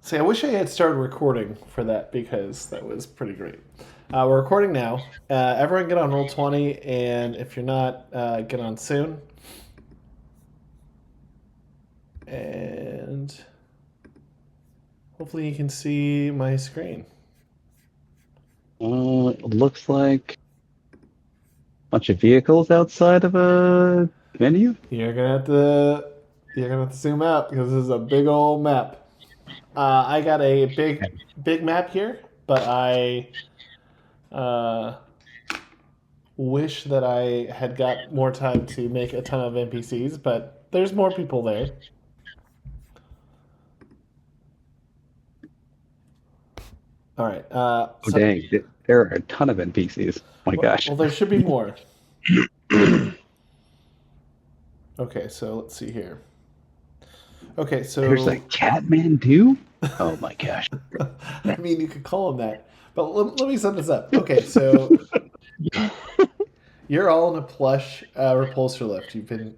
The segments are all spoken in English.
See, I wish I had started recording for that because that was pretty great. We're recording now. Everyone get on roll 20, and if you're not, get on soon. And hopefully you can see my screen. It looks like a bunch of vehicles outside of a venue. You're gonna have to zoom out because this is a big old map. I got a big map here, but I uh, wish that I had got more time to make a ton of NPCs. But there's more people there. All right. Oh, dang. There are a ton of NPCs. My gosh. Well, there should be more. Okay, so let's see here. Okay, There's so a Catman too? Oh my gosh. I mean, you could call him that, but let me set this up. Okay, so you're all in a plush repulsor lift. You've been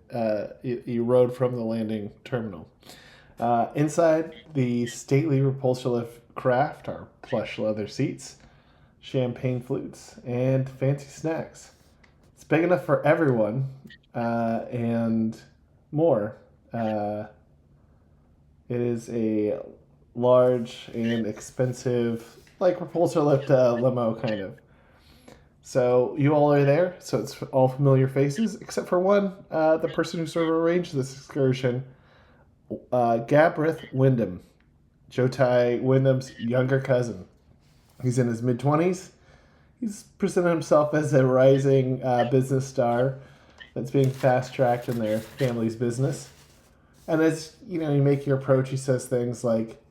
you rode from the landing terminal. Inside the stately repulsor lift craft are plush leather seats, champagne flutes, and fancy snacks. It's big enough for everyone, and more. It is a large and expensive, like repulsor lift limo, kind of. So you all are there. So it's all familiar faces, except for one, the person who sort of arranged this excursion, Gabreth Wyndham, Jotai Wyndham's younger cousin. He's in his mid-20s. He's presented himself as a rising business star that's being fast-tracked in their family's business. And as you make your approach, he says things like,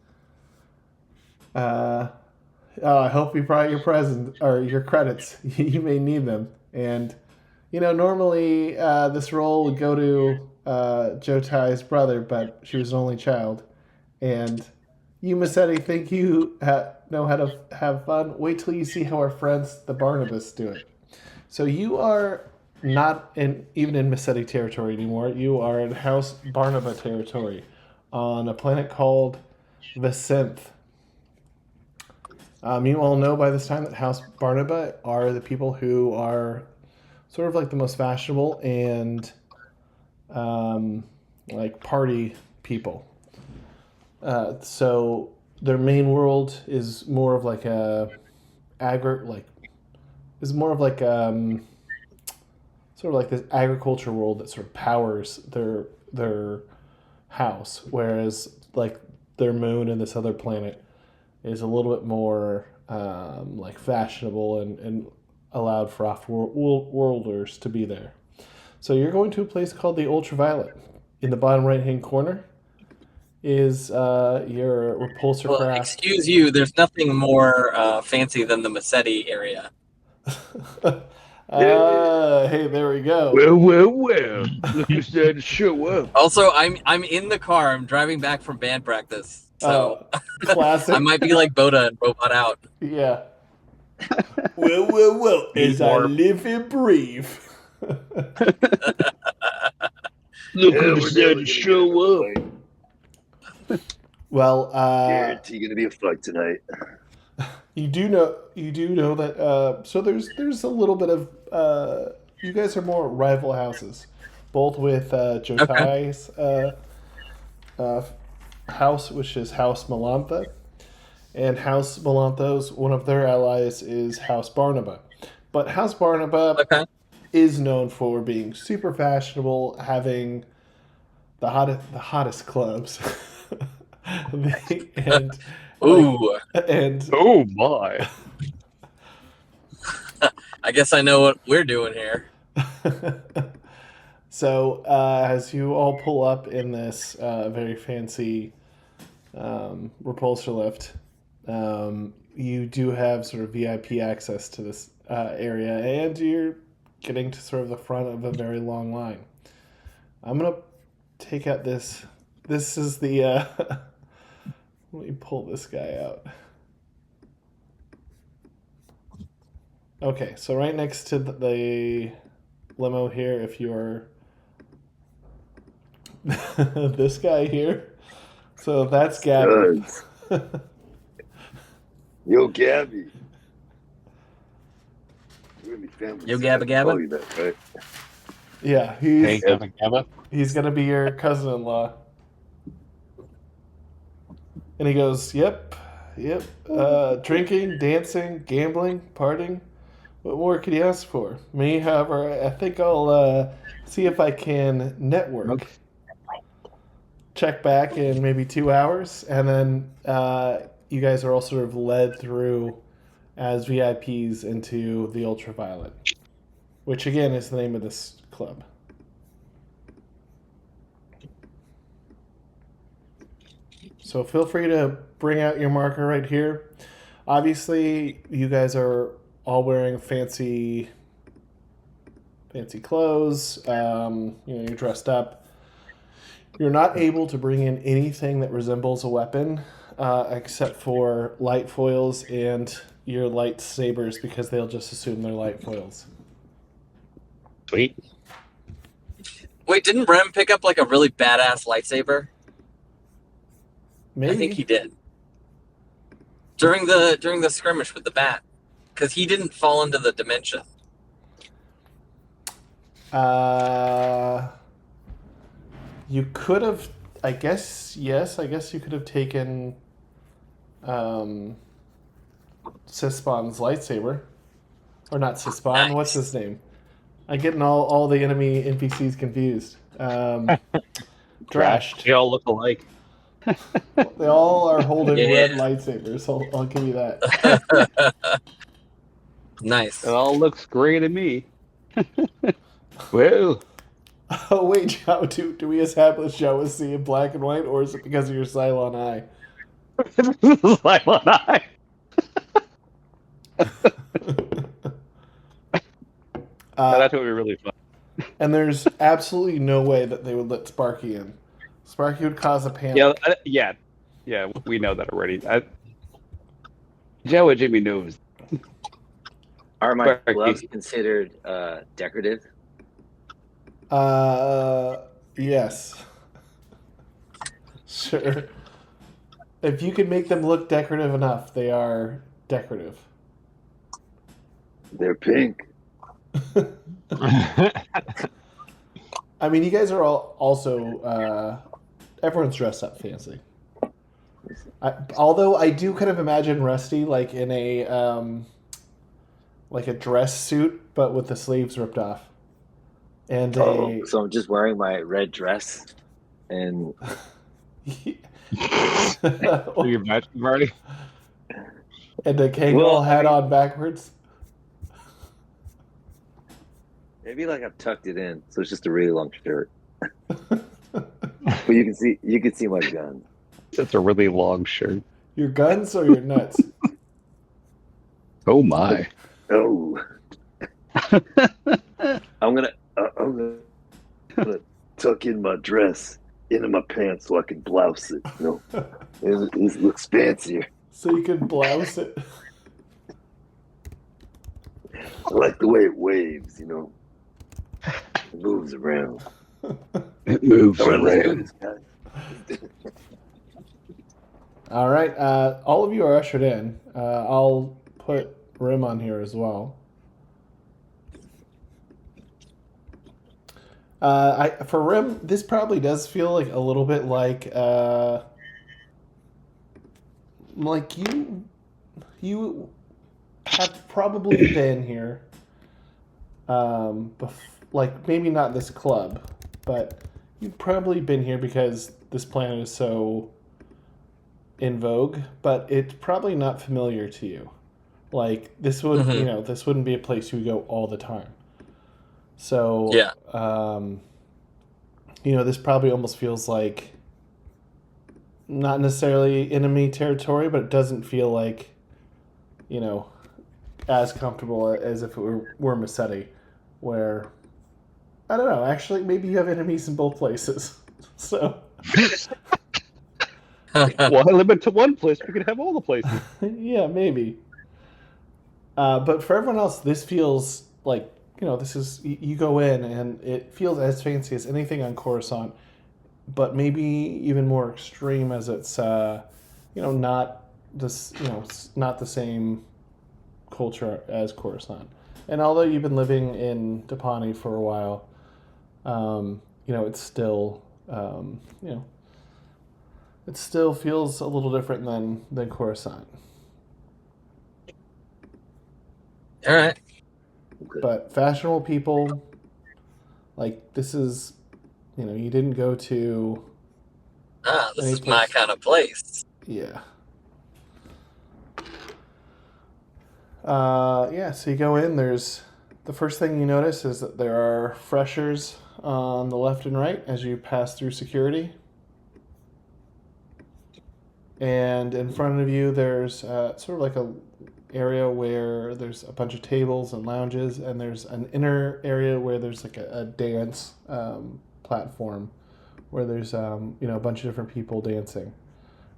"Oh, I hope you brought your present or your credits. You may need them." And normally this role would go to Jotai's brother, but she was an only child. And you, Mecetti, think you know how to have fun? Wait till you see how our friends, the Barnabas, do it. So you are not even in Mecetti territory anymore. You are in House Barnaba territory on a planet called Vycinyth. You all know by this time that House Barnaba are the people who are sort of like the most fashionable and like party people. So their main world is more of like a is more of like sort of like this agriculture world that sort of powers their house, whereas like their moon and this other planet is a little bit more like fashionable and allowed for off-worlders to be there. So you're going to a place called the Ultraviolet. In the bottom right-hand corner is your repulsor Well, craft. excuse you, there's nothing more fancy than the Mecetti area. Hey, there we go. Well. Look who's there to show up. Also, I'm in the car. I'm driving back from band practice, so Classic. I might be like Boda and Robot Out. Yeah. Well. As I live and breathe. Look who's there to show up. Well, Guarantee gonna be a fight tonight. you do know that. So there's a little bit of. You guys are more rival houses, both with Jotai's house, which is House Melantha, and House Melantha's one of their allies is House Barnaba. But House Barnaba is known for being super fashionable, having the hottest clubs. and Ooh. And oh my. I guess I know what we're doing here. So as you all pull up in this very fancy repulsor lift, you do have sort of VIP access to this area, and you're getting to sort of the front of a very long line. I'm gonna take out this. This is the. Let me pull this guy out. Okay, so right next to the limo here, if you're this guy here, so that's Gabreth. Yo, Gabby. We're gonna be family. Yo, soon. I Gabba can call Gabba? you that, right? Yeah, Hey, Gabba Gabba. he's gonna be your cousin-in-law. And he goes, yep. Drinking, dancing, gambling, partying. What more could you ask for? Me, however, I think I'll see if I can network. Check back in maybe 2 hours, and then you guys are all sort of led through as VIPs into the Ultraviolet, which again is the name of this club. So feel free to bring out your marker right here. Obviously, you guys are all wearing fancy clothes. You're dressed up. You're not able to bring in anything that resembles a weapon, except for light foils and your lightsabers, because they'll just assume they're light foils. Sweet. Wait, didn't Rem pick up like a really badass lightsaber? Maybe. I think he did. During the skirmish with the bat. Because he didn't fall into the dimension. You could have, I guess, yes, I guess you could have taken Sispon's lightsaber. Or not Sispon, Nice. What's his name? I'm getting all the enemy NPCs confused. Drashed. They all look alike. They all are holding Yeah. red lightsabers, I'll give you that. Nice. It all looks great to me. Whoa. Oh, wait, Jawa, do we establish Jawa see in black and white, or is it because of your Cylon eye? Silent eye. That would be really fun. And there's absolutely no way that they would let Sparky in. Sparky would cause a panic. Yeah, we know that already. Joe and Jimmy knows. Are my Sparky. gloves considered decorative? Yes. Sure. If you can make them look decorative enough, they are decorative. They're pink. I mean, you guys are all also everyone's dressed up fancy. Although I do kind of imagine Rusty like in a dress suit, but with the sleeves ripped off. And So I'm just wearing my red dress and For your bachelor party. and a Kangol hat on backwards. maybe like I've tucked it in, so it's just a really long shirt. But you can see my gun. That's a really long shirt. Your guns or your nuts? Oh my. Oh, I'm gonna tuck in my dress into my pants so I can blouse it. You know, it looks fancier. So you can blouse it. I like the way it waves. You know, it moves around. It moves All right, let's do around. this, guys. All right, all of you are ushered in. I'll put Rim on here as well. For Rim, this probably does feel like a little bit like you have probably been here. Like maybe not this club, but you've probably been here because this planet is so in vogue, but it's probably not familiar to you. Like this would, this wouldn't be a place you would go all the time. So, Yeah. This probably almost feels like not necessarily enemy territory, but it doesn't feel like, as comfortable as if it were Mecetti, where, I don't know, actually, maybe you have enemies in both places. So, Why limit to one place? We could have all the places. yeah, maybe. But for everyone else, this feels like, this is, you go in and it feels as fancy as anything on Coruscant, but maybe even more extreme as it's not this, not the same culture as Coruscant. And although you've been living in Dapani for a while, it's still, it still feels a little different than Coruscant. All right. But fashionable people, like, this is, you didn't go to. This any is my place. kind of place. Yeah. So you go in, the first thing you notice is that there are freshers on the left and right as you pass through security. And in front of you, there's sort of like a area where there's a bunch of tables and lounges, and there's an inner area where there's like a dance platform where there's a bunch of different people dancing.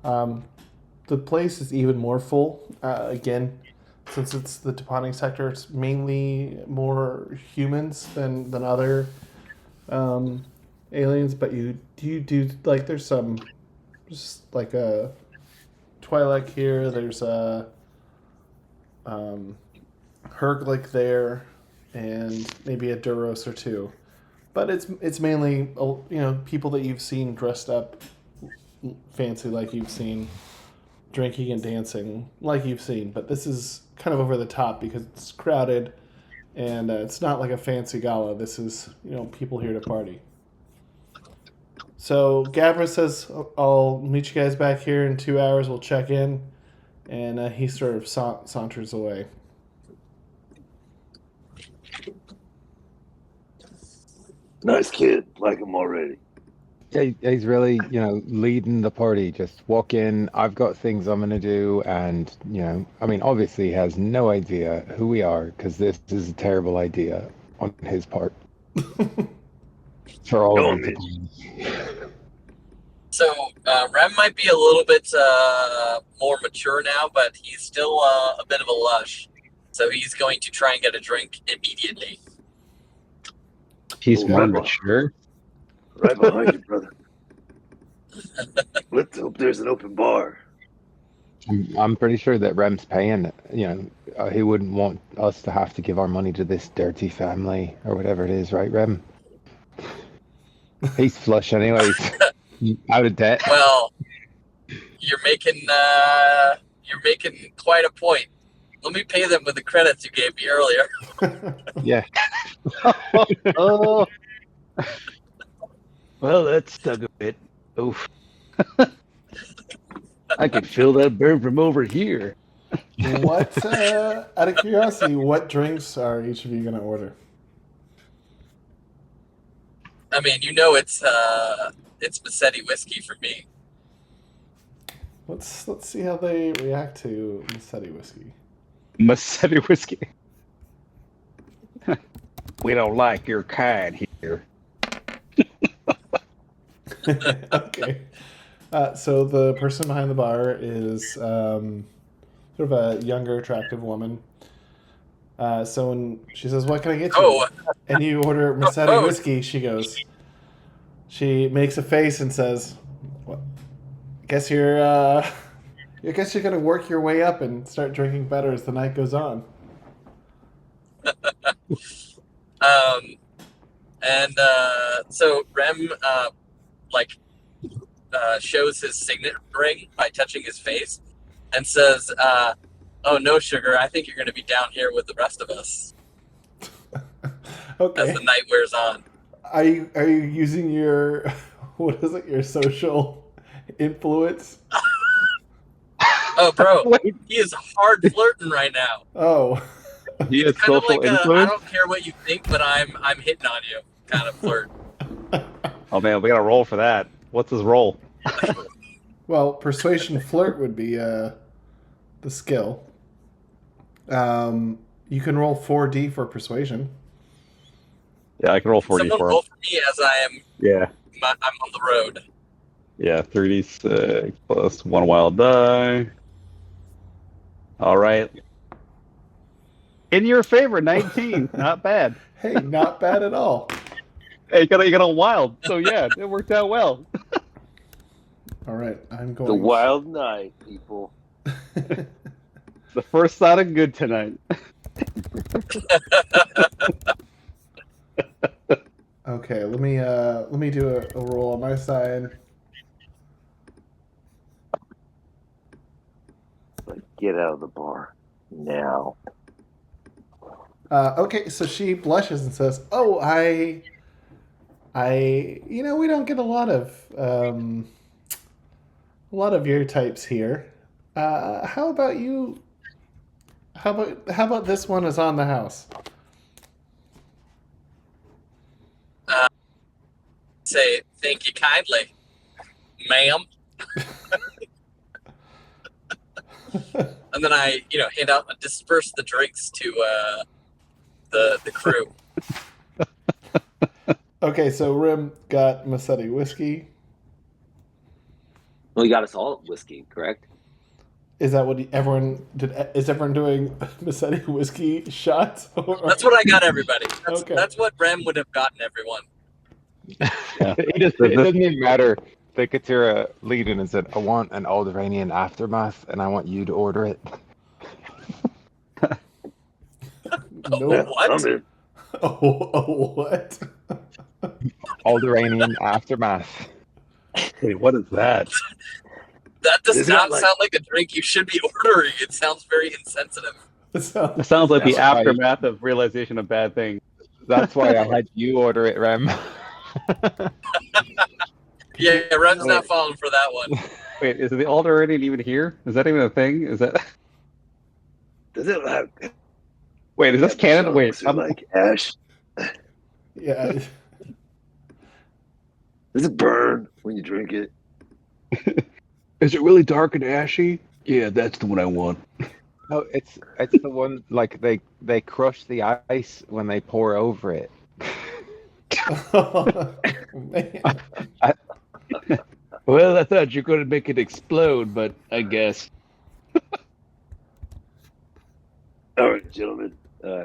The place is even more full. Again, since it's the Topani sector, it's mainly more humans than other aliens. But you do like there's some just like a Twi'lek here. There's a Herglick there, and maybe a Duros or two. But it's mainly people that you've seen dressed up fancy like you've seen, drinking and dancing like you've seen. But this is kind of over the top because it's crowded, and it's not like a fancy gala. This is people here to party. So Gabreth says, "I'll meet you guys back here in 2 hours. We'll check in," and he sort of saunters away. Nice kid. Like him already. Yeah, he's really, leading the party. Just walk in. I've got things I'm going to do. And, obviously he has no idea who we are because this is a terrible idea on his part. For all of them. So Rem might be a little bit more mature now, but he's still a bit of a lush. So he's going to try and get a drink immediately. He's more Right mature. Right behind you, brother. Let's hope there's an open bar. I'm pretty sure that Rem's paying. He wouldn't want us to have to give our money to this dirty family or whatever it is, right, Rem? He's flush anyways. Out of debt. Well, you're making quite a point. Let me pay them with the credits you gave me earlier. Yeah. Oh, Well, that stung a bit. Oof. I could feel that burn from over here. What? Out of curiosity, what drinks are each of you going to order? I mean, it's Mecetti whiskey for me. Let's see how they react to Mecetti whiskey. Mecetti whiskey. We don't like your kind here. Okay. So the person behind the bar is sort of a younger, attractive woman. So when she says, "What can I get you?" Oh. And you order Mecetti whiskey, she makes a face and says, "What? Guess you're gonna work your way up and start drinking better as the night goes on." So Rem shows his signet ring by touching his face and says, "Oh no, sugar, I think you're going to be down here with the rest of us." Okay. As the night wears on. Are you using your your social influence? Oh, bro, he is hard flirting right now. Oh. He has Kind of social like I influence. don't care what you think, but I'm hitting on you kind of flirt. Oh man, we gotta roll for that. What's his roll? Well, persuasion flirt would be the skill. You can roll 4D for persuasion. Yeah, I can roll 4d4. Someone roll for me as I am. Yeah. I'm on the road. Yeah, 36 plus 1 wild die. All right. In your favor, 19. Not bad. Hey, not bad at all. Hey, you got a wild. So yeah, it worked out well. All right, I'm The going. wild night, people. The first sign of good tonight. Okay, let me do a roll on my side. Like, get out of the bar now. Okay, so she blushes and says, "Oh, we don't get a lot of your types here. How about you? How about this one is on the house?" Say thank you kindly, ma'am. And then I, hand out, disperse the drinks to the crew. Okay, so Rim got Mecetti whiskey. Well, you got us all whiskey, correct? Is that what everyone did? Is everyone doing Mecetti whiskey shots? That's what I got everybody. Okay. That's what Rem would have gotten everyone. It doesn't even matter. The Katira lead in and said, I want an Alderanian aftermath, and I want you to order it. No. What? I'm in. Oh, what? Alderanian aftermath. Wait, what is that? That does Is that not like- sound like a drink you should be ordering. It sounds very insensitive. It sounds like the That's right. aftermath of realization of bad things. That's why I had you order it, Rem. Yeah, Rem's not falling for that one. Wait, is the Alderaanian even here? Is that even a thing? Is that? Does it have Wait, is this canon? Wait, chunks or, like ash? Yeah. Does it burn when you drink it? Is it really dark and ashy? Yeah, that's the one I want. No, it's the one like they crush the ice when they pour over it. Oh, man. Well, I thought you were going to make it explode, but I guess. All right, gentlemen.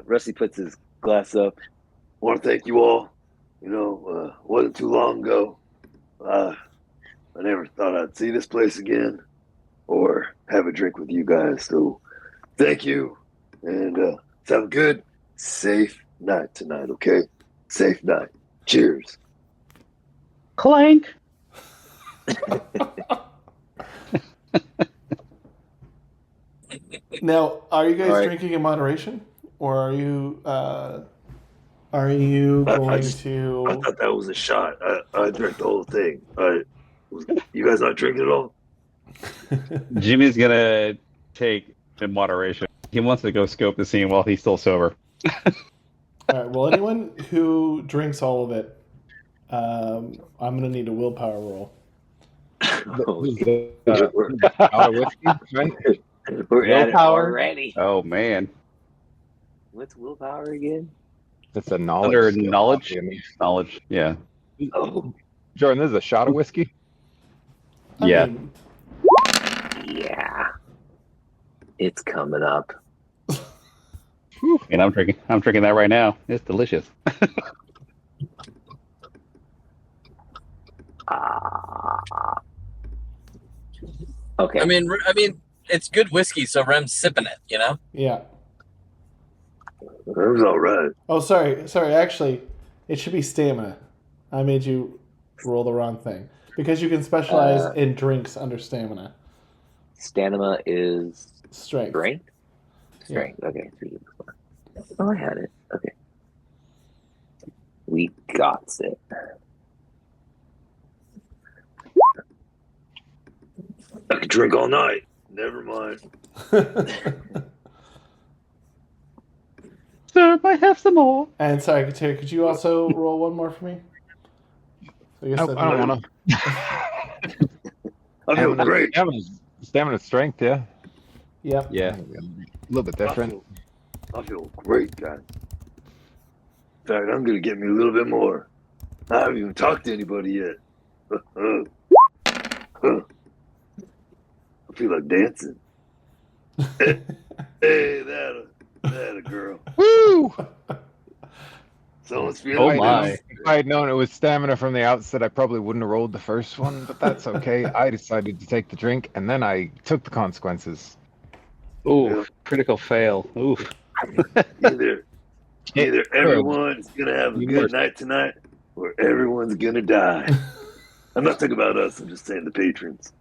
Rusty puts his glass up. I want to thank you all. Wasn't too long ago. I never thought I'd see this place again or have a drink with you guys. So thank you. And let's have a good, safe night tonight, okay? Safe night. Cheers. Clank. Now, are you guys All right. drinking in moderation, or are you I going just- I to? thought that was a shot. I drank the whole thing. You guys not drinking at all? Jimmy's gonna take in moderation. He wants to go scope the scene while he's still sober. All right. Well, anyone who drinks all of it, I'm gonna need a willpower roll. Oh, Out of whiskey, right? We're at it Willpower? already. Oh man, What's willpower again? It's a knowledge. under skill, knowledge, obviously. knowledge. Yeah, oh, Jordan, this is a shot of whiskey. I Yeah. mean, Yeah. It's coming up. and I'm drinking that right now. It's delicious. Okay. I mean, it's good whiskey, so Rem's sipping it. yeah. that was all right. Oh, sorry. Actually, it should be stamina. I made you roll the wrong thing because you can specialize in drinks under stamina. Stamina is Strength. strength? Strength. Okay. 3, 4. Oh, I had it. Okay. We got it. I could drink all night. Never mind. Sir, I have some more. And sorry, Katira, could you also roll one more for me? I guess I don't want to. I feel great. Stamina strength, yeah. Yep. Yeah. A little bit different. I feel great, guys. In fact, I'm going to get me a little bit more. I haven't even talked to anybody yet. I feel like dancing. Hey, that a girl. Woo! Someone's Oh feeling my. loose. If I had known it was stamina from the outset, I probably wouldn't have rolled the first one, but that's okay. I decided to take the drink, and then I took the consequences. Oof. Critical fail. Oof. Either It could. everyone's gonna have a good Worse. night tonight, or everyone's gonna die. I'm not talking about us. I'm just saying the patrons.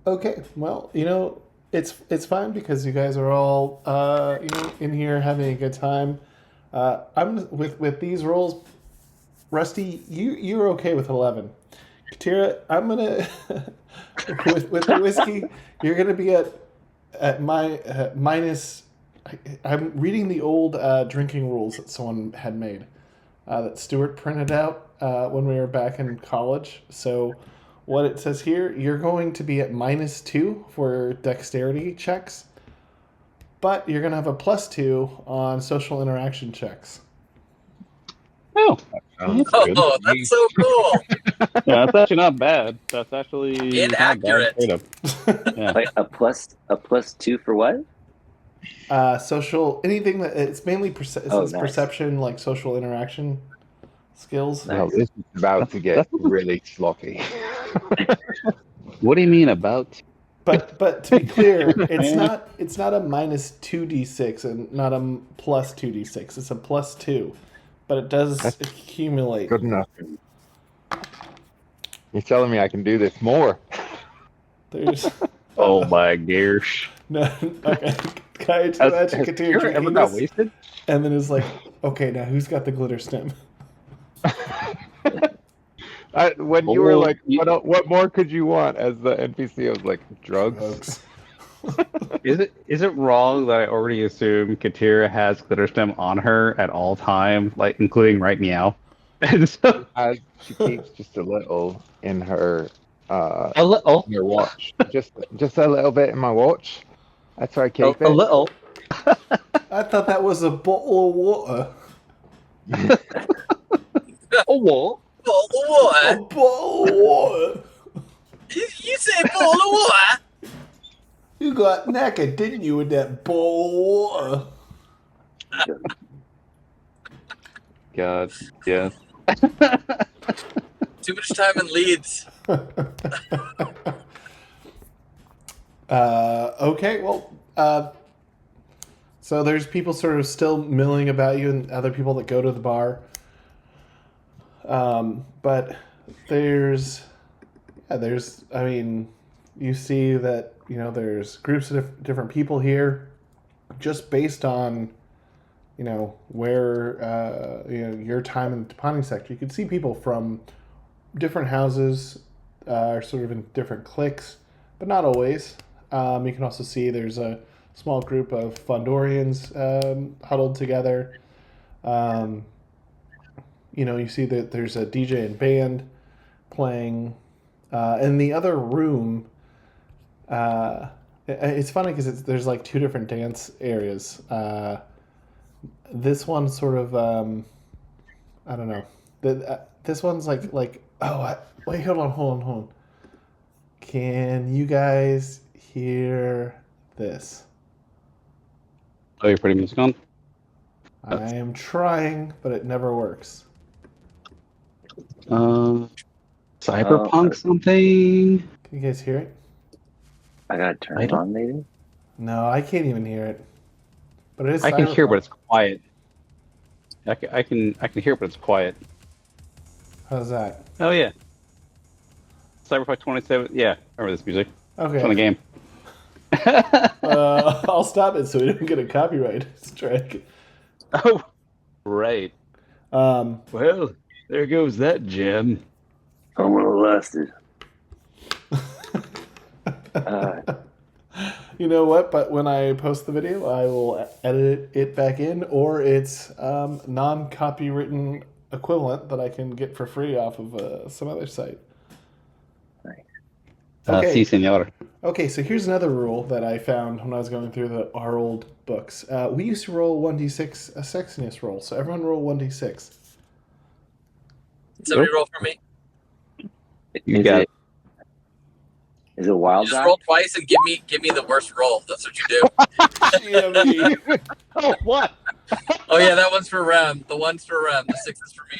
Okay. Well, it's fine because you guys are all in here having a good time. I'm with these rolls. Rusty, you're okay with 11. Katira, I'm gonna with the whiskey. You're gonna be at my minus. I'm reading the old drinking rules that someone had made that Stuart printed out when we were back in college. So what it says here, you're going to be at -2 for dexterity checks, but you're going to have a +2 on social interaction checks. Oh. Sounds Oh, good. that's so cool. Yeah, that's actually not bad. That's actually Inaccurate. not bad. Straight up. Yeah. Wait, a +2 for what? Social, anything that it's mainly it says Oh, nice. perception, like social interaction skills. Nice. Well, this is about to get really sloppy. What do you mean about? But to be clear, it's not a -2d6 and not a +2d6. It's a +2, but it does That's accumulate. Good enough. You're telling me I can do this more? There's Oh my gosh. no. Okay, can I just imagine Has Katira Kira ever drinking got this, wasted? and then it's like, okay, now who's got the glitter stem? When you were Oh, like, you- what more could you want? As the NPC, I was like, drugs. Is it wrong that I already assume Katira has Glitterstem on her at all time, like including right meow? And so She keeps just a little in her a little, in your watch, just a little bit in my watch. That's where I keep it. little. I thought that was a bottle of water. Oh what? Bottle of water. A bottle of water. You say bottle of water? You got knackered, didn't you, with that bottle of water? God, yeah. Too much time in Leeds. Okay, well, so there's people sort of still milling about you and other people that go to the bar. But I mean, you see that, there's groups of different people here just based on, where, your time in the deponing sector. You can see people from different houses, are sort of in different cliques, but not always. You can also see there's a small group of Fondorians huddled together. You see that there's a DJ and band playing. In the other room, it's funny because there's like two different dance areas. This one's sort of, I don't know. This one's like wait, hold on. Can you guys hear this? Oh, you're putting music on? I am trying, but it never works. Cyberpunk something? Can you guys hear it? I gotta turn I it don't- on, maybe. No, I can't even hear it. But it is. I can hear, Cyberpunk. but it's quiet. I can hear, but it's quiet. How's that? Oh yeah. Cyberpunk 27. Yeah, I remember this music. It's on the Okay. game. I'll stop it so we don't get a copyright strike. Oh, right. Um, Well, there goes that gem. How long it lasted? you know what? But when I post the video, I will edit it back in, or its non-copywritten equivalent that I can get for free off of some other site. Okay. Si, senor. Okay, so here's another rule that I found when I was going through our old books. We used to roll 1d6 a sexiness roll, so everyone roll 1d6. Somebody roll for me. You got it. Is it a wild You just die? roll twice and give me the worst roll. That's what you do. GME. Oh, what? Oh yeah, that one's for Rem. The one's for Rem. The 6 is for me.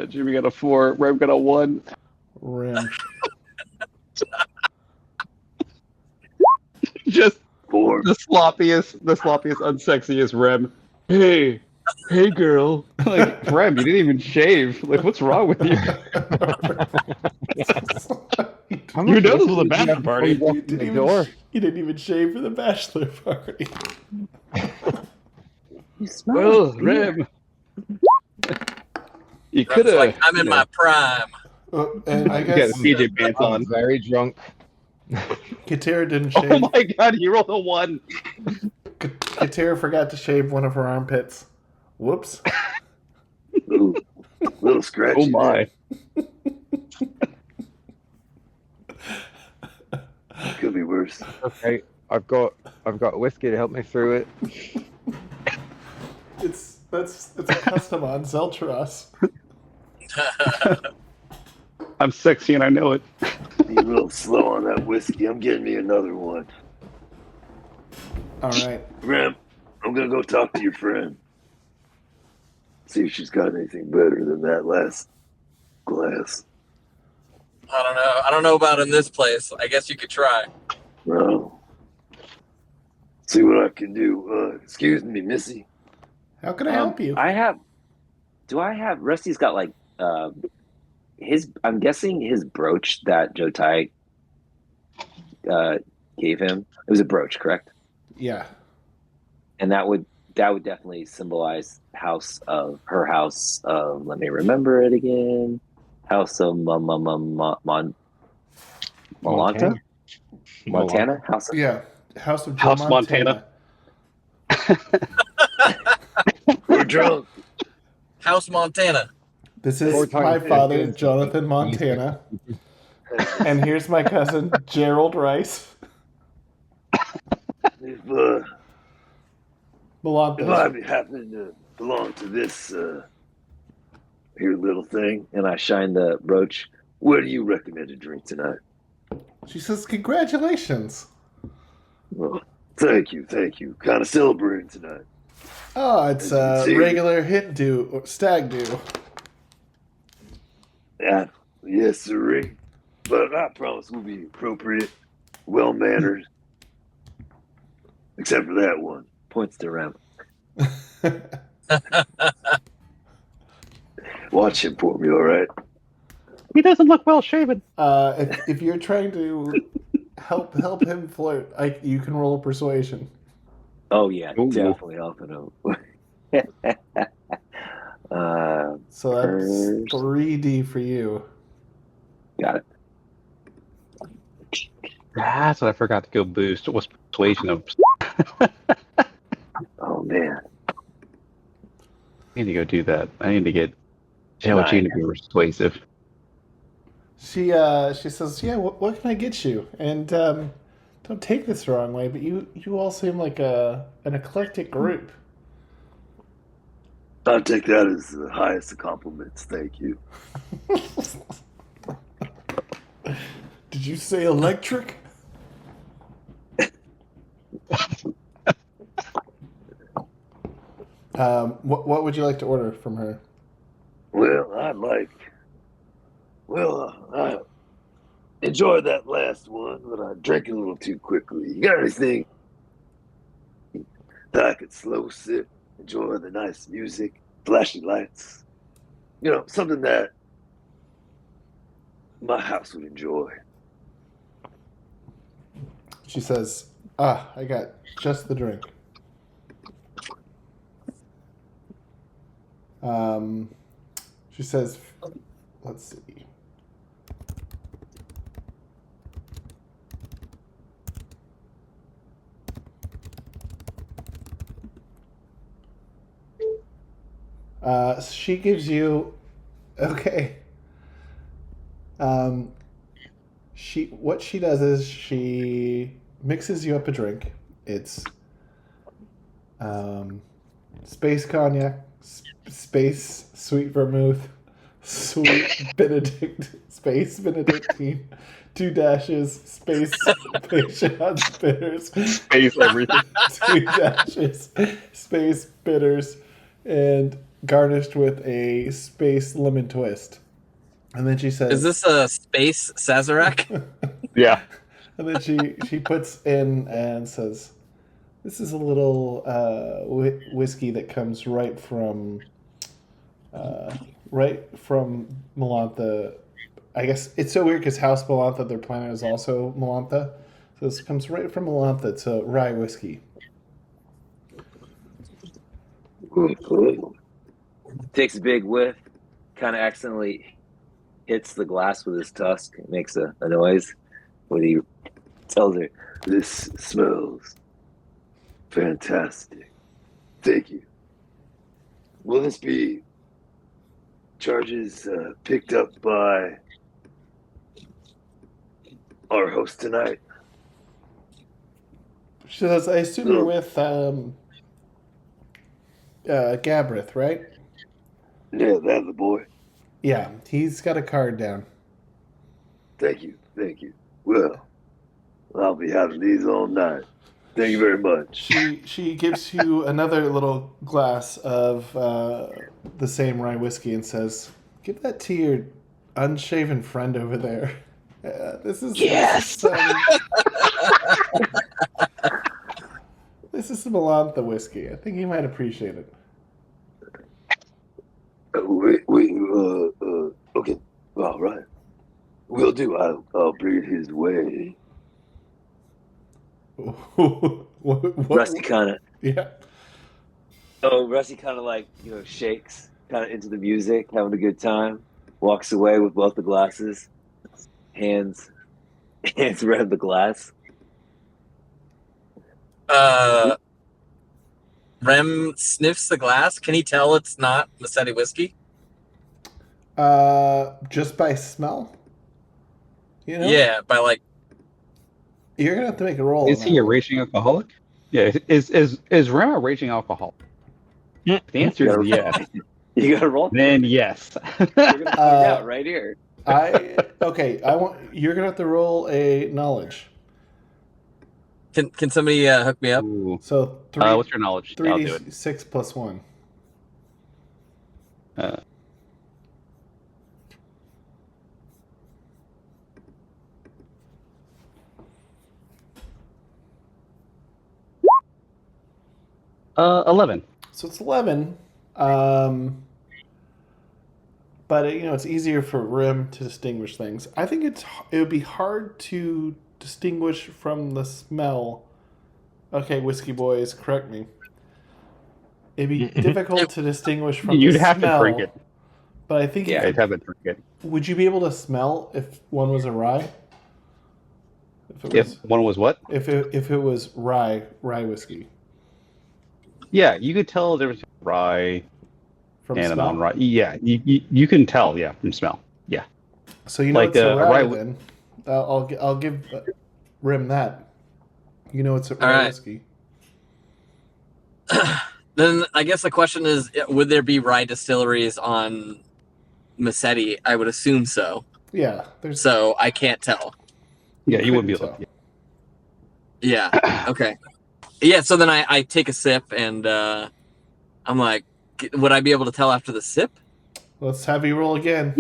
Jimmy got a 4. Rem got a 1. Rim. Just 4. the sloppiest, unsexiest Rem. Hey, girl. Like, Rem, you didn't even shave. Like, what's wrong with you? How You much know this whiskey was a did you bachelor have before party. you You walked in didn't, the even door? you didn't even shave for the bachelor party. You smell Well, like beer. Rem. You could Rem's have. like, I'm in my prime. And I You got guess CJ pants I'm on. very drunk. Katira didn't Oh shave. my god, he rolled a 1. Katira forgot to shave one of her armpits. Whoops. Ooh, little scratchy. Oh my. There. Could be worse. Okay, I've got whiskey to help me through it. It's a custom on Zeltros. I'm sexy and I know it. Be a little slow on that whiskey. I'm getting me another one. All right. Rem, I'm gonna go talk to your friend. See if she's got anything better than that last glass. I don't know. I don't know about in this place. I guess you could try. Well, see what I can do. Excuse me, Missy. How can I help you? Rusty's got like I'm guessing his brooch that Jotai gave him. It was a brooch, correct? Yeah. And that would definitely symbolize her house of, let me remember it again. House of Montana? Montana? House of Yeah. House of House Montana. We're drunk. House Montana. This Four is my times father, 15. Jonathan Montana. And here's my cousin, Gerald Rice. If Melanthus. I happen to belong to this here little thing, and I shine the brooch. what do you recommend to drink tonight? She says, congratulations. Well, thank you. Kind of celebrating tonight. Oh, it's As you a can see. regular hit do, or stag do. Yeah, yes, sirree. But I promise we'll be appropriate, well mannered, except for that one. Points to Rem. Watch him for me, all right? He doesn't look well shaven. if you're trying to help him flirt, you can roll a persuasion. Oh yeah, Ooh. definitely helping him. So that's First. 3D for you. Got it. That's what I forgot to go boost. Was persuasion of. Oh, man. I need to go do that. I need to get Jean to be persuasive. She says, yeah, what can I get you? And don't take this the wrong way, but you all seem like an eclectic group. I'll take that as the highest of compliments. Thank you. Did you say electric? What would you like to order from her? Well, I enjoyed that last one, but I drank it a little too quickly. You got anything that I could slow sip, enjoy the nice music, flashy lights? You know, something that my house would enjoy. She says, I got just the drink. She says, let's see. She gives you, okay. What she does is she mixes you up a drink. It's space cognac, space sweet vermouth, Sweet Benedict, space Benedictine, 2 dashes, space Peychaud's bitters, Space everything. 2 dashes, space bitters, and garnished with a space lemon twist. And then she says, Is this a space Sazerac? Yeah. and then she puts in and says, "This is a little whiskey that comes right from Melantha. I guess it's so weird because House Melantha, their planet is also Melantha. So this comes right from Melantha. It's a rye whiskey." Takes a big whiff, kind of accidentally hits the glass with his tusk. It makes a noise when he tells her, This smells fantastic. Thank you. Will this be charges picked up by our host tonight? She says, "I assume you're with Gabreth, right?" Yeah, that's the boy. Yeah, he's got a card down. Thank you. Thank you. Well, I'll be having these all night. Thank you very much. She gives you another little glass of the same rye whiskey and says, "Give that to your unshaven friend over there. This is this is some Melantha whiskey. I think he might appreciate it." Okay. All right. Will do. I'll bring it his way. what? Rusty kind of, Yeah. Rusty kind of like, shakes, kind of into the music, having a good time, walks away with both the glasses, hands around the glass. Rem sniffs the glass. Can he tell it's not Mecetti whiskey? Just by smell? You know? Yeah, by like. You're gonna have to make a roll. Is he a raging alcoholic? Yeah. Is Rem a raging alcoholic? The answer is yes. You gotta roll. Then yes. You're gonna find out right here. You're gonna have to roll a knowledge. Can somebody hook me up? Ooh. So what's your knowledge? I'll do it. 3d6 plus 1. 11. So it's 11. But it's easier for Rim to distinguish things. I think it would be hard to distinguish from the smell. Okay, whiskey boys, correct me. It'd be difficult to distinguish from You'd the have smell. to drink it. But I think Yeah, I'd have to drink it. would you be able to smell if one was a rye? If one was what? If it was rye whiskey. Yeah, you could tell there was rye From and a smell? non-rye. Yeah, you can tell. Yeah, from smell. Yeah. So you know Like, it's a rye rye then. I'll give Rim that. You know it's a rye right. whiskey. Then I guess the question is, would there be rye distilleries on Mecetti? I would assume so. Yeah. So I can't tell. Yeah, you would be couldn't able to. Yeah. Okay. Yeah. So then I take a sip and I'm like, would I be able to tell after the sip? Let's have you roll again.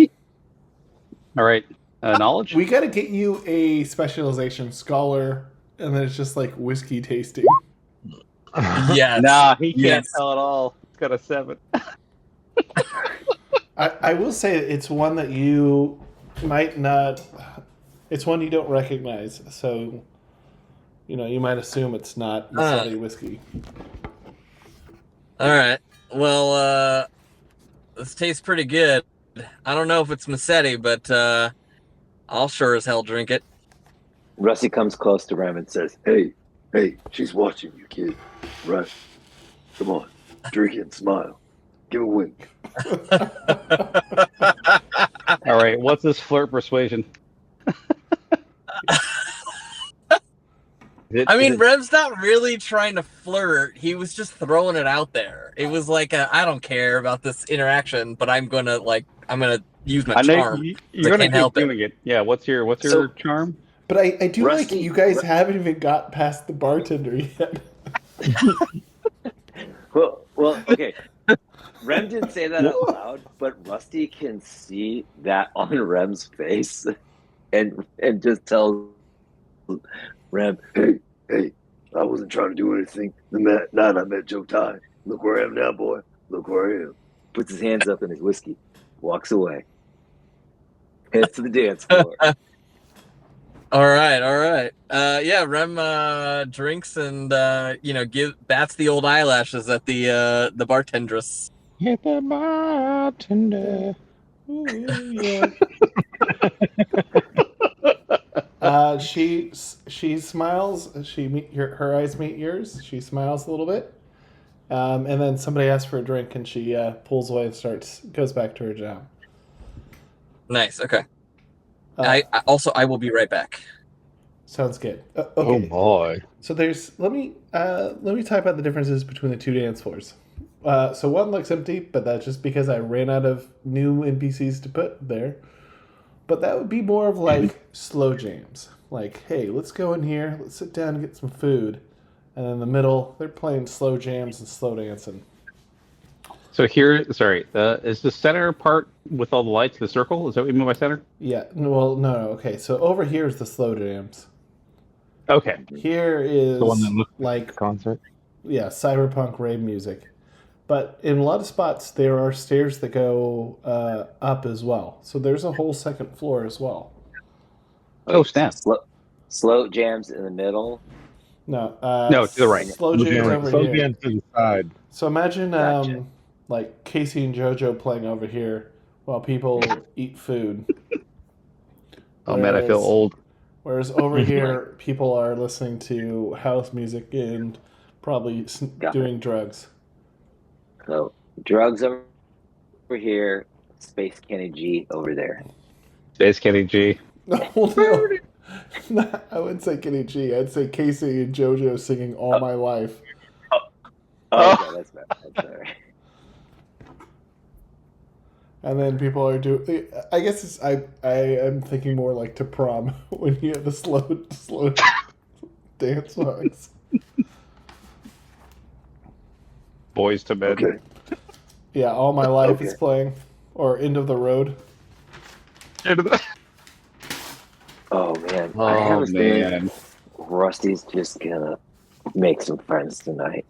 All right. Knowledge? We got to get you a specialization scholar, and then it's just like whiskey tasting. Yes. Nah, he can't Yes. tell at all. It's got a 7. I will say it's one that you might not. It's one you don't recognize, so you might assume it's not Mecetti whiskey. All right. Well, this tastes pretty good. I don't know if it's Mecetti, but I'll sure as hell drink it. Rusty comes close to Ram and says, Hey, she's watching you, kid. Right? Come on. Drink it and smile. Give a wink. All right. What's this flirt persuasion? I mean, Rev's not really trying to flirt. He was just throwing it out there. It was like, I don't care about this interaction, but I'm gonna use my I know charm. you're I gonna can't keep help it. doing it. Yeah. What's your So- charm? But I do Rusty- like you guys haven't even got past the bartender yet. Well, okay. Rem didn't say that out loud, but Rusty can see that on Rem's face, and just tells Rem, Hey, I wasn't trying to do anything. The night I met Jotai. Look where I am now, boy. Look where I am. puts his hands up in his whiskey, walks away, heads to the dance floor. All right. Yeah, Rem drinks and bats the old eyelashes at the bartendress. Hit the bartender. Ooh, yeah. She smiles. Her eyes meet yours. She smiles a little bit, and then somebody asks for a drink, and she pulls away and goes back to her job. Nice. Okay. Uh, I will be right back. Sounds good. Oh Okay. my. So let me type out the differences between the two dance floors. So one looks empty, but that's just because I ran out of new NPCs to put there. But that would be more of like slow jams. Like, hey, let's go in here, let's sit down and get some food. And in the middle, they're playing slow jams and slow dancing. So here, is the center part with all the lights the circle? Is that what you mean by center? Yeah, well, no. Okay, so over here is the slow jams. Okay. Here is The one that looks like concert. yeah, cyberpunk rave music. But in a lot of spots, there are stairs that go up as well. So there's a whole second floor as well. Oh, snap. Slow jams in the middle. No, No, to the right. Slow jams over Slow here. jams to the side. So imagine Gotcha. like Casey and JoJo playing over here while people eat food. Oh man, I feel Whereas- old. Whereas over here, people are listening to house music and probably Got doing drugs. So drugs over here, Space Kenny G over there. Space Kenny G. Well, no. I wouldn't say Kenny G. I'd say Casey and JoJo singing All My Life. Oh, okay, that's better. That's better. And then people are doing. I guess I am thinking more like to prom when you have the slow dance songs. Boys to bed. Okay. Yeah, All My Life is Okay. playing, or End of the Road. Oh man, I have Oh a feeling man. Rusty's just gonna make some friends tonight.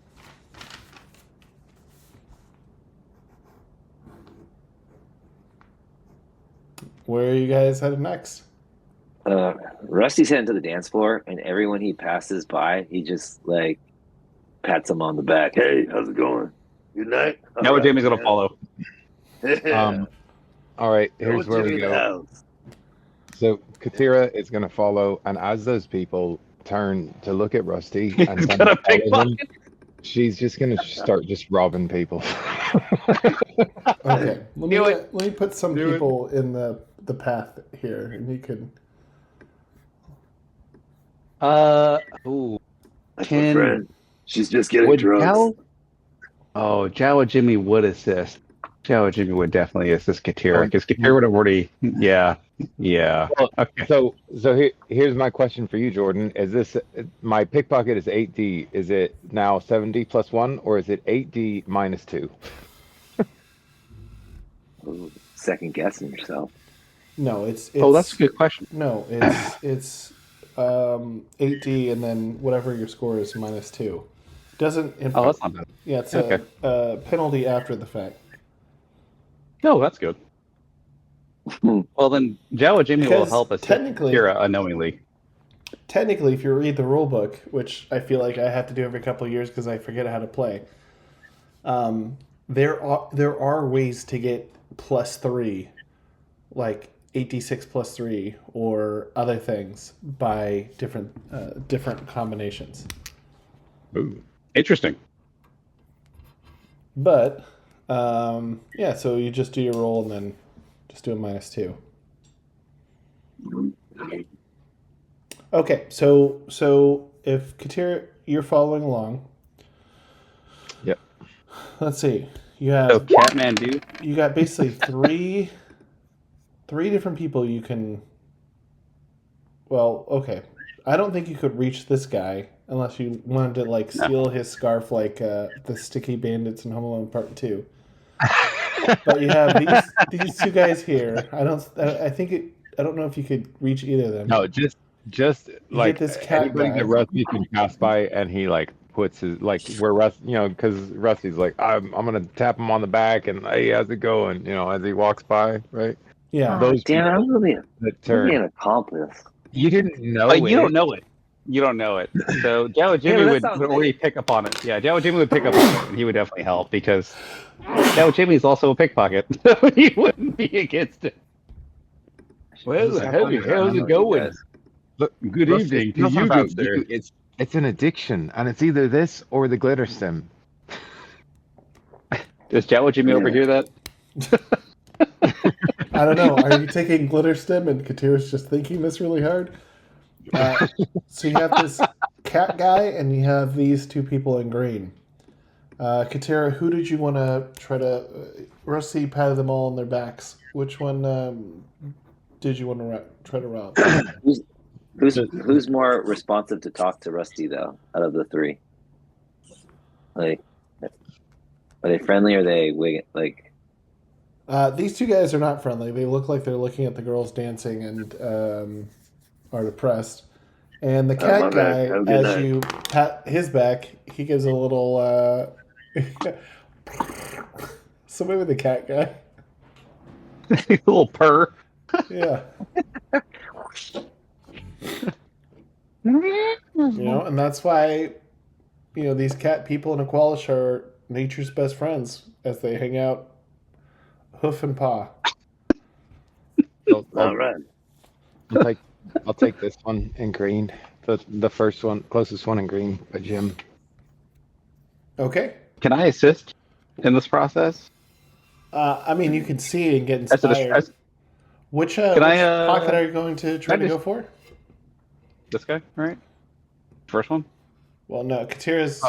Where are you guys headed next? Rusty's heading to the dance floor, and everyone he passes by, he just like pats him on the back. Hey, how's it going? Good night. Now what Jamie's gonna follow. All right, Yo, here's where Jimmy we in the go. house. So Katira is going to follow, and as those people turn to look at Rusty and He's then gonna follow him, pickpocket. she's just going to start just robbing people. Okay, Do let me put some Do it. people in the path here, and you can. Ooh. That's my Can- friend. She's just getting Would drugs. Jawa? Oh, Jawa Jimmy would assist. Jawa Jimmy would definitely assist Katira because Katira would have already. Yeah. Well, Okay. So here's my question for you, Jordan. Is this my pickpocket is 8D? Is it now 7D plus 1, or is it 8D minus 2? Ooh, second guessing yourself. No, it's Oh, that's a good question. No, it's 8D and then whatever your score is minus 2. Doesn't Oh, that's not bad. yeah, it's okay. a penalty after the fact. No, that's good. Well, then Jawa Jimmy will Because help us technically- Katira unknowingly. Technically, if you read the rule book, which I feel like I have to do every couple of years because I forget how to play, there are ways to get +3, like 8d6 +3, or other things by different combinations. Ooh. Interesting. But yeah, so you just do your roll and then just do a -2. Okay, so if Katira, you're following along. Yep. Let's see. You So have Catman do. you got basically three 3 different people you can. Well, okay. I don't think you could reach this guy unless you wanted to like No. steal his scarf, like the Sticky Bandits in Home Alone Part 2. But you have these 2 guys here. I don't know if you could reach either of them. No, just You like get this cat anybody guy. that Rusty can pass by, and he like puts his like where Rusty, because Rusty's like, I'm gonna tap him on the back, and hey, how's it going? As he walks by, right? Yeah. Those Damn, I'm really that really turn. an accomplice. You didn't know But you it. don't know it. You don't know it. So Jawa Jimmy but would that's not already pick up on it. Yeah, Jawa Jimmy would pick up on it, and he would definitely help because Jawa Jimmy is also a pickpocket, so he wouldn't be against it. Well, how's it going? Look, Good Rusty, evening it's to nothing you, about good sir. you. It's an addiction, and it's either this or the glitter stem. Does Jawa Jimmy overhear that? I don't know. Are you taking glitter stem and Katira's just thinking this really hard? So you have this cat guy and you have these 2 people in green. Katira, who did you want to try to... Rusty patted them all on their backs. Which one did you want to try to rob? Who's more responsive to talk to Rusty though? Out of the 3, like, are they friendly? Or are they like? These 2 guys are not friendly. They look like they're looking at the girls dancing and are depressed. And the cat guy, Have a good as night. you pat his back, he gives a little. So maybe the cat guy. A little purr. Yeah. And that's why, these cat people in Aqualish are nature's best friends as they hang out hoof and paw. I'll All right. take this one in green. The first one, closest one in green, by Jim. Okay. Can I assist in this process? I mean, you can see and get As a inspired. as Which Can I, pocket are you going to try to just- go for? this guy, right? First one. Well, no. Katira's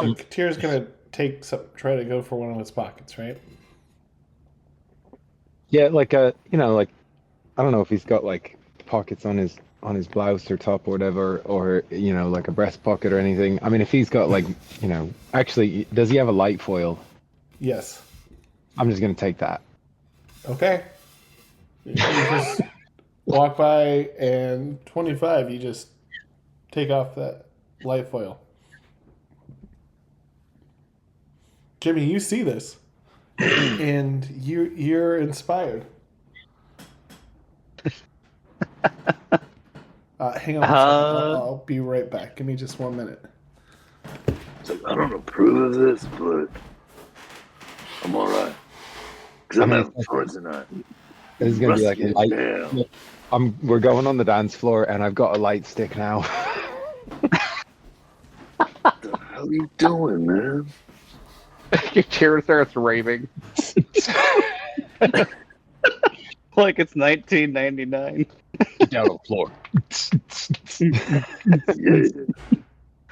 going to try to go for one of his pockets, right? Yeah, like I don't know if he's got like pockets on his blouse or top or whatever, or like a breast pocket or anything. I mean, if he's got like actually, does he have a light foil? Yes. I'm just gonna take that. Okay. You just walk by and 25, you just take off that light foil. Jimmy, you see this, and you're inspired. Hang on a second. I'll be right back. Give me just 1 minute. So I don't approve of this, but I'm all right. Because I'm having fun tonight. This is gonna be like a Rusty light. is down. We're going on the dance floor, and I've got a light stick now. What the hell are you doing, man? Your chair starts raving. Like it's 1999. Down on the floor.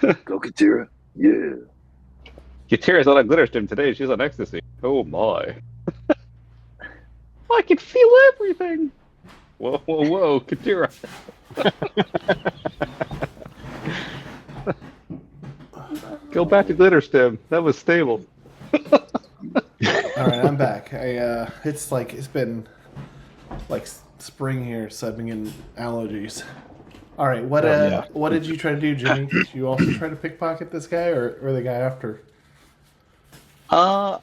Yeah. Go, Katira. Yeah. Katira's on a glitter stem today. She's on ecstasy. Oh my. I can feel everything. Whoa, whoa, whoa, Katira. Go back to glitter stem. That was stable. All right, I'm back. It's been like spring here, so I've been getting allergies. All right, what did you try to do, Jimmy? Did you also try to pickpocket this guy, or the guy after? I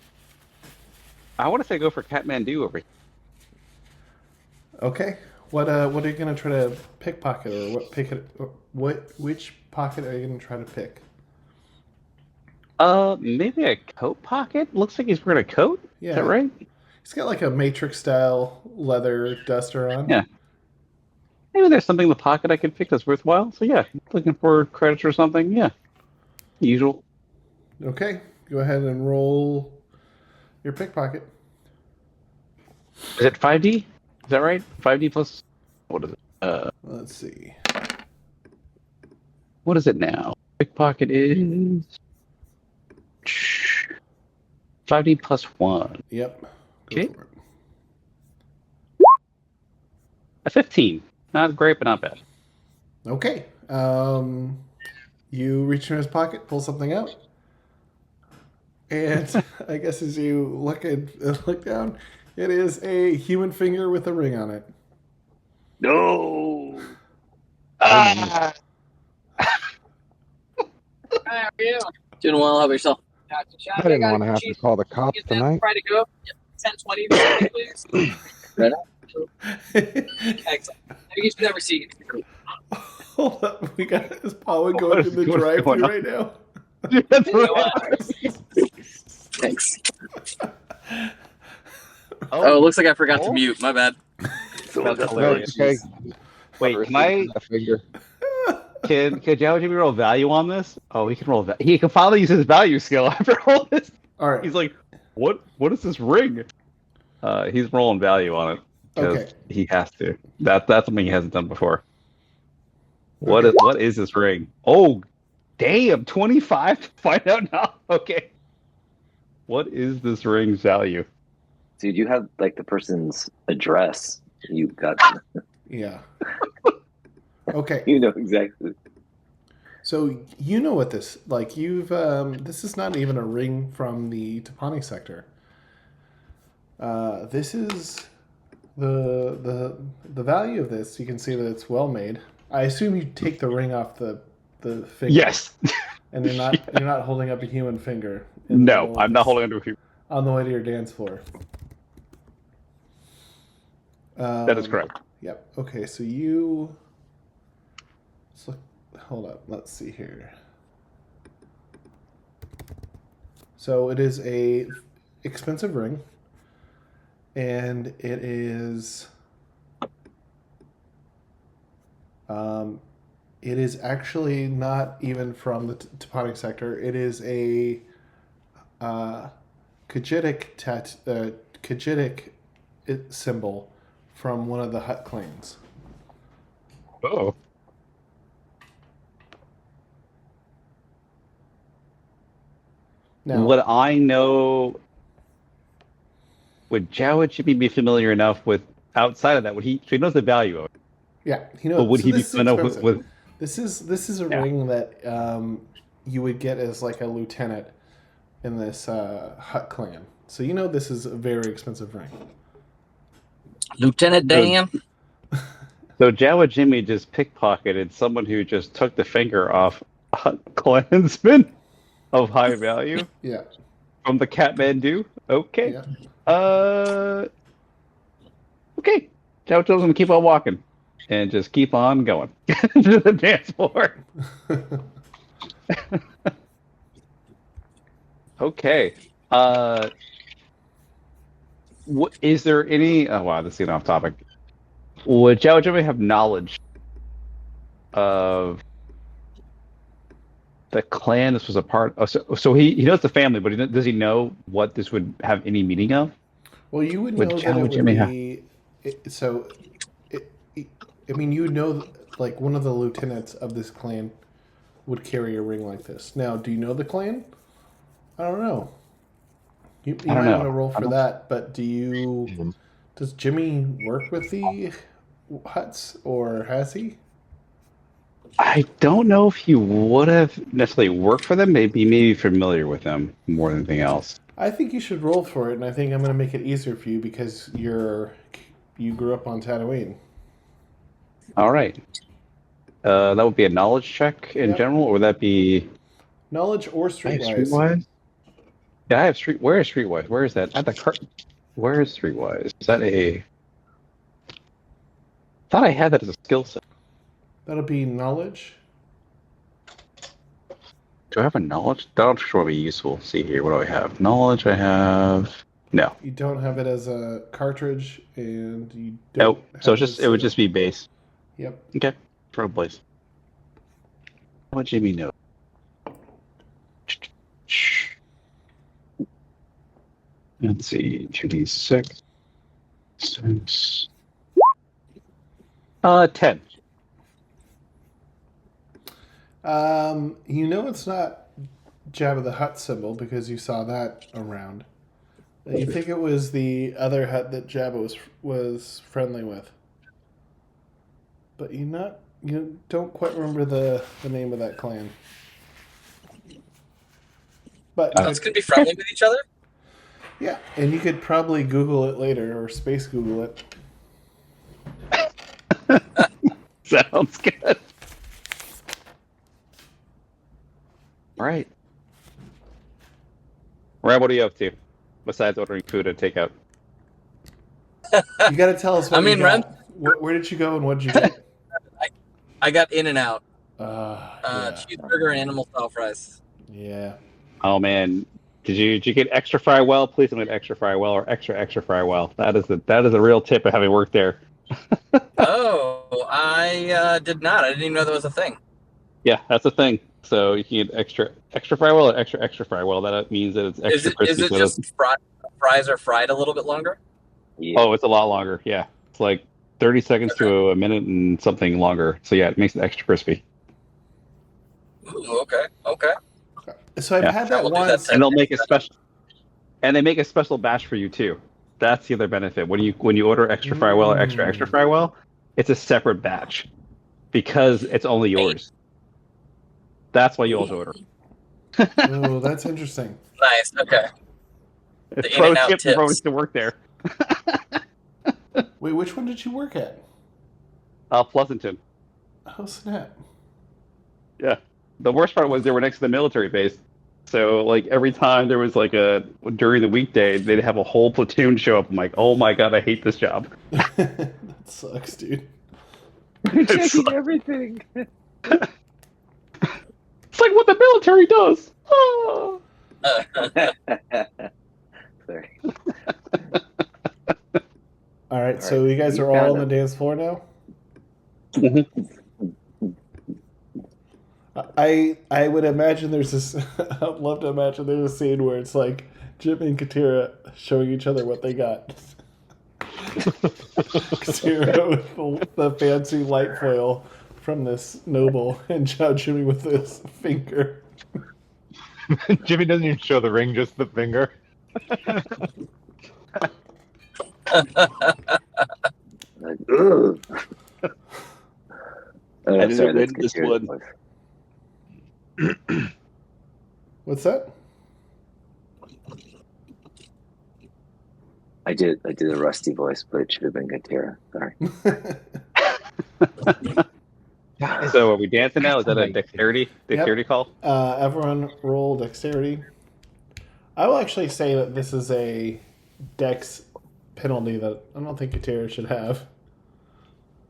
want to say go for Kathmandu over here. Okay. What are you gonna try to pickpocket, or which pocket are you gonna try to pick? Maybe a coat pocket? Looks like he's wearing a coat. Yeah. Is that right? He's got like a Matrix style leather duster on. Yeah. Maybe there's something in the pocket I could pick that's worthwhile. So yeah, looking for credits or something. Yeah. Usual. Okay. Go ahead and roll your pickpocket. Is it 5D? Is that right? 5D plus what is it? Let's see. What is it now? Pickpocket is 5D plus 1. Yep. Go Okay. for it. A 15. Not great, but not bad. Okay. You reach in his pocket, pull something out, and I guess as you look down, it is a human finger with a ring on it. No. Ah! Hi, how are you? Doing well. How about yourself? I didn't want to have to call the cops tonight. Try to go. 10:20, please. Right Excellent. You should never see it. Hold up, we got his Paula What going is- to the what is drive-thru going on? right now. That's You know right. what? Thanks. Oh, it looks like I forgot to mute. My bad. Someone That's got hilarious. Okay. Wait, can I? That finger. Can Jawa Jimmy roll value on this? Oh, he can roll. He can finally use his value skill after all this. All right. He's like, what? What is this ring? He's rolling value on it because Okay. he has to. That's something he hasn't done before. What is this ring? Oh, damn! 25 to find out now. Okay. What is this ring's value? Dude, you have like the person's address. You got, Yeah. Okay. you know exactly. So you know what this like? You've this is not even a ring from the Topani sector. This is the value of this. You can see that it's well made. I assume you take the ring off the finger. Yes. And you're not holding up a human finger. in the No, middle of I'm not this holding onto a few. on the way to your dance floor. That is correct. Yep. Okay, so you. Let's look. Hold up. Let's see here. So it is a expensive ring, and it is. It is actually not even from the Toponic sector. It is a Kajitic symbol from one of the Hut clans. Oh. Now, Would I know? Would Jawa Jimmy be familiar enough with outside of that? Would he? So he knows the value of it. yeah, he knows. But would so he be this is familiar expensive. with? This is a Yeah. ring that you would get as like a lieutenant in this Hut clan. So you know this is a very expensive ring. Lieutenant Dan. So Jawa Jimmy just pickpocketed someone who just took the finger off a clansman of high value Yeah. from the Kathmandu. Okay. Yeah. Okay. Jawa tells him to keep on walking and just keep on going to the dance floor. Okay. What is there any? Oh wow, this is off topic. Would Jawa Jimmy have knowledge of the clan this was a part of? So he knows the family, but does he know what this would have any meaning of? Well, you would Would know that Jawa it would Jimmy have- be. I mean, you would know, like one of the lieutenants of this clan would carry a ring like this. Now, do you know the clan? I don't know. You I don't might know. want to roll I for don't- that, but do you? Does Jimmy work with the Huts, or has he? I don't know if he would have necessarily worked for them. Maybe familiar with them more than anything else. I think you should roll for it, and I think I'm going to make it easier for you because you grew up on Tatooine. All right. That would be a knowledge check in Yep. general, or would that be Knowledge or I have streetwise. Streetwise? Yeah, I have Street. Where is Streetwise? Where is that? At the cart. Where is Streetwise? Is that a? Thought I had that as a skill set. That'll be knowledge. Do I have a knowledge? Knowledge sure would be useful. See here, what do I have? Knowledge. I have no. You don't have it as a cartridge, and you don't. Nope. So have it would just be base. Yep. Okay. Throw place. What Jimmy know? Let's see. 2d6. 6. 10. You know it's not Jabba the Hutt symbol because you saw that around. You think it was the other hut that Jabba was friendly with. but you don't quite remember the name of that clan. But It's gonna be friendly with each other. yeah, and you could probably Google it later or space Google it. Sounds good. All right. Ryan, what are you up to? Besides ordering food and takeout. You got to tell us what you Ren, got. Where did you go and what did you get? I got In and Out, Yeah. cheeseburger and animal style fries. Yeah. Oh man, did you get extra fry well? Please don't get extra fry well or extra fry well. That is a real tip of having worked there. Oh, I did not. I didn't even know that was a thing. Yeah, that's the thing. So you can get extra fry well or extra fry well. That means that it's extra crispy. Is it just fries are fried a little bit longer? Yeah. Oh, it's a lot longer. Yeah, it's like 30 seconds to a minute and something longer. So yeah, it makes it extra crispy. Ooh, okay. So I've had that We'll do that once. And they'll make a special, and they make a special batch for you too. That's the other benefit. When you order extra fry well or extra fry well, it's a separate batch because it's only yours. That's why you also order. Oh, that's interesting. Nice. Okay. The Pro In-N-Out tip for tips. folks to work there. Wait, which one did you work at? Pleasanton. Oh, snap. Yeah. The worst part was they were next to the military base. So, like, every time there was, like, during the weekday, they'd have a whole platoon show up. I'm like, oh my god, I hate this job. That sucks, dude. Checking everything. It's like what the military does. Oh. Sorry. All right, so you guys are all on the dance floor now? I would imagine there's this. I'd love to imagine there's a scene where it's like Jim and Katira showing each other what they got. Katira with the fancy light foil from this noble, and Jimmy with this finger. Jimmy doesn't even show the ring, just the finger. Like, ugh. I didn't sorry, read that's this Katira's one. voice. What's that? I did a rusty voice, but it should have been Katira. Sorry. So are we dancing now? Is that a dexterity call? Everyone roll dexterity. I will actually say that this is a dex penalty that I don't think Katira should have.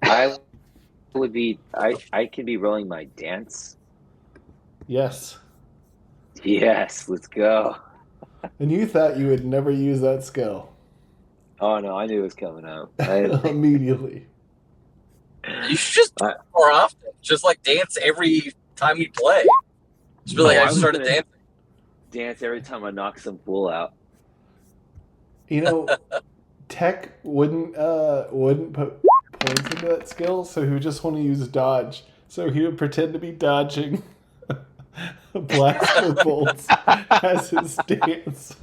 I could be rolling my dance. Yes. Yes, let's go. And you thought you would never use that skill. Oh no, I knew it was coming out. Immediately. You should just do it more often. Just like dance every time you play. Just be like, I just started dancing. Dance every time I knock some fool out. You know, Tech wouldn't put points into that skill, so he would just want to use dodge. So he would pretend to be dodging blaster bolts as his dance.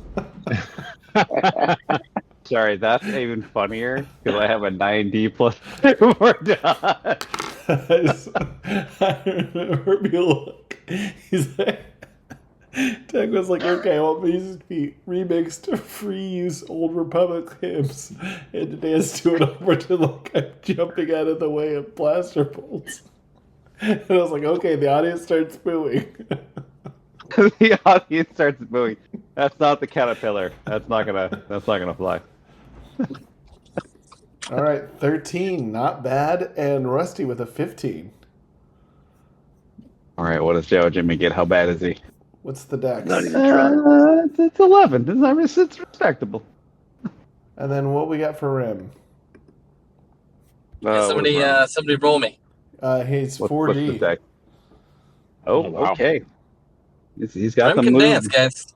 Sorry, that's even funnier because I have a 9D plus 2 for dodge. I remember being like, he's like, Tech was like, okay, well, these be remixed free use Old Republic hymns and to dance to it over to like I'm jumping out of the way of blaster bolts. And I was like, okay, the audience starts booing. The audience starts booing. That's not the caterpillar. That's not gonna fly. All right, 13, not bad, and Rusty with a 15. All right, what does Joe Jimmy get? How bad is he? What's the dex? Not even trying. It's 11. It's respectable. And then what we got for Rim? Somebody roll me. He's What's 4D. the deck? Oh, wow. Okay. He's got Rim the can moves. dance, guys.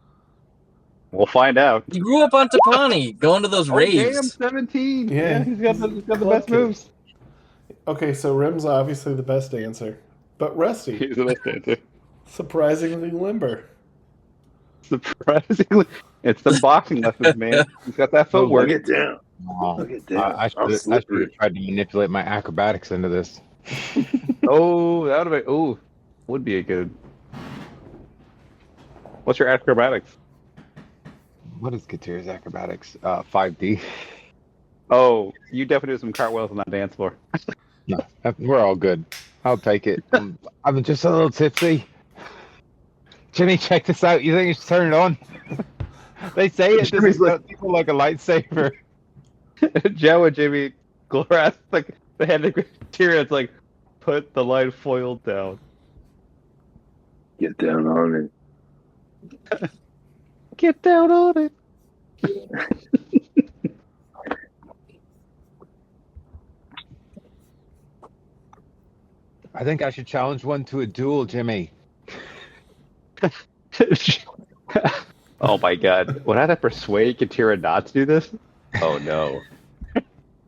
We'll find out. You grew up on Tapani, going to those Damn, raves. 17. Yeah. He's got the Club best kid. moves. Okay, so Rim's obviously the best dancer. But Rusty, He's the best dancer. surprisingly limber. Surprisingly, it's the boxing lessons, man. He's got that footwork. Look it down. Oh, Look at that. I I'm should have slippery. tried to manipulate my acrobatics into this. Oh, that would be. Oh, would be a good. What's your acrobatics? What is Katira's acrobatics? 5D. Oh, you definitely do some cartwheels on that dance floor. No, we're all good. I'll take it. I'm just a little tipsy. Jimmy, check this out. You think you should turn it on? They say it Jimmy's doesn't cut people like a lightsaber. Jawa, Jimmy, Gloras, like the head of Katira. It's like, put the light foil down. Get down on it. Get down on it. I think I should challenge one to a duel, Jimmy. Oh my god. Would I have to persuade Katira not to do this? Oh no.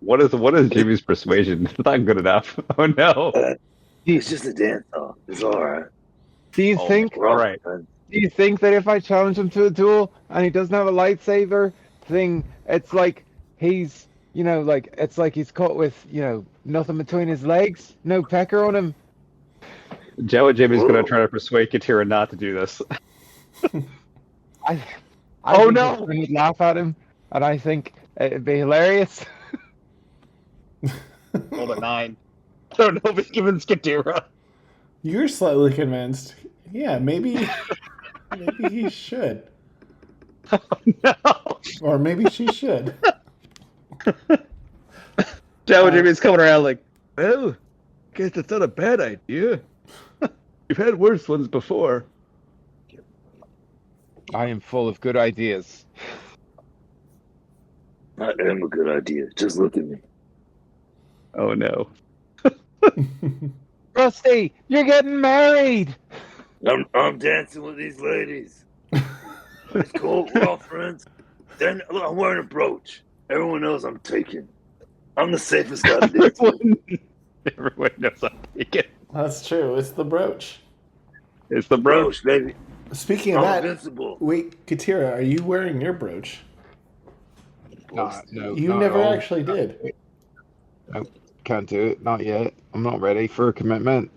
What is Jimmy's persuasion? It's not good enough. Oh no. It's just a dance off. It's all right. Do you think? We're all right. friends. Do you think that if I challenge him to a duel and he doesn't have a lightsaber thing, it's like he's, like it's like he's caught with, nothing between his legs, no pecker on him. Jawa Jimmy's Whoa. gonna try to persuade Katira not to do this. I Oh, think no! his friend would laugh at him, and I think it'd be hilarious. Hold at 9. I don't know if it's given Katira. You're slightly convinced. Yeah, maybe he should. No. Or maybe she should. Jawa Jimmy's coming around like, well, guess it's not a bad idea. You've had worse ones before. I am full of good ideas. I am a good idea. Just look at me. Oh no. Rusty, you're getting married. I'm dancing with these ladies. It's cool. We're all friends. Then look, I'm wearing a brooch. Everyone knows I'm taken. I'm the safest guy to dance with. Everyone knows I'm taken. That's true. It's the brooch. It's the brooch. Brooch, baby. Speaking of I'm that, invincible. wait, Katira, are you wearing your brooch? No, You not never at all. actually did. Can't do it. Not yet. I'm not ready for a commitment.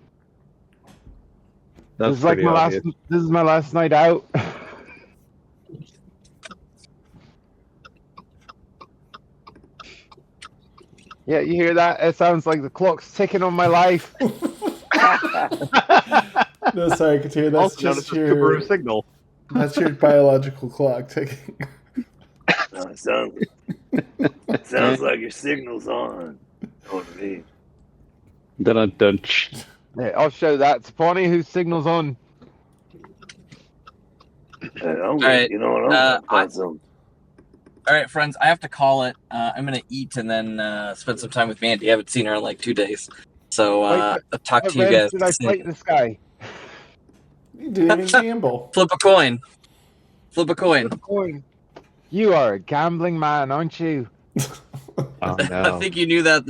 That's This is like pretty my obvious. last. This is my last night out. Yeah, you hear that? It sounds like the clock's ticking on my life. No, sorry, Katira. That's Also known as just the your Subaru signal. that's your biological clock ticking. No, it sounds like your signal's on. You know what I mean? Dun dun. Yeah, I'll show that to Pawnee, whose signal's on. Hey, I'm right, You know what? I'm gonna find some. All right, friends, I have to call it. I'm gonna eat and then spend some time with Mandy. I haven't seen her in like 2 days, so I'll talk What to you reds guys. did I soon. fight this guy? You didn't even gamble. Flip a coin. Flip a coin. Coin. You are a gambling man, aren't you? Oh I no. think you knew that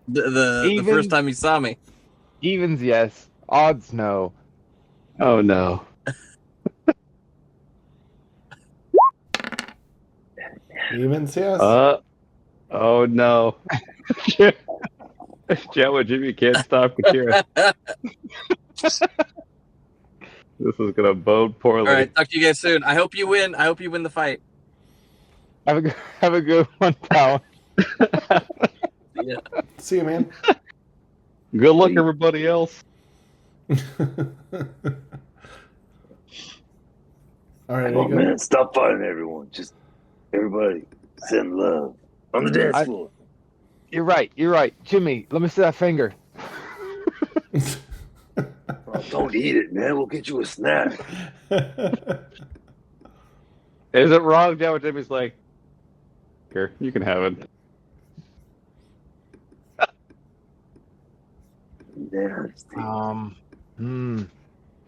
the Even- first time you saw me. Evens, yes. Odds, no. Oh no. Evens, yes. Oh no. Jawa Jimmy can't stop Katira. This is gonna bode poorly. All right, talk to you guys soon. I hope you win. I hope you win the fight. Have a good one, pal. Yeah. See you, man. Good luck, everybody else. All right, Oh you go. man, stop fighting everyone. Just everybody send love on the dance floor. You're right. Jimmy, let me see that finger. Oh, don't eat it, man. We'll get you a snack. Is it wrong? Jawa Jimmy's like, here, you can have it. Nasty.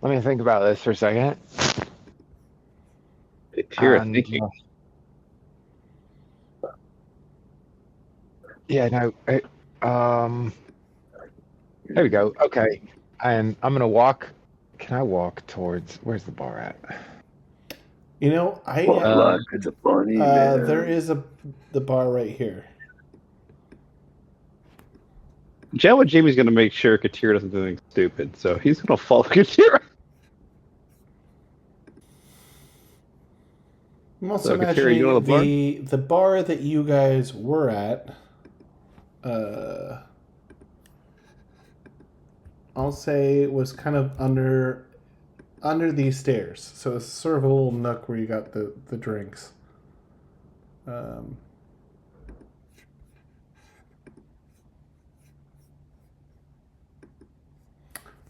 Let me think about this for a second. Katira And, thinking. Yeah, no. There we go. Okay. And I'm going to walk. Can I walk towards. Where's the bar at? You know, I Look, it's a funny man. there is the bar right here. Jawa Jamie's gonna make sure Katira doesn't do anything stupid, so he's gonna follow Katira. I'm also So, Katira, you go to imagining the bar? the bar that you guys were at. I'll say was kind of under these stairs, so it's sort of a little nook where you got the drinks.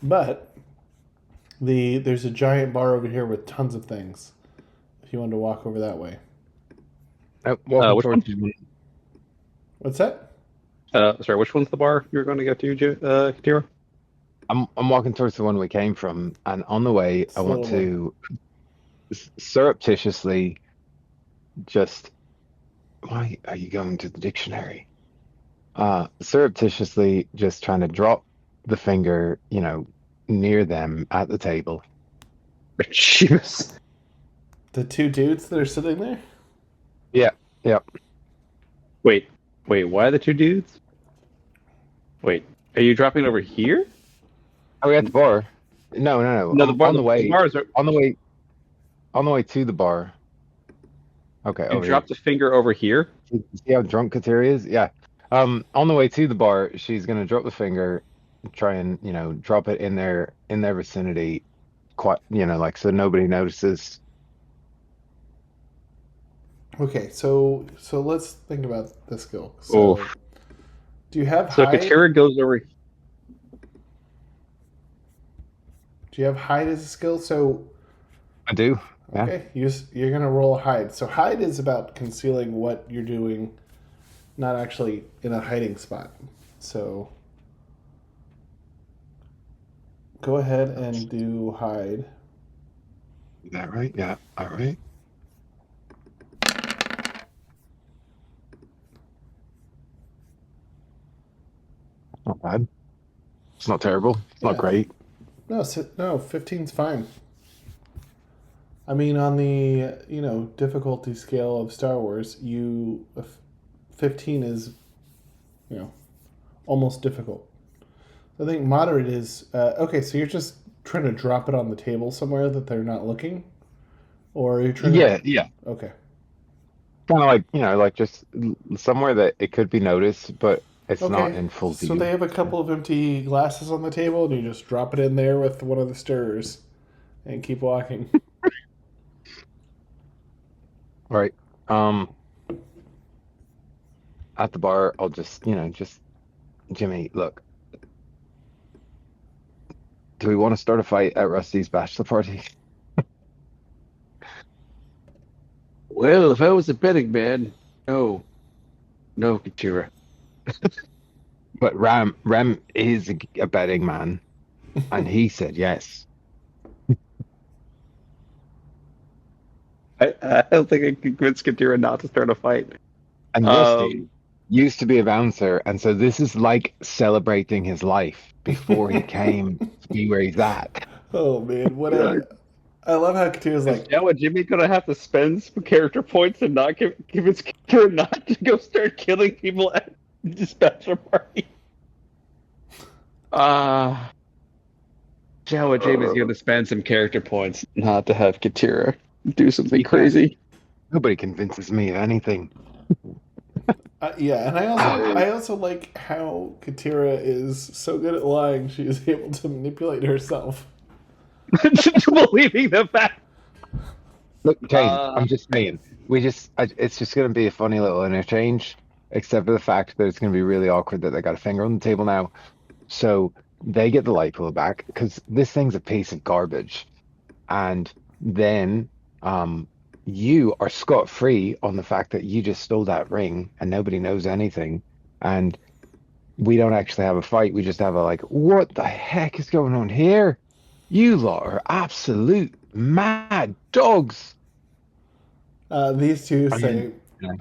But there's a giant bar over here with tons of things. If you wanted to walk over that way. Walking which towards one? What's that? Sorry, which one's the bar you're going to go to, Katira? I'm walking towards the one we came from, and on the way, It's I the want little to surreptitiously just. Why are you going to the dictionary? Surreptitiously just trying to drop the finger, near them at the table. Jeez. The two dudes that are sitting there? Yep. Wait, why the two dudes? Wait, are you dropping it over here? Are we at the bar? No. No, the bar. On the way. The bars are. On the way to the bar. Okay, You over drop the finger over here. here. See how drunk Katira is? Yeah. On the way to the bar, she's gonna drop the finger, try and drop it in their vicinity, quite so nobody notices. Okay, so let's think about the skill. So, Oof. do you have So hide? Katira goes over. Do you have hide as a skill? So I do. Yeah. okay, you're gonna roll hide. So hide is about concealing what you're doing, not actually in a hiding spot. So go ahead and do hide. Is that right? Yeah. All right. Not bad. It's not terrible. It's not Yeah. great. No, 15's fine. I mean, on the difficulty scale of Star Wars, 15 is almost difficult. I think moderate is okay. So you're just trying to drop it on the table somewhere that they're not looking, or you're trying Yeah. to okay. Kind of like just somewhere that it could be noticed, but it's not in full So view. they have a couple of empty glasses on the table, and you just drop it in there with one of the stirrers, and keep walking. Right. At the bar, I'll just Jimmy, look. Do we want to start a fight at Rusty's bachelor party? Well, if I was a betting man, no, Katira. But Rem is a betting man, and he said yes. I don't think I can convince Katira not to start a fight. And Rusty used to be a bouncer, and so this is like celebrating his life before he came to be where he's at. Oh man, I love how Katira's like, Now, Jimmy's gonna have to spend some character points and not convince Katira not to go start killing people at this bachelor party. Jawa Jimmy's gonna spend some character points not to have Katira do something crazy. Nobody convinces me of anything. yeah, and I also like how Katira is so good at lying. She is able to manipulate herself. Believing the fact. Look, Kane, I'm just saying. It's just going to be a funny little interchange, except for the fact that it's going to be really awkward that they got a finger on the table now. So they get the light pulled back because this thing's a piece of garbage, and then you are scot-free on the fact that you just stole that ring and nobody knows anything, and we don't actually have a fight. We just have a what the heck is going on here? You lot are absolute mad dogs. These two say, yeah.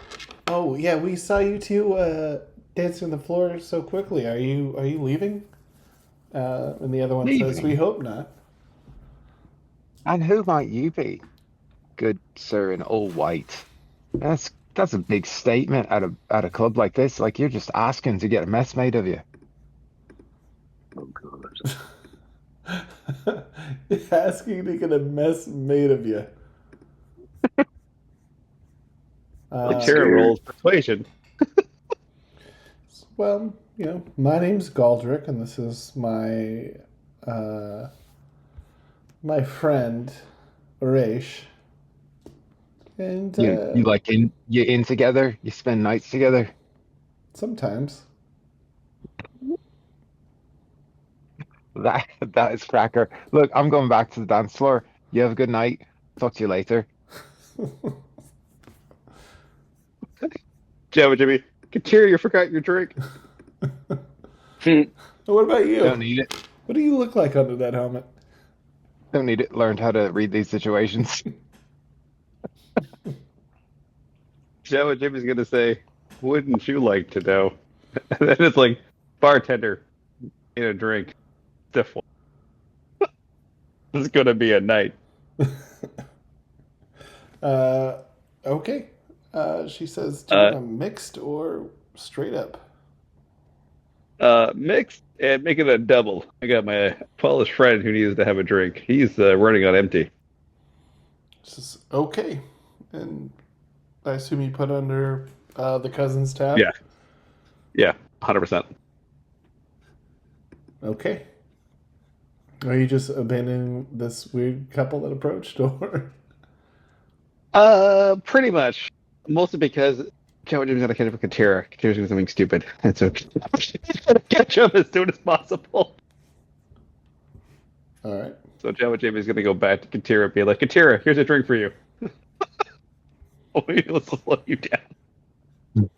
"Oh yeah, we saw you two dancing on the floor so quickly. Are you leaving?" And the other one says, Leaving? "We hope not." And who might you be, good sir in all white? That's a big statement at a club like this. Like, you're just asking to get a mess made of you. asking to get a mess made of you. Katira rolls persuasion. Well, my name's Galdrick, and this is my friend, Raish. And You like you in together? You spend nights together? sometimes. That is cracker. Look, I'm going back to the dance floor. You have a good night. Talk to you later. Jimmy. Katira, you forgot your drink. What about you? Don't need it. What do you look like under that helmet? Don't need it. Learned how to read these situations. Jimmy's gonna say, "Wouldn't you like to know?" And then it's like, bartender, in a drink, stiff one. This is gonna be a night. Okay. She says, do you want a mixed or straight up? Mixed and make it a double. I got my Polish friend who needs to have a drink. He's running on empty. She says, okay. And I assume you put under the cousin's tab? Yeah, 100%. Okay. Are you just abandoning this weird couple that approached, or? Pretty much. Mostly because Jimmy's gonna catch up with Katira. Katira's doing something stupid, and so she's gonna catch up as soon as possible. All right. So Jimmy's gonna go back to Katira and be like, Katira, here's a drink for you. Oh, let's slow you down.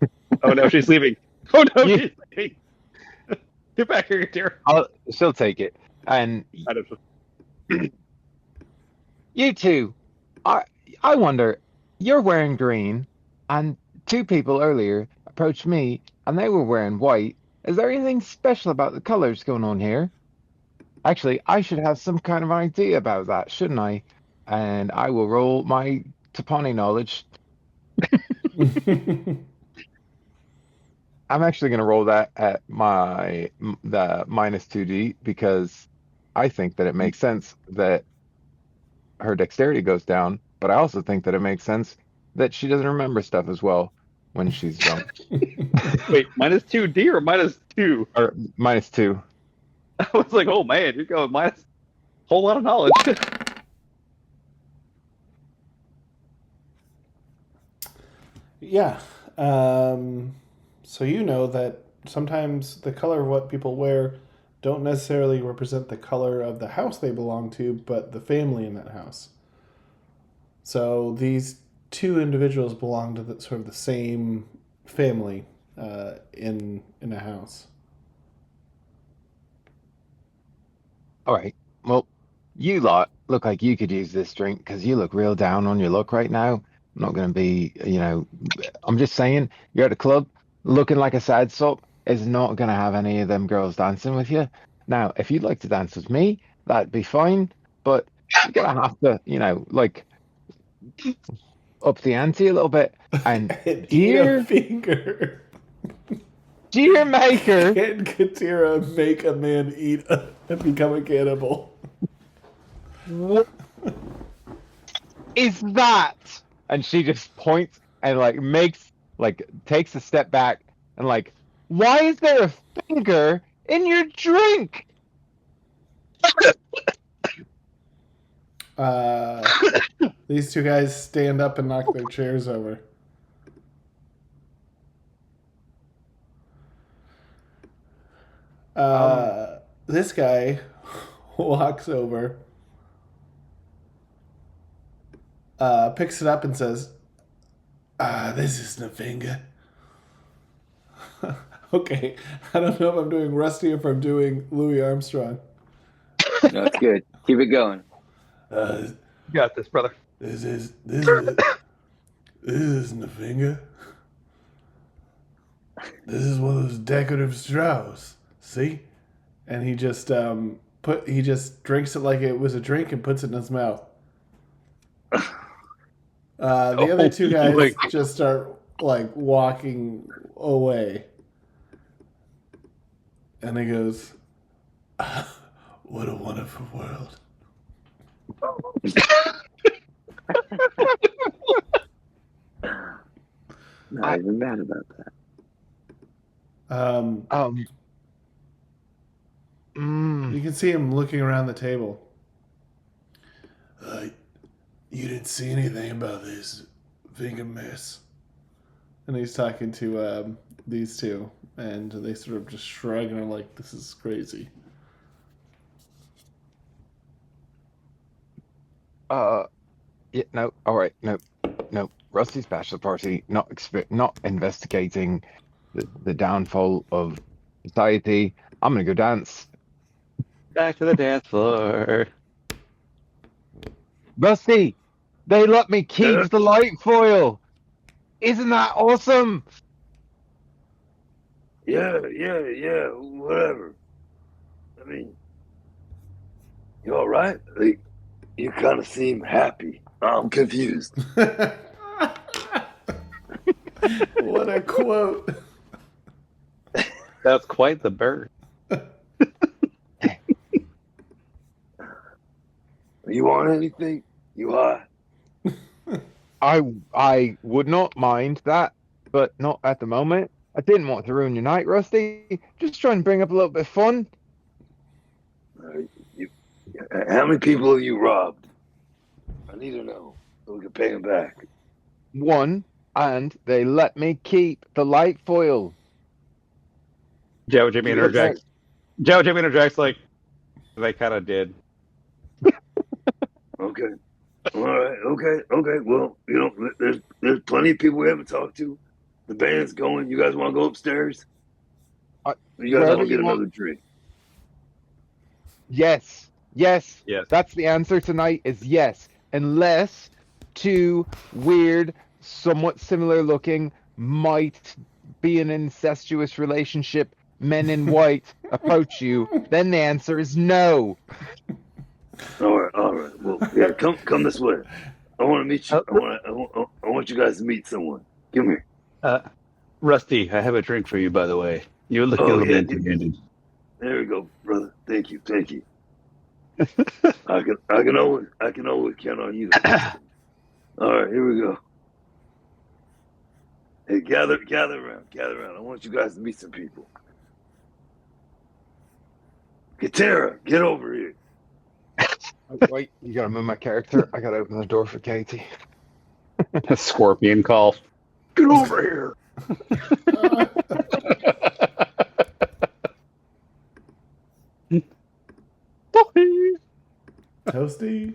Oh no, she's leaving. Oh no, she's leaving. Get back here, Katira. She'll take it. And you two, I wonder, you're wearing green, and two people earlier approached me, and they were wearing white. Is there anything special about the colors going on here? Actually, I should have some kind of idea about that, shouldn't I? And I will roll my Tapani knowledge. I'm actually going to roll that at the -2D because I think that it makes sense that her dexterity goes down, but I also think that it makes sense that she doesn't remember stuff as well when she's drunk. Wait, -2D or -2? Or -2. I was like, oh man, you're going minus a whole lot of knowledge. Yeah. So you know that sometimes the color of what people wear don't necessarily represent the color of the house they belong to, but the family in that house. So these two individuals belong to sort of the same family in a house. All right. Well, you lot look like you could use this drink because you look real down on your luck right now. I'm not going to be, I'm just saying, you're at a club looking like a sad sop is not going to have any of them girls dancing with you. Now, if you'd like to dance with me, that'd be fine. But you're going to have to, up the ante a little bit. And Eat a finger. Dear Maker. Can Katira make a man eat and become a cannibal? What is that? And she just points and takes a step back and why is there a finger in your drink? These two guys stand up and knock their chairs over. This guy walks over, picks it up and says, this isn't a finger. Okay, I don't know if I'm doing Rusty or if I'm doing Louis Armstrong. No, it's good. Keep it going. You got this, brother. This isn't a finger. This is one of those decorative straws. See? And he just drinks it like it was a drink and puts it in his mouth. The other two guys just start walking away. And he goes, what a wonderful world. Not even mad about that. You can see him looking around the table. You didn't see anything about this vegan mess. And he's talking to these two, and they sort of just shrug and are like, this is crazy. Yeah, no, all right, no. Rusty's bachelor party, not investigating the downfall of society. I'm gonna go dance. Back to the dance floor. Rusty, they let me keep the light foil. Isn't that awesome? Yeah, whatever. I mean, you all right? Like, you kind of seem happy. I'm confused. What a quote. That's quite the bird. You want anything? You high? I would not mind that, but not at the moment. I didn't want to ruin your night, Rusty. Just trying to bring up a little bit of fun. How many people have you robbed? I need to know so we can pay them back. One, and they let me keep the light foil. Jawa Jimmy interjects. Jawa Jimmy interjects like, they kind of did. Okay. All right. Okay. Well, there's plenty of people we haven't talked to. The band's going. You guys want to go upstairs? You guys want to get another drink? Yes. That's the answer tonight. Is yes, unless two weird, somewhat similar looking, might be an incestuous relationship, men in white approach you. Then the answer is no. All right. Well, yeah, come this way. I want to meet you. I want you guys to meet someone. Come here. Rusty, I have a drink for you, by the way. You're looking a little empty-handed. There we go, brother. Thank you. I can always count on you. All right, here we go. Hey, gather around. I want you guys to meet some people. Katira, get over here. Wait, you gotta move my character. I gotta open the door for Katie. A scorpion call. Get over here. Toasty.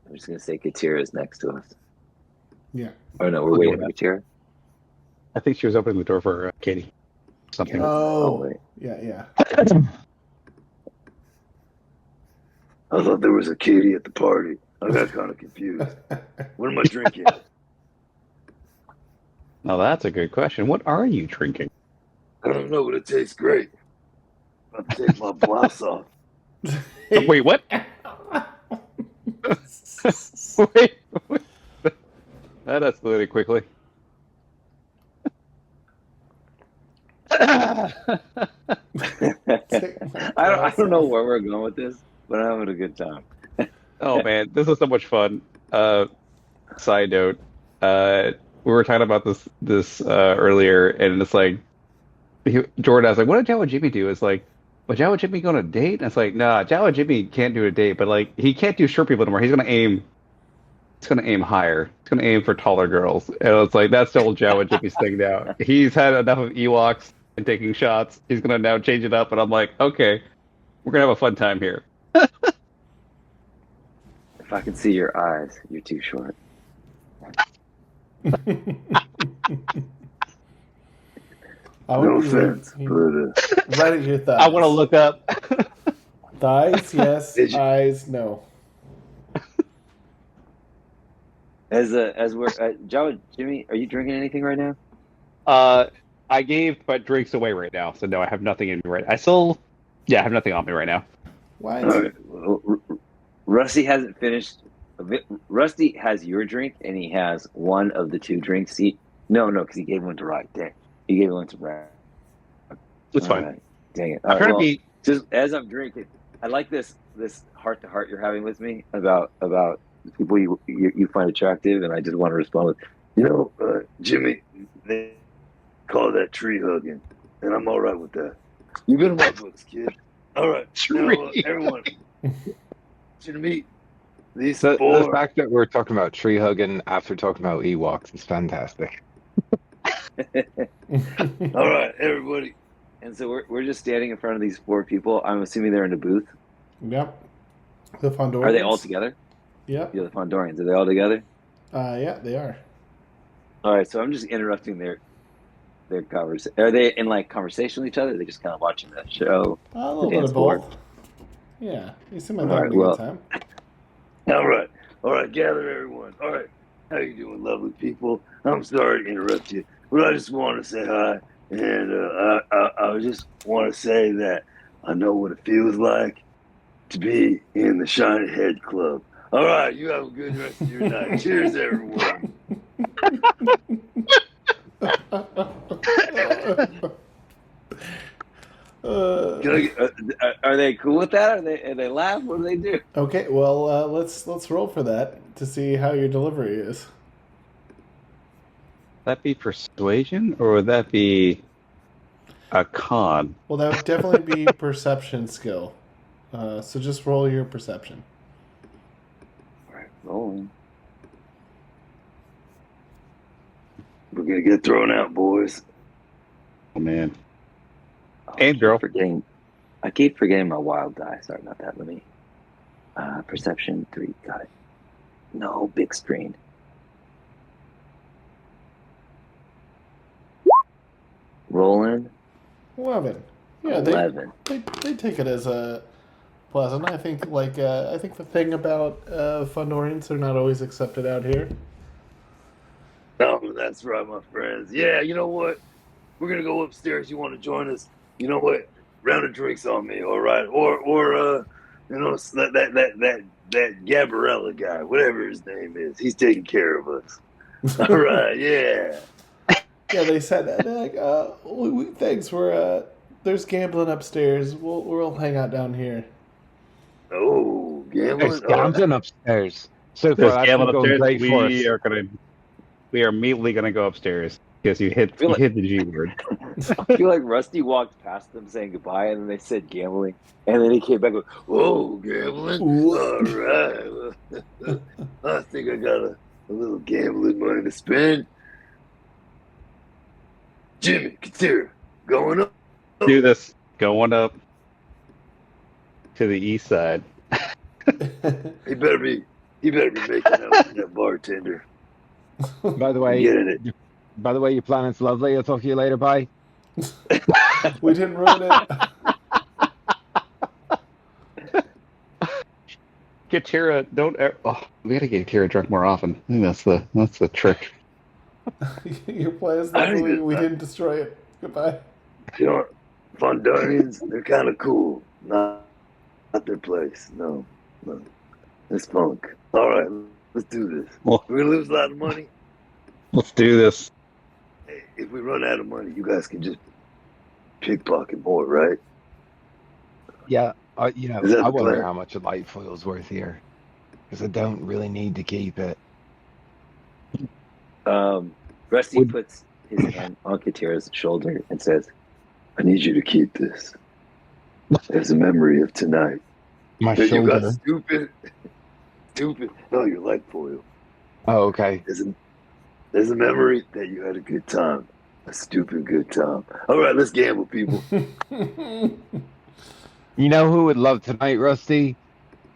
I'm just gonna say Katira is next to us. Yeah. Oh no, we're waiting for Katira. I think she was opening the door for Katie. Something. Oh, wait. Yeah. I thought there was a Katie at the party. I got kind of confused. What am I drinking? Now that's a good question. What are you drinking? I don't know, but it tastes great. I'll take my blouse off. Wait, what? wait. That escalated quickly. I don't know where we're going with this, but I'm having a good time. Oh man, this is so much fun. Side note, we were talking about this earlier, and it's like Jordan asked, like, what did Jawa Jimmy do? It's like, well, Jawa Jimmy go on a date? And it's like, nah, Jawa Jimmy can't do a date, but like he can't do short people anymore. He's gonna aim higher. He's gonna aim for taller girls. And it's like that's still Jawa Jimmy's thing now. He's had enough of Ewoks and taking shots. He's gonna now change it up, and I'm like, okay, we're gonna have a fun time here. If I can see your eyes, you're too short. No offense, but right at your thighs. I want to look up. Thighs, yes. Eyes, no. As we're Jawa Jimmy, are you drinking anything right now? I gave my drinks away right now, so no, I have nothing in me right. I have nothing on me right now. Why? all right. Well, Rusty hasn't finished. Rusty has your drink, and he has one of the two drinks. No, because he gave one to Ryan. Dang, he gave one to Ryan. It's fine. Right. Dang it! I'm trying to be. Just as I'm drinking, I like this heart to heart you're having with me about people you find attractive, and I just want to respond with, Jimmy, they call that tree hugging, and I'm all right with that. You've been in my books, kid. All right, now everyone, to meet these The four. fact that we're talking about tree hugging after talking about Ewoks is fantastic. All right, everybody. And so we're just standing in front of these four people. I'm assuming they're in a booth. Yep. The Fondorians. Are they all together? Yep. Yeah, the Fondorians. Are they all together? Yeah, they are. All right, so I'm just interrupting their conversation. Are they in like conversation with each other? Or are they just kind of watching the show? A little bit of both. Yeah, you seem like they're having a good time. All right, gather everyone. All right, how you doing, lovely people? I'm sorry to interrupt you, but I just want to say hi, and I just want to say that I know what it feels like to be in the Shiny Head Club. All right, you have a good rest of your night. Cheers, everyone. Are they cool with that? Are they laugh? What do they do? Okay, well, let's roll for that to see how your delivery is. Would that be persuasion, or would that be a con? Well, that would definitely be perception skill. So just roll your perception. All right, rolling. We're gonna get thrown out, boys. Oh man. Oh, And girl. I keep forgetting my wild die. Sorry about that. Let me. Perception 3. Got it. No, big screen. Rolling. 11. Yeah, 11. they take it as a pleasant. I think the thing about Fondorians, they're not always accepted out here. Oh, that's right, my friends. Yeah, you know what? We're gonna go upstairs. You want to join us? You know what? Round of drinks on me, all right? Or that Gabrella guy, whatever his name is, he's taking care of us. All right, yeah. Yeah, they said that. They're like, thanks. There's gambling upstairs. We'll hang out down here. Oh, gambling. There's gambling upstairs. So There's far, that's gambling been going upstairs. great for us. We are immediately gonna go upstairs because you hit the G word. I feel like Rusty walked past them saying goodbye, and then they said gambling, and then he came back with, "Whoa, gambling! All right, I think I got a little gambling money to spend." Jimmy, Katira, going up. Do this. Going up to the east side. He better be making out with that bartender. By the way, your planet's lovely. I'll talk to you later. Bye. We didn't ruin it. Katira, don't. We gotta get Katira drunk more often. I think that's the trick. Your plan is lovely. We didn't destroy it. Goodbye. You know, Fondorians, they're kind of cool. Not their place. No. It's funk. All right, let's do this. Well, we're gonna lose a lot of money. Let's do this. Hey, if we run out of money, you guys can just pickpocket more, right? Yeah, I wonder how much a light foil's worth here, because I don't really need to keep it. Rusty puts his hand on Katira's shoulder and says, "I need you to keep this as a memory of tonight." My shoulder. You got stupid. No, your light foil. Oh, okay. There's a memory that you had a good time, a stupid good time. All right, let's gamble, people. You know who would love tonight, Rusty?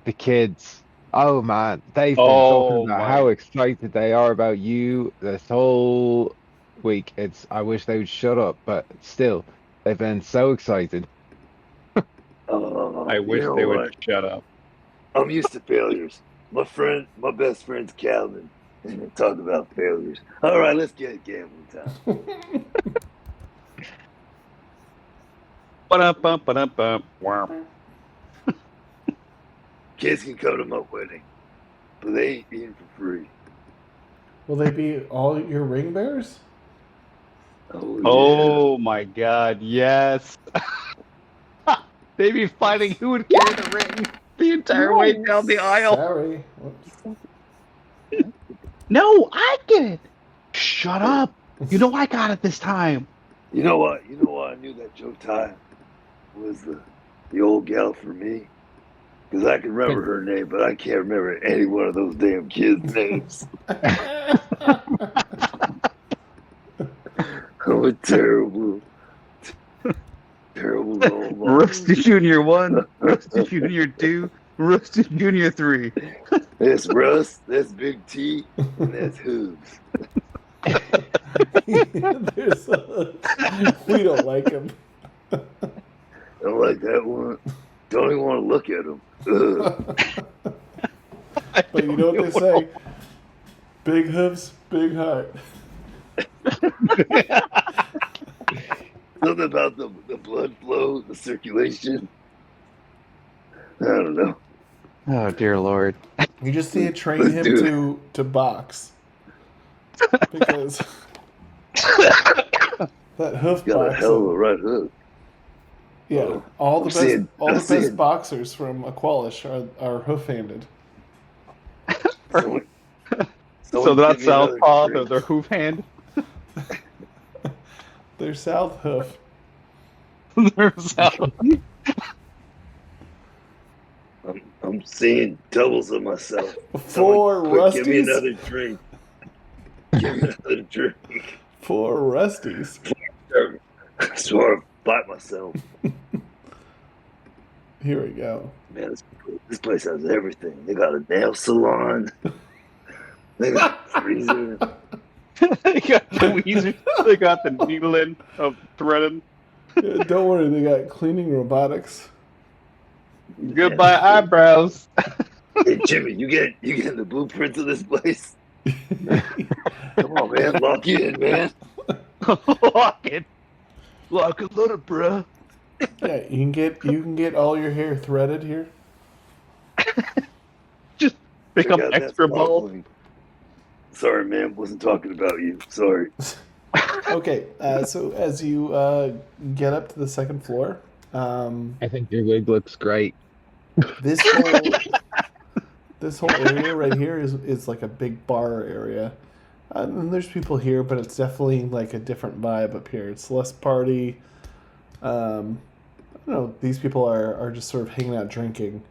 The kids. Oh man, they've been talking about how excited they are about you this whole week. I wish they would shut up, but still, they've been so excited. I wish they would shut up. I'm used to failures. My best friend's Calvin, and they talk about failures. All right, let's get gambling time. Wow. Kids can come to my wedding, but they ain't eating for free. Will they be all your ring bearers? Oh, Oh my God! Yes. They'd be fighting who would carry the ring the entire way down the aisle. Sorry. Whoops. No, I get it. Shut up. You know I got it this time. You know what? I knew that Jotai was the old gal for me. Because I can remember her name, but I can't remember any one of those damn kids' names. I'm a terrible role model. Rusty Jr. 1, Rusty Jr. 2, Rusty Jr. 3. That's Russ, that's Big T, and that's Hooves. We don't like him. Don't like that one. Don't even want to look at him. But you know what they say? Big hooves, big heart. Something about the blood flow, the circulation. I don't know. Oh, dear Lord. You just need to train him to box. Because that hoof Got a box. hell of a right hook. Yeah, all the I'm best boxers from Aqualish are hoof-handed. So that's southpaw, they're hoof hand. They're south hoof. They're south. I'm seeing doubles of myself. Four Quick, give me Rusties. another drink. Give me another drink. Four Rusties. I swear I bite myself. Here we go. Man, this place has everything. They got a nail salon. They got a freezer. They got tweezers. They got the needling of threading. Yeah, don't worry, they got cleaning robotics. Goodbye eyebrows. Hey Jimmy, you get the blueprints of this place? Come on, man, lock in, man. Lock it. Lock it, little bruh. Yeah, you can get all your hair threaded here. Just pick up Check out that extra balls. sparkling. Sorry, man, wasn't talking about you. Sorry. Okay, so as you get up to the second floor, I think your wig looks great. this whole area right here is like a big bar area. And there's people here, but it's definitely like a different vibe up here. It's less party. I don't know. These people are just sort of hanging out drinking.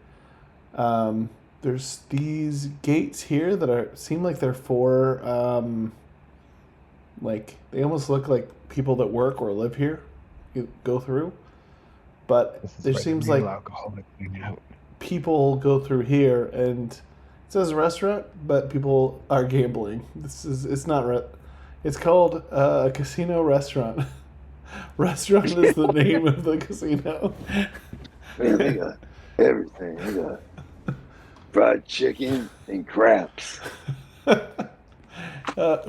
There's these gates here that seem like they're for like they almost look like people that work or live here. You go through, but there seems like alcoholic thing out. people go through here, and it says restaurant, but people are gambling. It's not it's called a casino restaurant. Restaurant is the name of the casino. Man, they got everything. They got fried chicken and craps.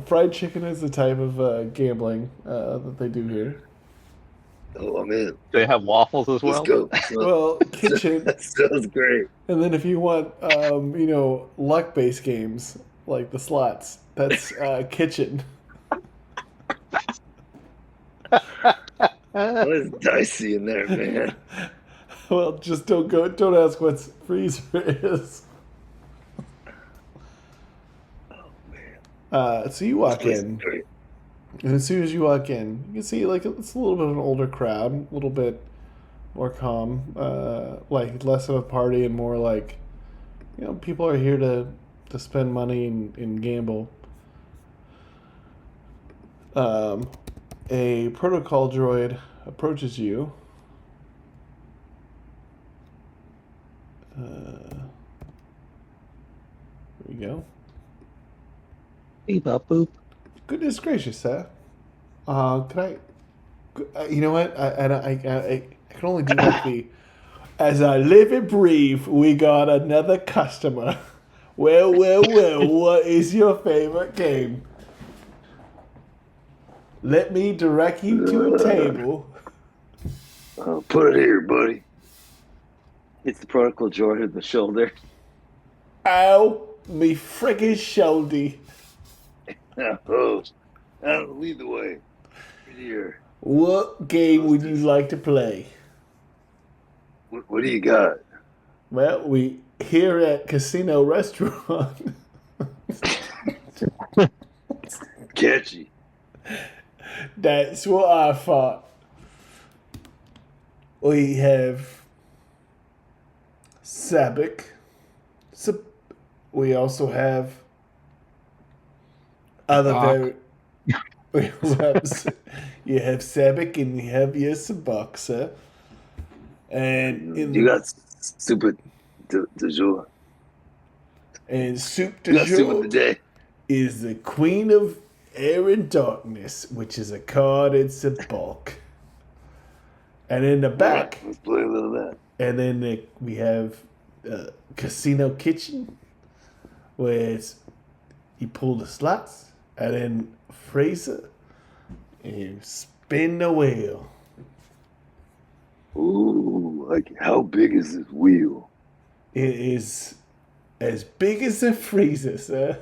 Fried chicken is the type of gambling that they do here. Oh, I'm in. They have waffles as well. Let's go. Well, kitchen. That sounds great. And then if you want, luck-based games like the slots, that's kitchen. What is dicey in there, man? Well, just don't ask what freezer is. So you walk in, and as soon as you walk in, you can see like it's a little bit of an older crowd, a little bit more calm, like less of a party and more like, people are here to spend money and gamble. A protocol droid approaches you. There we go. Beep up boop. Goodness gracious, sir. Can I? You know what? I can only do like the. As I live and breathe, we got another customer. Well, what is your favorite game? Let me direct you to a table. Put it here, buddy. Hits the protocol droid in the shoulder. Ow, me frickin' shoulder. Oh, lead the way. Right here. What game would you like to play? What do you got? Well, we here at Casino Restaurant. Catchy. That's what I thought. We have Sabic. We also have other Sabak. very. You have Sabic and you have your Sabak, sir. And in You got super de jour. and Soup You de got soup of the jour day. is the Queen of Air and Darkness, which is a card in Sabak. And in the back, Let's play a little of that. and then we have Casino Kitchen, where you pull the slots, and then Fraser, and you spin the wheel. Ooh, like how big is this wheel? It is as big as a freezer, sir.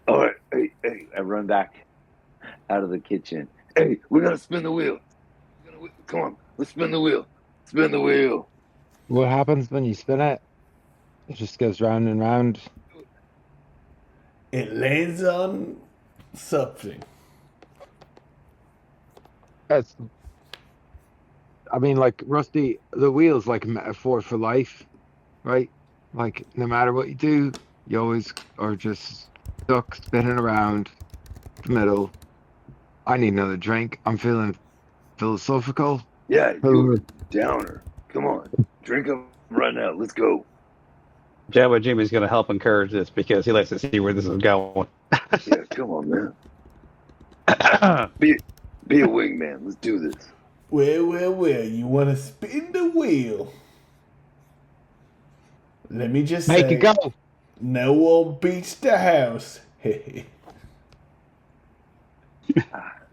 All right, hey, I run back out of the kitchen. hey, we gotta spin the wheel. Come on, let's spin the wheel. Spin the wheel. What happens when you spin it? It just goes round and round. It lands on something. It's, I mean, like Rusty, the wheel's like a metaphor for life, right? Like no matter what you do, you always are just stuck spinning around the middle. I need another drink. I'm feeling philosophical. Yeah, you downer. Come on, drink them right now. Let's go. Jawa Jimmy's going to help encourage this because he likes to see where this is going. Yeah, come on, man. Be a wingman. Let's do this. Well, you want to spin the wheel? Let me just Make say, it go. no one beats the house.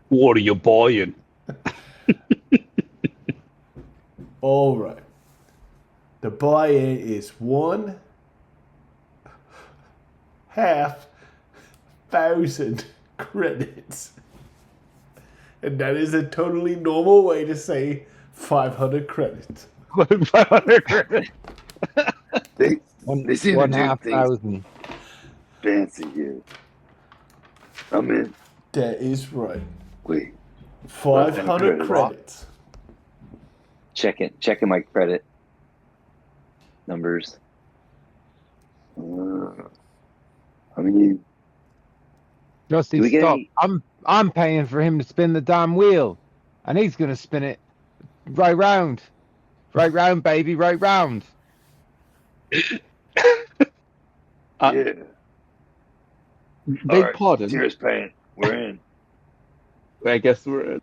What are you buying? All right. The buy-in is 1,500 credits. And that is a totally normal way to say 500 credits. 500 credits. They One, seem to do things 1,500. fancy here. I'm in. That is right. Wait. 500 credits. Checking my credit numbers. I mean, Do we Rusty, get stop. any- I'm paying for him to spin the damn wheel. And he's gonna spin it right round. Right round, baby, right round. yeah. Beg pardon. Tears paying. We're in. I guess we're.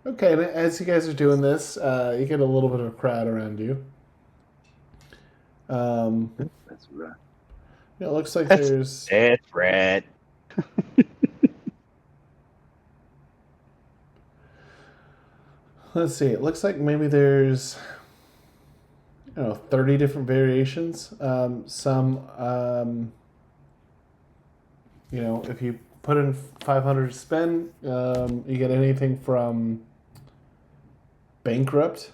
Okay, and as you guys are doing this, you get a little bit of a crowd around you. That's right. It looks like That's- there's It's red. let's see, it looks like maybe there's 30 different variations. Some if you put in 500 to spend, you get anything from bankrupt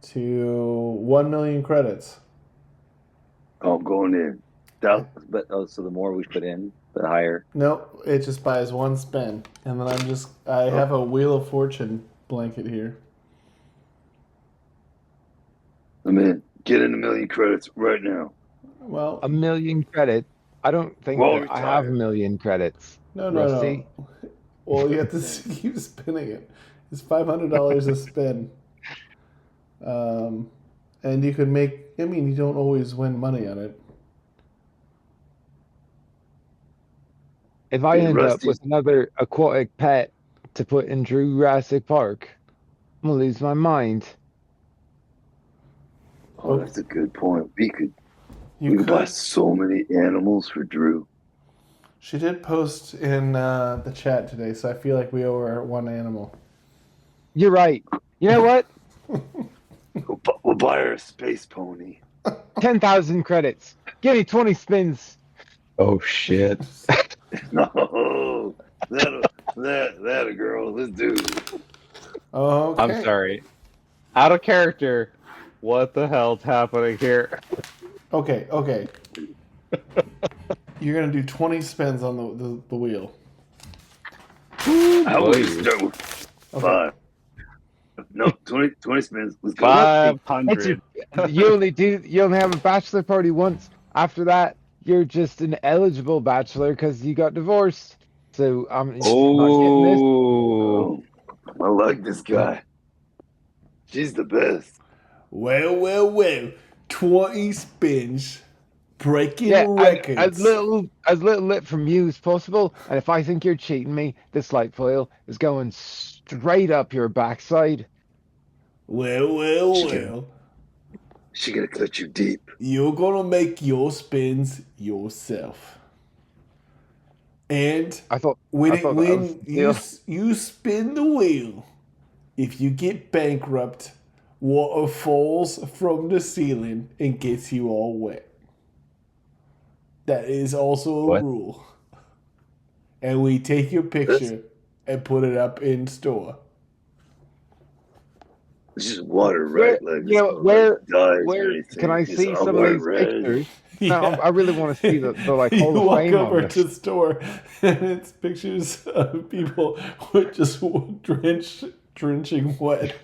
to 1 million credits. Oh, I'm going in. That, But so the more we put in, the higher. No, it just buys one spend. And then I have a Wheel of Fortune blanket here. I'm in. Get in 1 million credits right now. Well, 1 million credit. I don't think Well, that I have 1 million credits. no. Rusty? Well, you have to keep spinning it. It's $500 a spin. And you can make, you don't always win money on it. If I Hey, end up Rusty. with another aquatic pet to put in Jurassic Park, I'm gonna lose my mind. Oh, that's a good point. We could You buy could. so many animals for Drew. She did post in the chat today, so I feel like we owe her one animal. You're right. You know what? We'll buy her a space pony. 10,000 credits. Give me 20 spins. Oh shit. No, that a girl. Let's do it. Oh, okay. I'm sorry. Out of character. What the hell's happening here? Okay. You're gonna do 20 spins on the wheel. I would Boy. start with Okay. 5. No, 20 spins. Let's go. 500. You only have a bachelor party once. After that, you're just an eligible bachelor because you got divorced. So I'm not getting this. Oh. I like this guy. She's the best. Well. 20 spins. Breaking Yeah, records. as little lit from you as possible. And if I think you're cheating me, this light foil is going straight up your backside. Well. She gonna cut you deep. You're gonna make your spins yourself. And I thought when that was you spin the wheel, if you get bankrupt, water falls from the ceiling and gets you all wet. That is also a What? rule. And we take your picture and put it up in store. It's just water, right? Like, you know, it's not where like dyes or where anything. can I It's see all some of white these red. pictures? Yeah. No, I really want to see the like You Hall of walk Fame over on to this. the store and it's pictures of people with just drenching wet.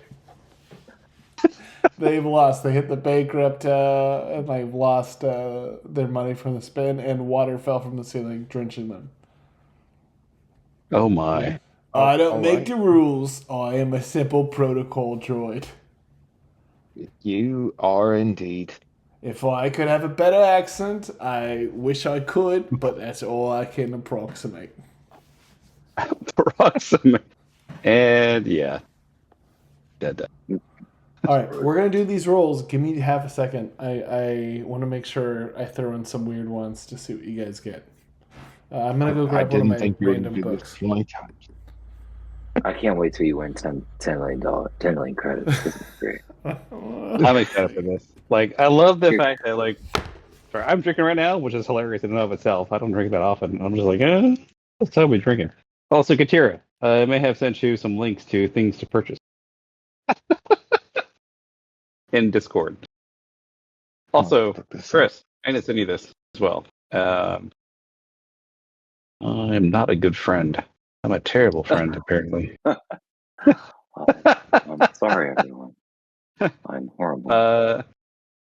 They've lost. They hit the bankrupt and they've lost their money from the spin, and water fell from the ceiling, drenching them. Oh my. I don't all make right. the rules. I am a simple protocol droid. You are indeed. If I could have a better accent, I wish I could, but that's all I can approximate. Approximate. And yeah. Dead. All right, we're gonna do these rolls. Give me half a second. I want to make sure I throw in some weird ones to see what you guys get. I'm gonna go I grab one of didn't my think you were going random to do books. this 20 times. I can't wait till you win $10 million credits. This is great. I'm excited for this. Like, I love the fact that, like, sorry, I'm drinking right now, which is hilarious in and of itself. I don't drink that often. I'm just like, let's tell me drinking. Also, Katira, I may have sent you some links to things to purchase in Discord. Also, Chris, I didn't send you this as well. I'm not a good friend. I'm a terrible friend, apparently. I'm sorry, everyone. I'm horrible.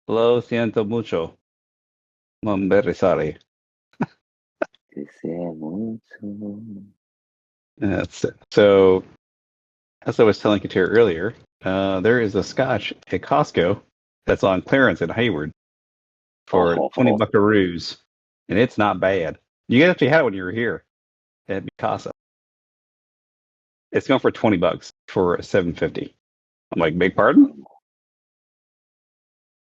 Lo siento mucho. I'm very sorry. That's it. So, as I was telling Katira earlier, there is a scotch at Costco that's on clearance at Hayward for 20 buckaroos, and it's not bad. You guys actually had it when you were here at Mikasa. It's going for $20 for $7.50. I'm like, beg pardon?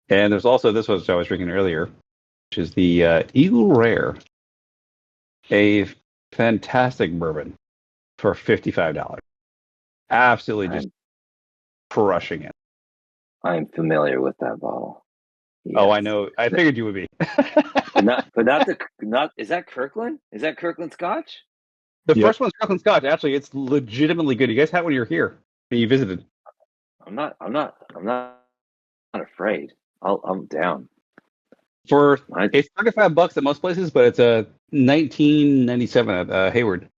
And there's also this was I was drinking earlier, which is the Eagle Rare, a fantastic bourbon for $55. Absolutely just crushing it. I'm familiar with that bottle. Yes. Oh, I know. I figured you would be. but not is that Kirkland? Is that Kirkland Scotch? The first one's Kirkland Scotch. Actually, it's legitimately good. You guys had when you were here. When you visited. I'm not afraid. I'm down. It's $35 at most places, but it's a $19.97 at Hayward.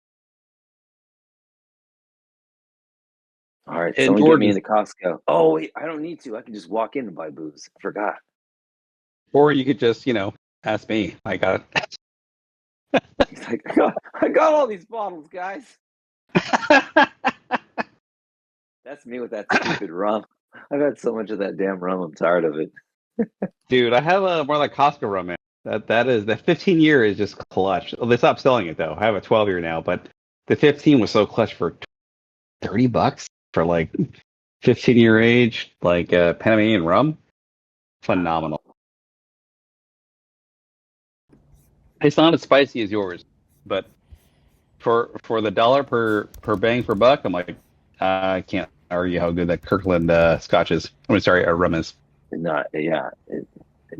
All right, And someone Jordan, get me into Costco. Oh wait, I don't need to. I can just walk in and buy booze. I forgot. Or you could just, ask me. I got it. He's like, I got all these bottles, guys. That's me with that stupid rum. I've had so much of that damn rum. I'm tired of it. Dude, I have more like Costco rum, man. That 15 year is just clutch. Well, they stopped selling it though. I have a 12 year now, but the 15 was so clutch for $30 for like 15-year age, like Panamanian rum. Phenomenal. It's not as spicy as yours, but for the dollar per bang per buck, I'm like, I can't argue how good that Kirkland Scotch is. Rum is. Yeah, it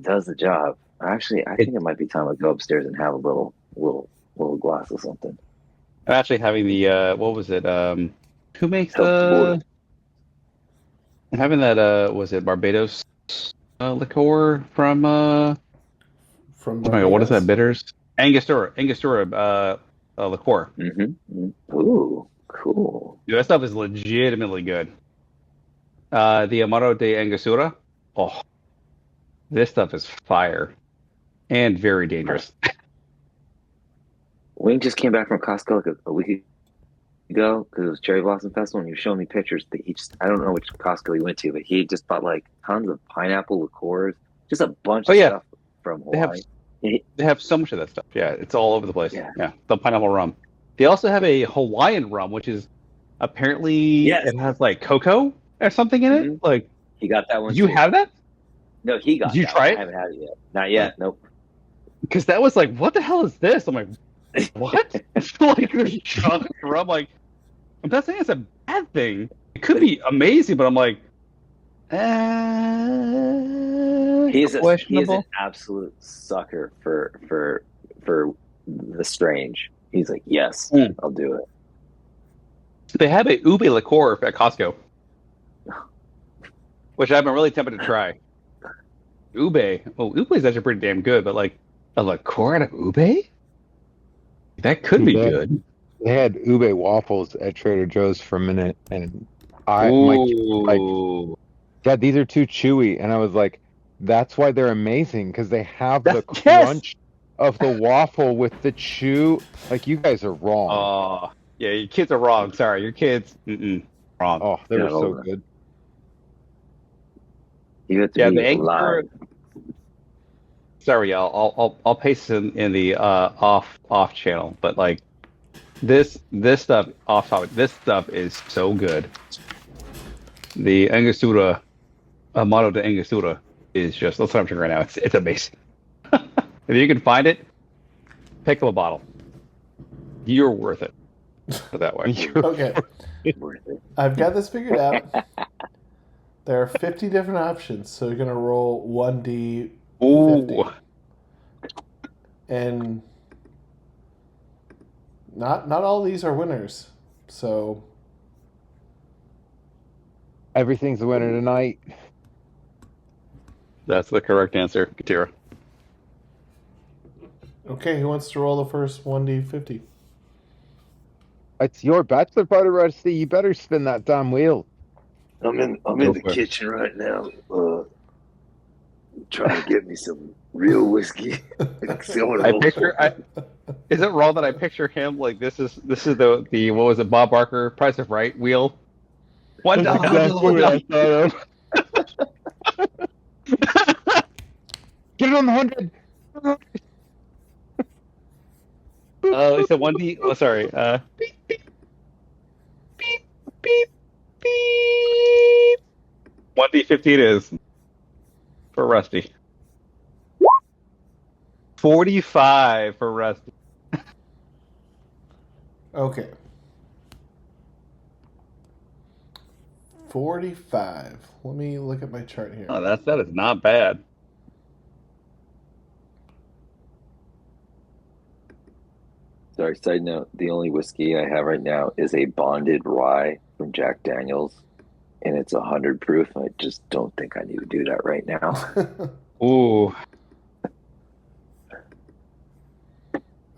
does the job. Actually, I think it might be time to go upstairs and have a little glass of something. I'm actually having the what was it? Who makes the I'm having that. Was it Barbados liqueur from? Oh From my god, what is that? Barbados? Bitters. Angostura liqueur. Ooh, cool. Dude, that stuff is legitimately good. The Amaro de Angostura. Oh, this stuff is fire and very dangerous. Wayne just came back from Costco like a week ago because it was Cherry Blossom Festival, and he was showing me pictures that I don't know which Costco he went to, but he just bought like tons of pineapple liqueurs, just a bunch of stuff from Hawaii. They have so much of that stuff. Yeah, it's all over the place. Yeah. The pineapple rum. They also have a Hawaiian rum, which is apparently it has like cocoa or something in it. Like he got that one. You have that? No, he got. Did you that try one. it? I haven't had it yet. Not yet. Nope. Because that was like, what the hell is this? I'm like, what? It's like there's chocolate rum. Like, I'm not saying it's a bad thing. It could be amazing, but I'm like, He's an questionable. absolute sucker for the strange. He's like, yes, I'll do it. They have a ube liqueur at Costco, which I've been really tempted to try. Ube. Well, ube is actually pretty damn good, but like a liqueur out of ube? That could be good. They had ube waffles at Trader Joe's for a minute, and my kid was like, Dad, these are too chewy. And I was like, that's why they're amazing, because they have the crunch of the waffle with the chew. Like, you guys are wrong. Oh, yeah, your kids are wrong. Sorry, your kids, wrong. Oh, they were so good. You have to be live. Sorry, I'll paste it in the off channel, but like this stuff off topic. This stuff is so good. The Angostura, Amaro de Angostura is just. That's what I'm drinking right now. It's amazing. If you can find it, pick up a bottle. You're worth it. Put that way. Okay. I've got this figured out. There are 50 different options, so you're gonna roll 1d. Ooh. And not all these are winners. So everything's a winner tonight. That's the correct answer, Katira. Okay, who wants to roll the first 1d50? It's your bachelor party, Rusty. You better spin that damn wheel. I'm in the kitchen right now, trying to get me some real whiskey. Is it wrong that I picture him like this is the what was it, Bob Barker Price of Right wheel? $1. Get it on the 100. He said 1D. Oh, sorry. Beep, beep, beep, beep, beep. 1D50 it is for Rusty. 45 for Rusty. Okay. 45. Let me look at my chart here. Oh, that is not bad. Sorry, side note, the only whiskey I have right now is a bonded rye from Jack Daniels, and it's 100 proof. I just don't think I need to do that right now. Ooh.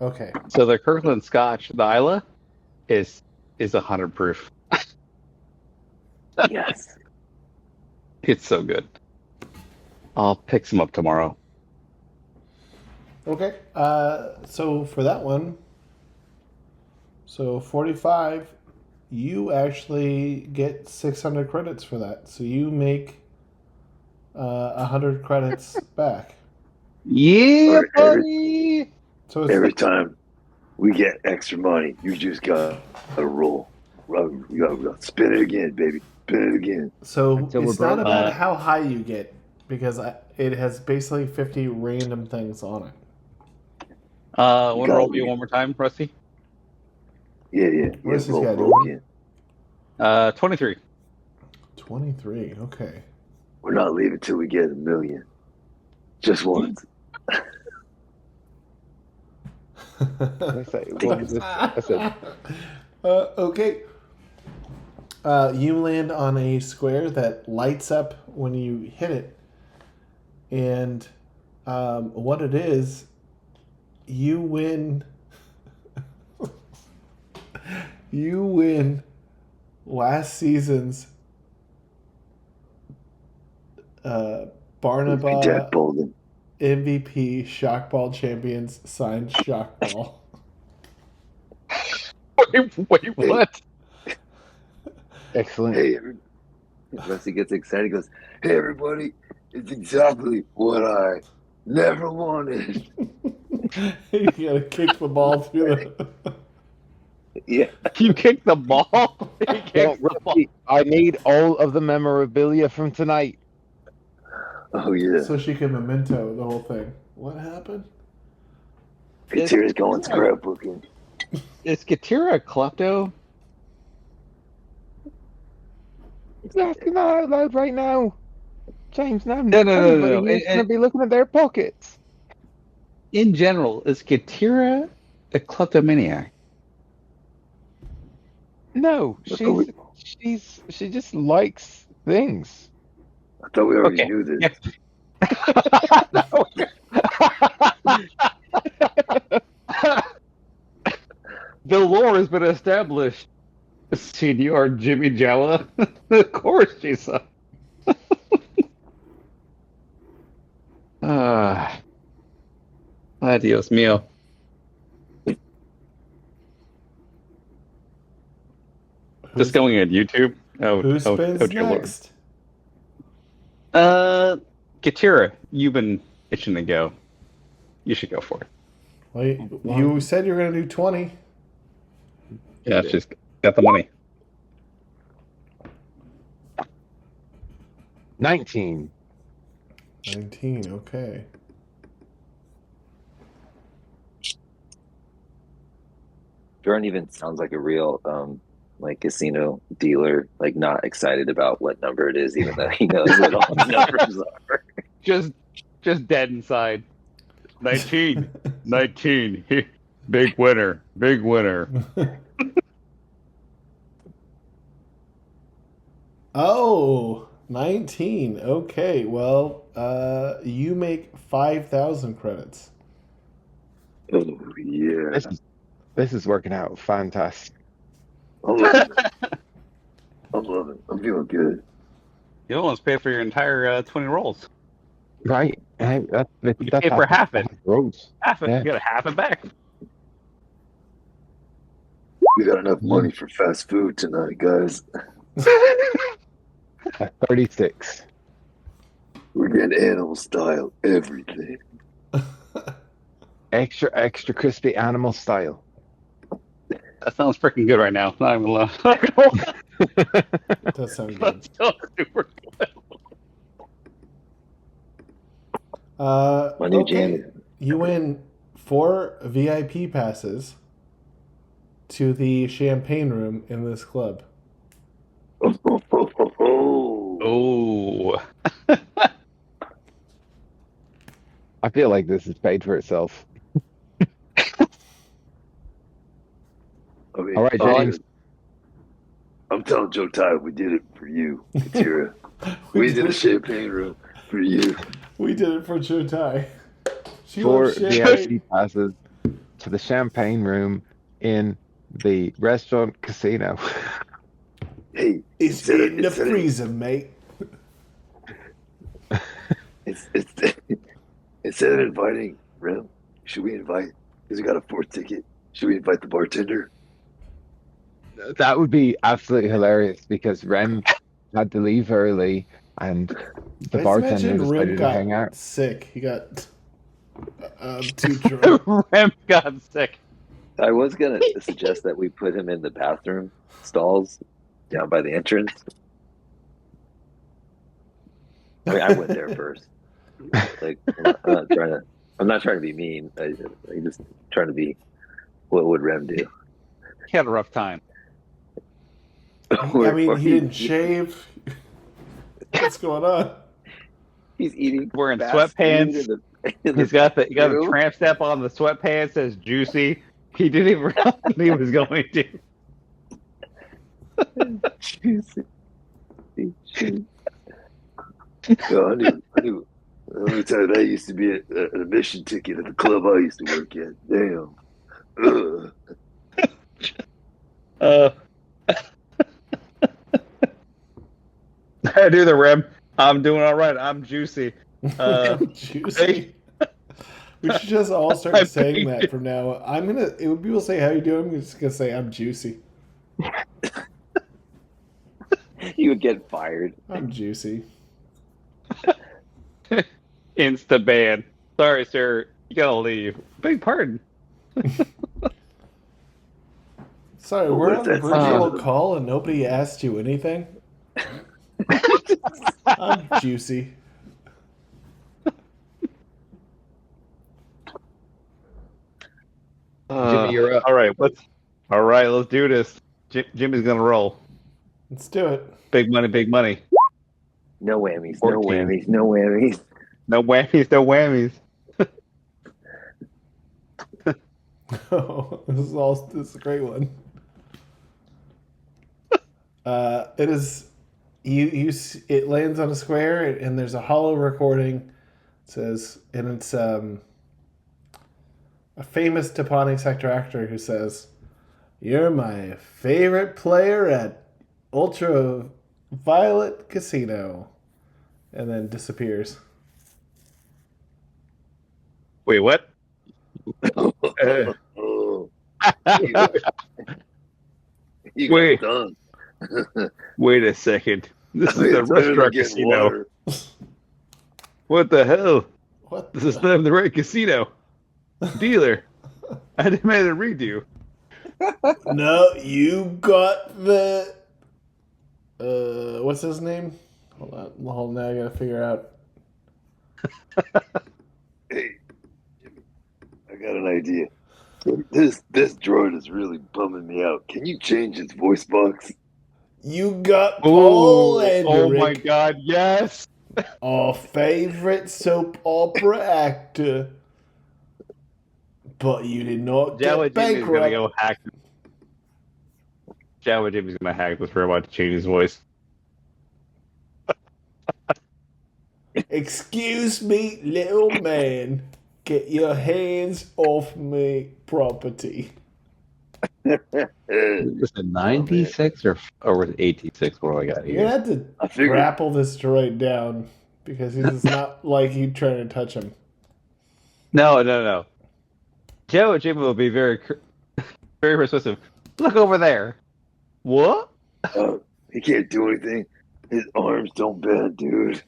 Okay. So the Kirkland Scotch, the Isla, is 100 proof. Yes. It's so good. I'll pick some up tomorrow. Okay. So for that one, so 45, you actually get 600 credits for that. So you make 100 credits back. Yeah, buddy! So every time we get extra money, you just got to roll. You got to spin it again, baby. Spin it again. So it's not about how high you get, because it has basically 50 random things on it. Want to roll you one more time, Rusty? Yeah. Rusty's got to roll do again. 23. 23, okay. We're not leaving till we get 1 million. Just once. Okay. You land on a square that lights up when you hit it. And what it is, you win. You win last season's Barnaba Jack Bolden. MVP Shockball Champions signed Shockball. Wait, what? Excellent. Hey, Rusty gets excited. He goes, "Hey, everybody! It's exactly what I never wanted." You gotta kick the ball through the. Yeah. You kicked the ball? He kicked Don't the ball. repeat. I need all of the memorabilia from tonight. Oh yeah, So she can memento the whole thing. What happened? Katira's going scrapbooking. Is Katira a klepto? He's asking that out loud right now. James, now No. everybody here's going to be looking at their pockets. In general, is Katira a kleptomaniac? No, she just likes things. I thought we already Okay. knew this. The lore has been established. Senor Jimmy Jawa. Of course she's a... Adios mio. Just going on YouTube. Who spins dear Lord. next? Katira, you've been itching to go. You should go for it. Well, you said you were going to do 20. Yeah, she's got the money. 19. 19, okay. Jordan even sounds like a real like casino dealer, like not excited about what number it is, even though he knows what all the numbers are. Just dead inside. 19. 19. Big winner. Big winner. Oh, 19. Okay, well, you make 5,000 credits. Oh yeah, This is working out fantastic. I'm loving it. I'm loving it. I'm feeling good. You almost pay for your entire 20 rolls. Right? Hey, that's pay for half it. Gross. Half it. Yeah. You got half it back. We got enough money for fast food tonight, guys. At 36. We're getting animal style everything. Extra crispy animal style. That sounds freaking good right now. Not even lying. That sounds good. That's so super good. My new jam. You win 4 VIP passes to the champagne room in this club. Oh. I feel like this is paid for itself. I mean, All right, James. I'm telling Jotai we did it for you, Katira. We did a champagne room for you. We did it for Jotai. She 4 loves champagne. VIP passes to the champagne room in the restaurant casino. Hey, It's in the freezer, mate. Instead of inviting Rem, should we invite? Because we got a 4th ticket. Should we invite the bartender? That would be absolutely hilarious because Rem had to leave early and the Let's bartender imagine Rim decided to got hang out. sick. He got too drunk. Rem got sick. I was gonna suggest that we put him in the bathroom stalls down by the entrance. I mean, I went there first. Like, I'm not trying to be mean. I'm just trying to be. What would Rem do? He had a rough time. I mean, he didn't shave. What's going on? He's eating. Wearing fast food sweatpants. He's got the tramp stamp on the sweatpants. Says juicy. He didn't even realize he was going to. Juicy. Yo, I knew. Let me tell you, that used to be an admission ticket at the club I used to work at. Damn. Ugh. I do the Rem. I'm doing all right. I'm juicy. Juicy. We should just all start I'm saying big. that from now on. When people say, how you doing? I'm just going to say, I'm juicy. You would get fired. I'm juicy. Insta ban. Sorry, sir. You gotta leave. Big pardon. Sorry, Oh, we're but on the that's virtual not- call and nobody asked you anything? I'm juicy. Jimmy, you're up. All right, let's do this. Jimmy's gonna roll. Let's do it. Big money, big money. No whammies, 14. no whammies, no whammies. No whammies, no whammies. Oh, this is a great one. It is it lands on a square and there's a hollow recording. It says, and it's a famous Toponic Sector actor who says, "You're my favorite player at Ultraviolet Casino," and then disappears. Wait, what? Oh, you got Wait. done. Wait a second. This is a Tired of restaurant getting casino. water. What the hell? What? This is not the right casino. Dealer, I demand a redo. No, you got the. What's his name? Hold on. Now I gotta figure out. Hey, Jimmy, I got an idea. This droid is really bumming me out. Can you change its voice box? You got Paul Oh my Hendrick, God! Yes. our favorite soap opera actor. But you did not Jawa get Jimmy's gonna bankrupt. go hack. Jawa Jimmy's gonna hack this robot to change his voice. Excuse me, little man. Get your hands off me property. Was it 96 or was it 86? What do I got You're gonna here? have to I figured. grapple this droid down because it's not like you trying to touch him. No. Jawa Jimmy will be very persuasive. Look over there. What? He can't do anything. His arms don't bend, dude.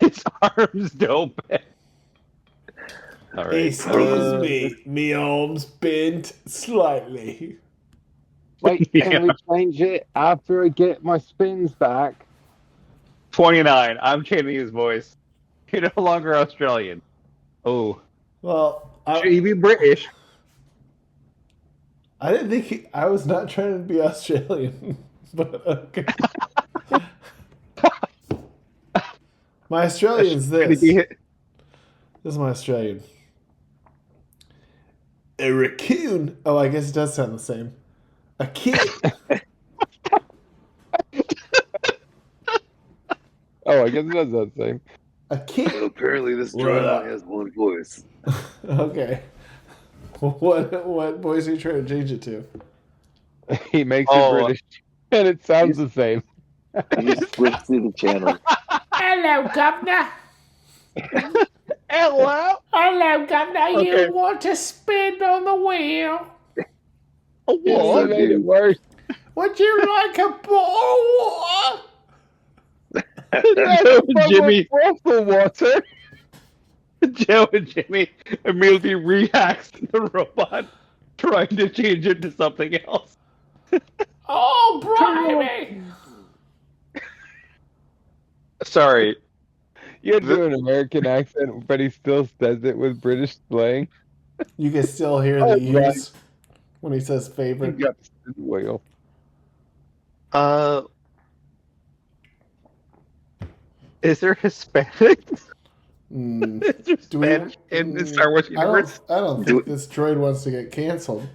His arms don't bend. All right. Excuse me, me arms bent slightly. Wait, can we change it after I get my spins back? 29. I'm changing his voice. You're no longer Australian. Oh. Well, Should he be British? I didn't think I was not trying to be Australian, but okay. My Australian's this. This is my Australian. A raccoon. Oh, I guess it does sound the same. A kid. Oh, I guess it does that same. A kid. Well, apparently, this droid only has one voice. Okay. What voice are you trying to change it to? He makes it British, and it sounds the same. You just flip through the channel. Hello, Governor. Hello. Hello, Governor. Okay. You want to spin on the wheel? It made it worse. Would you like a bottle of water? Jimmy. Waffle water. Joe and Jimmy immediately reacts to the robot, trying to change it to something else. Oh, blimey. Sorry. You had to do an American accent, but he still says it with British slang. You can still hear Oh, the ears when he says He favorite. got the spin wheel. Is there Hispanic? Mm. Is there Do we- Spanish in the Star Wars I universe? don't think this droid wants to get canceled.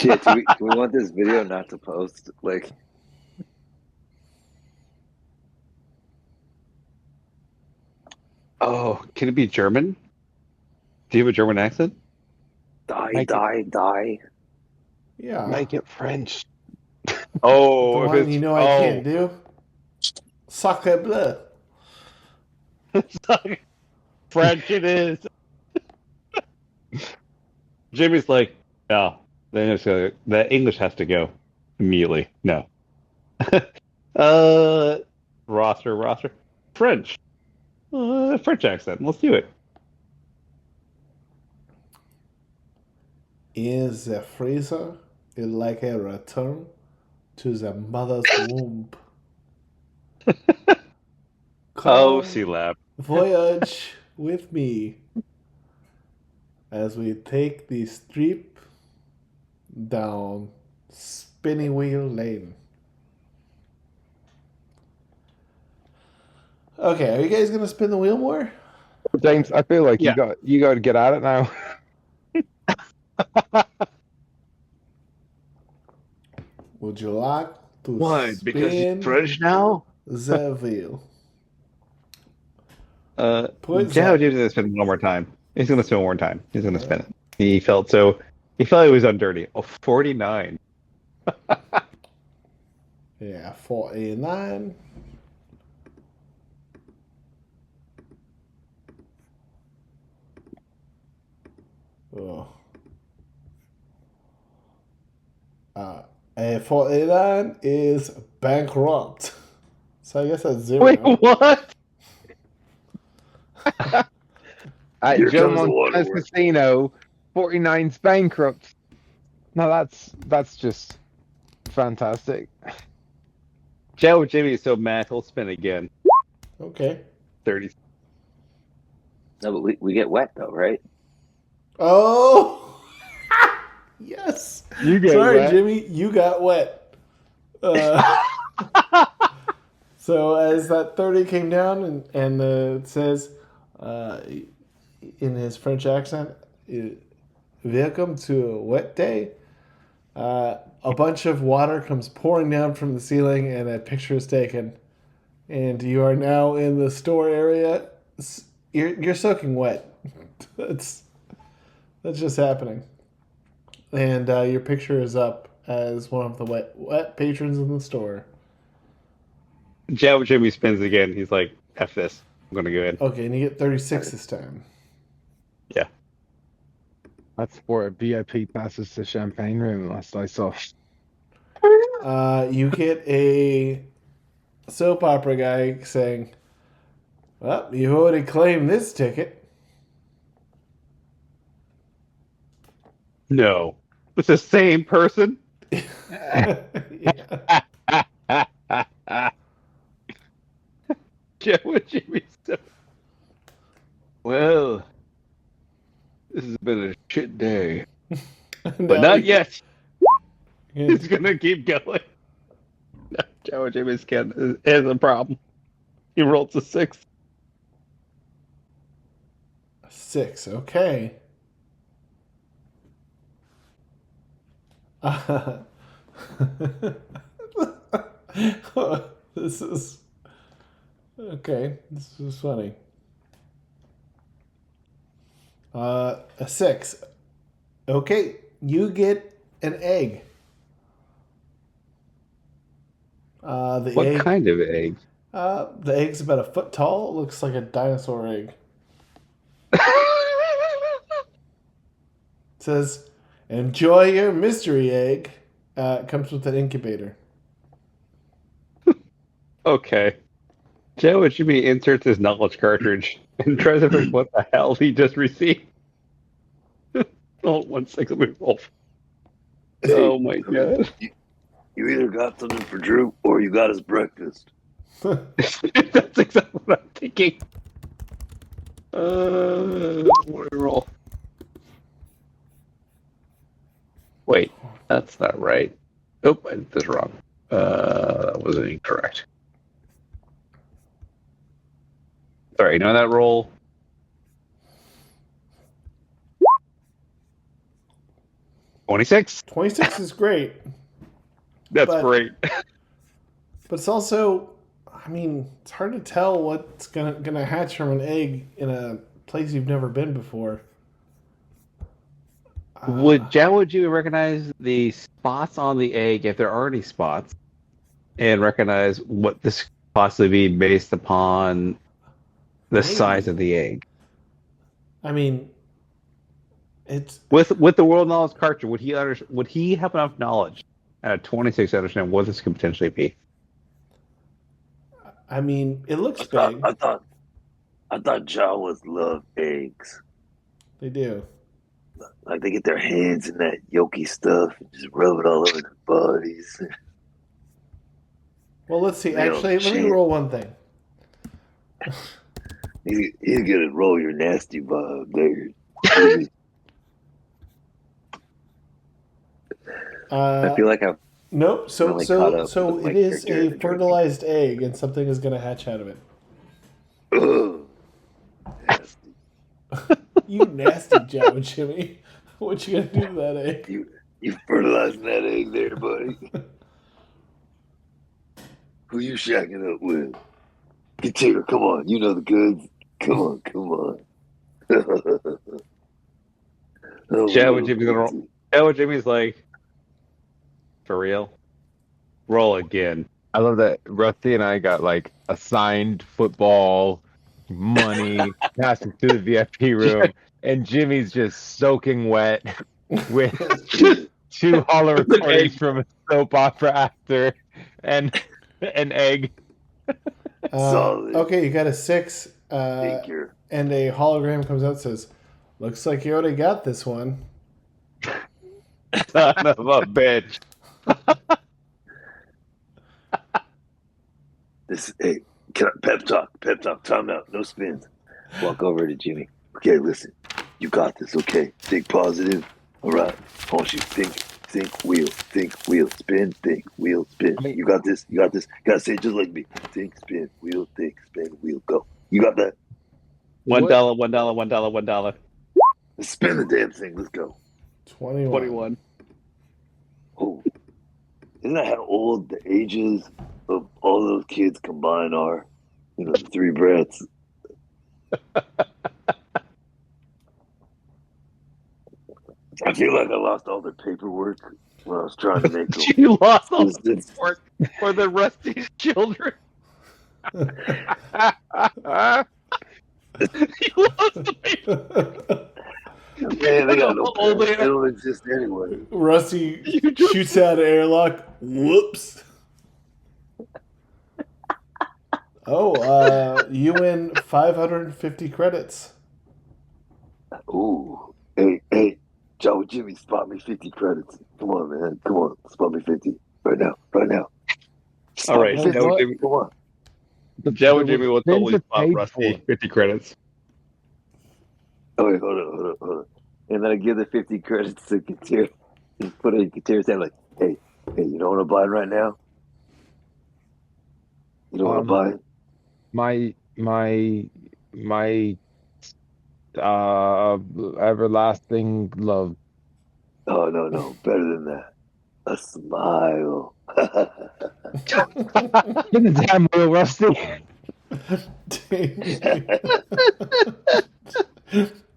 Shit, do we want this video not to post? Like, Oh, can it be German? Do you have a German accent? Make it, die. Yeah. make it French. Oh, The if one it's you know I can't do. Sacre bleu. French it is. Jimmy's like, no, the English has to go immediately. No. Roster. French. French accent. Let's do it. Is the freezer like a return to the mother's womb? Oh, Come C-Lab. voyage with me as we take the strip down Spinning Wheel Lane. Okay, are you guys gonna spin the wheel more? James, I feel like Yeah. you got to get at it now. Would you like to Why? Because he's spin French now? the wheel? Put Joe that. James is gonna spin it one more time. He's gonna spin it one more time. He's gonna spin it. He felt he was undirty. Oh, 49. Yeah, 49. Oh. A 49 is bankrupt. So I guess that's 0. Wait, what? At Here Joe comes the Montana's waterworks. Casino, 49's bankrupt. Now that's just fantastic. Joe Jimmy is so mad he'll spin again. Okay. 30. No, but we get wet though, right? Oh! Yes. You get Sorry, wet. Jimmy. You got wet. So as that 30 came down and it says in his French accent, welcome to a wet day. A bunch of water comes pouring down from the ceiling and a picture is taken. And you are now in the store area. You're soaking wet. That's just happening. And your picture is up as one of the wet patrons in the store. Joe Jimmy spins again. He's like, F this. I'm gonna go in. Okay, and you get 36 this time. Yeah. That's for VIP passes to Champagne Room last I saw. You get a soap opera guy saying, well, you already claimed this ticket. No. It's the same person? Yeah. Joe Jimmy so. Well, this has been a shit day. But Now not you- yet. Yeah. He's gonna keep going. No, Joe Jimmy's has a problem. He rolled a 6. 6, okay. This is okay. This is funny. A 6. Okay, you get an egg. The What egg. kind of egg? The egg's about a foot tall. It looks like a dinosaur egg. It says, "Enjoy your mystery egg." It comes with an incubator. Okay. Joe Jimmy inserts his knowledge cartridge and tries to figure what the hell he just received. Oh, 1 second, we roll. Oh my god. You either got something for Drew or you got his breakfast. That's exactly what I'm thinking. What do we roll? Wait, that's not right. Nope, I did this wrong. That was incorrect. Sorry, know that roll? 26. 26 is great, That's But- great. but it's also, I mean, it's hard to tell what's gonna hatch from an egg in a place you've never been before. Would Jawa you recognize the spots on the egg, if there are any spots, and recognize what this could possibly be based upon the Maybe. size of the egg? I mean, it's With the world knowledge cartridge, would he have enough knowledge at 26 to understand what this could potentially be? I mean, it looks I thought big. I thought Jawas love eggs. They do. Like they get their hands in that yolky stuff and just rub it all over their bodies. Well, let's see. They don't Actually, let me cheat. roll one thing. He's gonna roll your nasty vibe there. I feel like I'm Nope. So really caught up so with my it is character a in the fertilized egg, and something is going to hatch out of it. ugh, nasty. You nasty Jawa Jimmy. What you gonna do to that egg? You fertilizing that egg there, buddy. Who you shacking up with? Katira, come on. You know the goods. Come on. Oh, Jawa Jimmy's gonna roll. Jawa Jimmy's like, for real? Roll again. I love that Rusty and I got like assigned football money passing through the VIP room, and Jimmy's just soaking wet with two hollow recordings from a soap opera actor and an egg. Solid. Okay, you got a 6, Thank you. and a hologram comes out and says, "Looks like you already got this one." Son of a bitch. Hey, pep talk, time out, no spins. Walk over to Jimmy. Okay, listen, you got this, okay? Think positive, all right? I want you to think wheel, spin, think, wheel, spin. I mean- You got this. Gotta say it just like me. Think, spin, wheel, go. You got that? $1, What? $1. Let's spin the damn thing, let's go. 21. 21. Oh, isn't that how old the ages of all those kids combined are? You know, the 3 brats. I feel like I lost all the paperwork when I was trying to make them. You lost all Listen. the work for the Rusty's children. You lost the paper. Man, they got no Old parents. man. They don't exist anyway. Rusty You just- shoots out an airlock. Whoops. Oh, you win 550 credits. Ooh. Hey, Joe Jimmy, spot me 50 credits. Come on, man. Come on. Spot me 50. Right now. Spot All right, me Joe 50. Jimmy. Come on. Joe and Jimmy will spins totally are spot paid Rusty for. 50 credits. Oh, wait, hold on. And then I give the 50 credits to Katira. Just put it in Katira's hand like, hey, you know what I'm buying right now? You know what I'm buying? My everlasting love. Oh, no. Better than that. A smile. In the damn wheel, Rusty.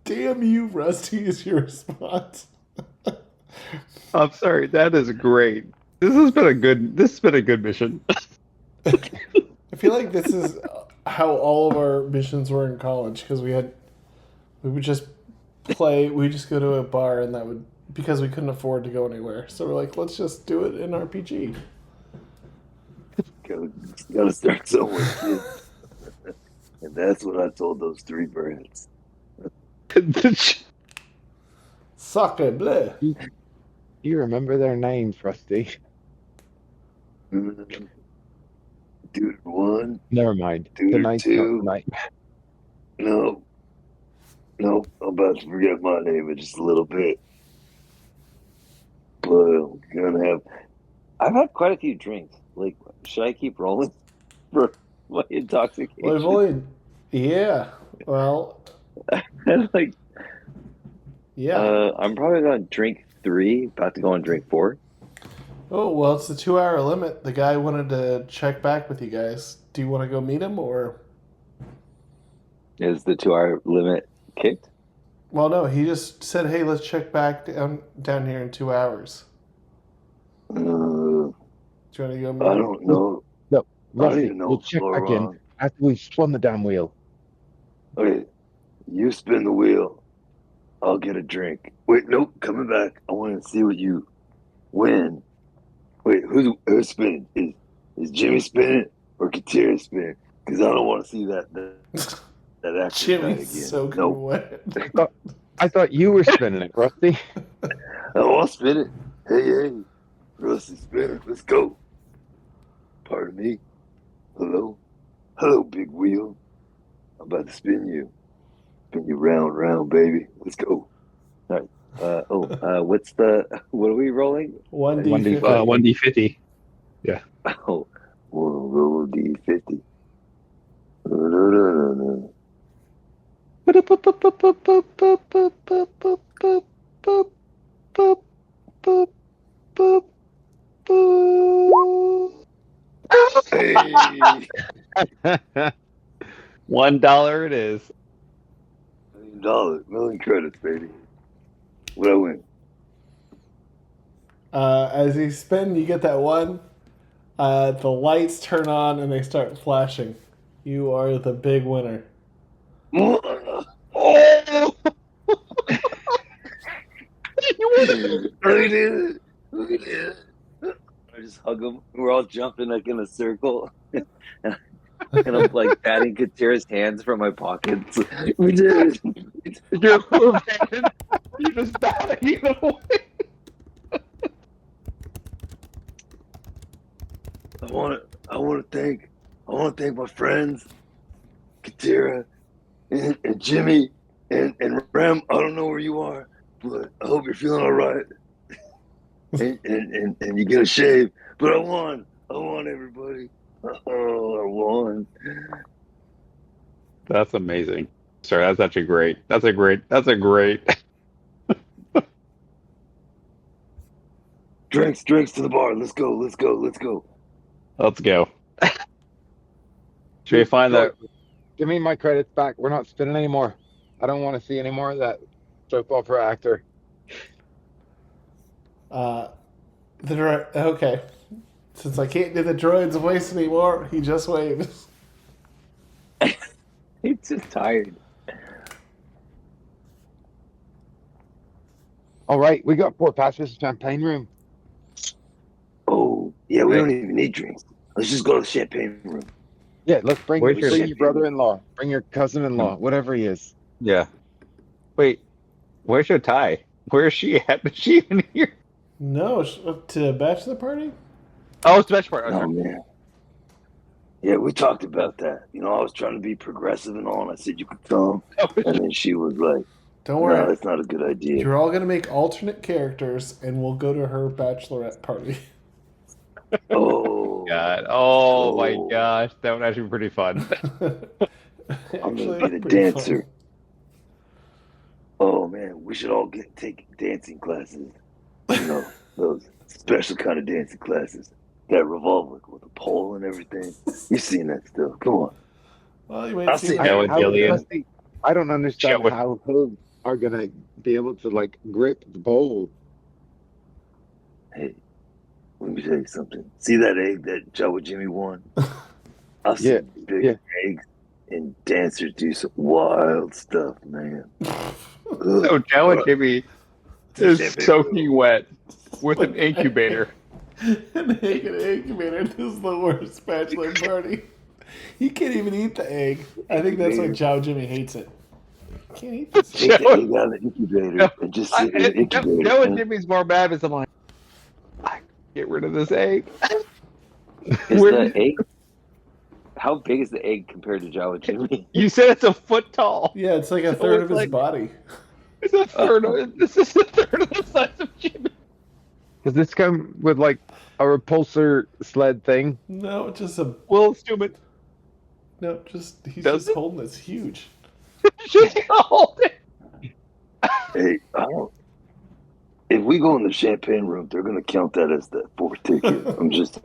Damn you, Rusty, is your response. I'm sorry, that is great. This has been a good mission. I feel like this is how all of our missions were in college, because we would just play, we just go to a bar, and that would, because we couldn't afford to go anywhere. So we're like, let's just do it in RPG. Gotta start somewhere, kid. And that's what I told those 3 brands. Sacre bleu. You remember their names, Rusty? Dude 1. Never mind. Dude, Tonight's not two. tonight. No, I'm about to forget my name in just a little bit. But I'm gonna have. I've had quite a few drinks. Like, should I keep rolling for my intoxication? Well, we've only, yeah. Well, And, like, yeah. I'm probably gonna drink 3, about to go on drink 4. Oh, well, it's the 2-hour limit. The guy wanted to check back with you guys. Do you want to go meet him, or? Is the 2-hour limit kicked? Well, no, he just said, hey, let's check back down here in 2 hours. Uh, Do you want to go meet I him? don't know. No, I don't Rusty, even know we'll what's check going back in on. after we've spun the damn wheel. Okay, you spin the wheel. I'll get a drink. Wait, nope, coming back. I want to see what you win. Wait, who's spinning? Is Jimmy spinning or Katira spinning? Because I don't want to see that actor guy Jimmy's again. soaking Nope. wet. I thought you were spinning it, Rusty. Oh, I'll spin it. Hey, Rusty, spin it. Let's go. Pardon me. Hello, big wheel. I'm about to spin you. Spin you round, baby. Let's go. What are we rolling? 1D50. 1D50. Oh, We'll roll D50. No. Hey, $1 it is. $1 million, million credits, baby. What I win? As you spin, you get that one. The lights turn on and they start flashing. You are the big winner. Oh! Look at it. I just hug him. We're all jumping like in a circle. And I'm like patting Katira's hands from my pockets. We did it. You're moving. You're just batting it away. I want to thank my friends, Katira and Jimmy and Ram. I don't know where you are, but I hope you're feeling all right. and you get a shave. But I won, everybody. Oh, I won. That's amazing. Sorry, that's actually great. That's a great. Drinks to the bar. Let's go. Let's go. Should we find that? Give me my credits back. We're not spinning anymore. I don't want to see any more of that soap opera actor. Okay. Since I can't do the droid's voice anymore, he just waves. He's just tired. All right, we got 4 passes to champagne room. Oh, yeah, we don't even need drinks. Let's just go to the champagne room. Yeah, let's bring Where's your- your brother-in-law, bring your cousin-in-law, whatever he is. Yeah. Wait, where's Jotai? Where is she at? Is she in here? No, to a bachelor party? Oh, it's the best part. Oh, man. Yeah, we talked about that. You know, I was trying to be progressive and all, and I said you could come. And then she was like, Don't no, worry. that's not a good idea. You're all going to make alternate characters, and we'll go to her bachelorette party. Oh, God. Oh my gosh, that would actually be pretty fun. I'm going to be the dancer. Oh, man, we should all take dancing classes. You know, those special kind of dancing classes that revolve with a pole and everything. You've seen that still. Come on. Well, you might I'll see see my- that with Gillian. Rusty, I don't understand Show it. how hooves are gonna be able to like grip the bowl. Hey, let me tell you something. See that egg that Jawa Jimmy won? I've Yeah, seen big yeah. eggs and dancers do some wild stuff, man. So Jawa Jimmy is soaking wet with an incubator. An egg and an incubator. This is the worst bachelor party. He can't even eat the egg. I think that's why Jow Jimmy hates it. Can't eat this. Take the egg out of the incubator and just sit in the incubator. Jawa man. Jimmy's more bad because I'm like, I get rid of this egg. Is Where- the egg? How big is the egg compared to Jawa Jimmy? You said it's a foot tall. Yeah, it's like a So third it's of his like- body. It's a third of this is a third of the size of Jimmy. Does this come with like a repulsor sled thing? No, just a Will stupid. no. Just he's Does just it? holding this huge. Just hold it. Hey, I don't. if we go in the champagne room, they're gonna count that as the fourth ticket. I'm just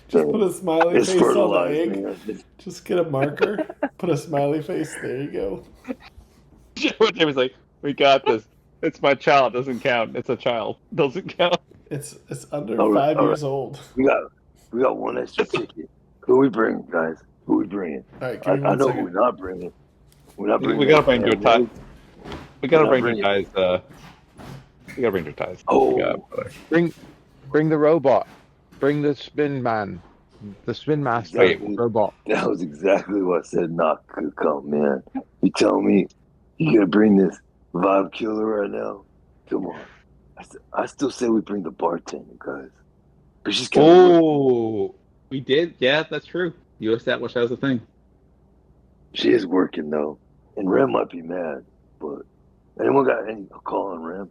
Just put a smiley it's face on the fertilized, egg. man. Just get a marker. Put a smiley face. There you go. Jim's like, we got this. It's my child. Doesn't count. It's a child. Doesn't count. It's under All right, 5 all years old. We got one extra ticket. Who we bring, guys? Who we bringing? All right, give me I one know second. who we're not bringing. We're not bringing. We gotta bring Jotai. We gotta We're not bring Jotai's. We gotta bring Jotai's. Oh. Bring the robot. Bring the spin man. The spin master Exactly. robot. That was exactly what I said not could come, man. You tell me you gonna bring this vibe killer right now? Come on. I still say we bring the bartender, guys. But she's kind of Oh, we did. Yeah, that's true. You established that was a thing. she is working though. And Rem might be mad, but anyone got any call on Rem?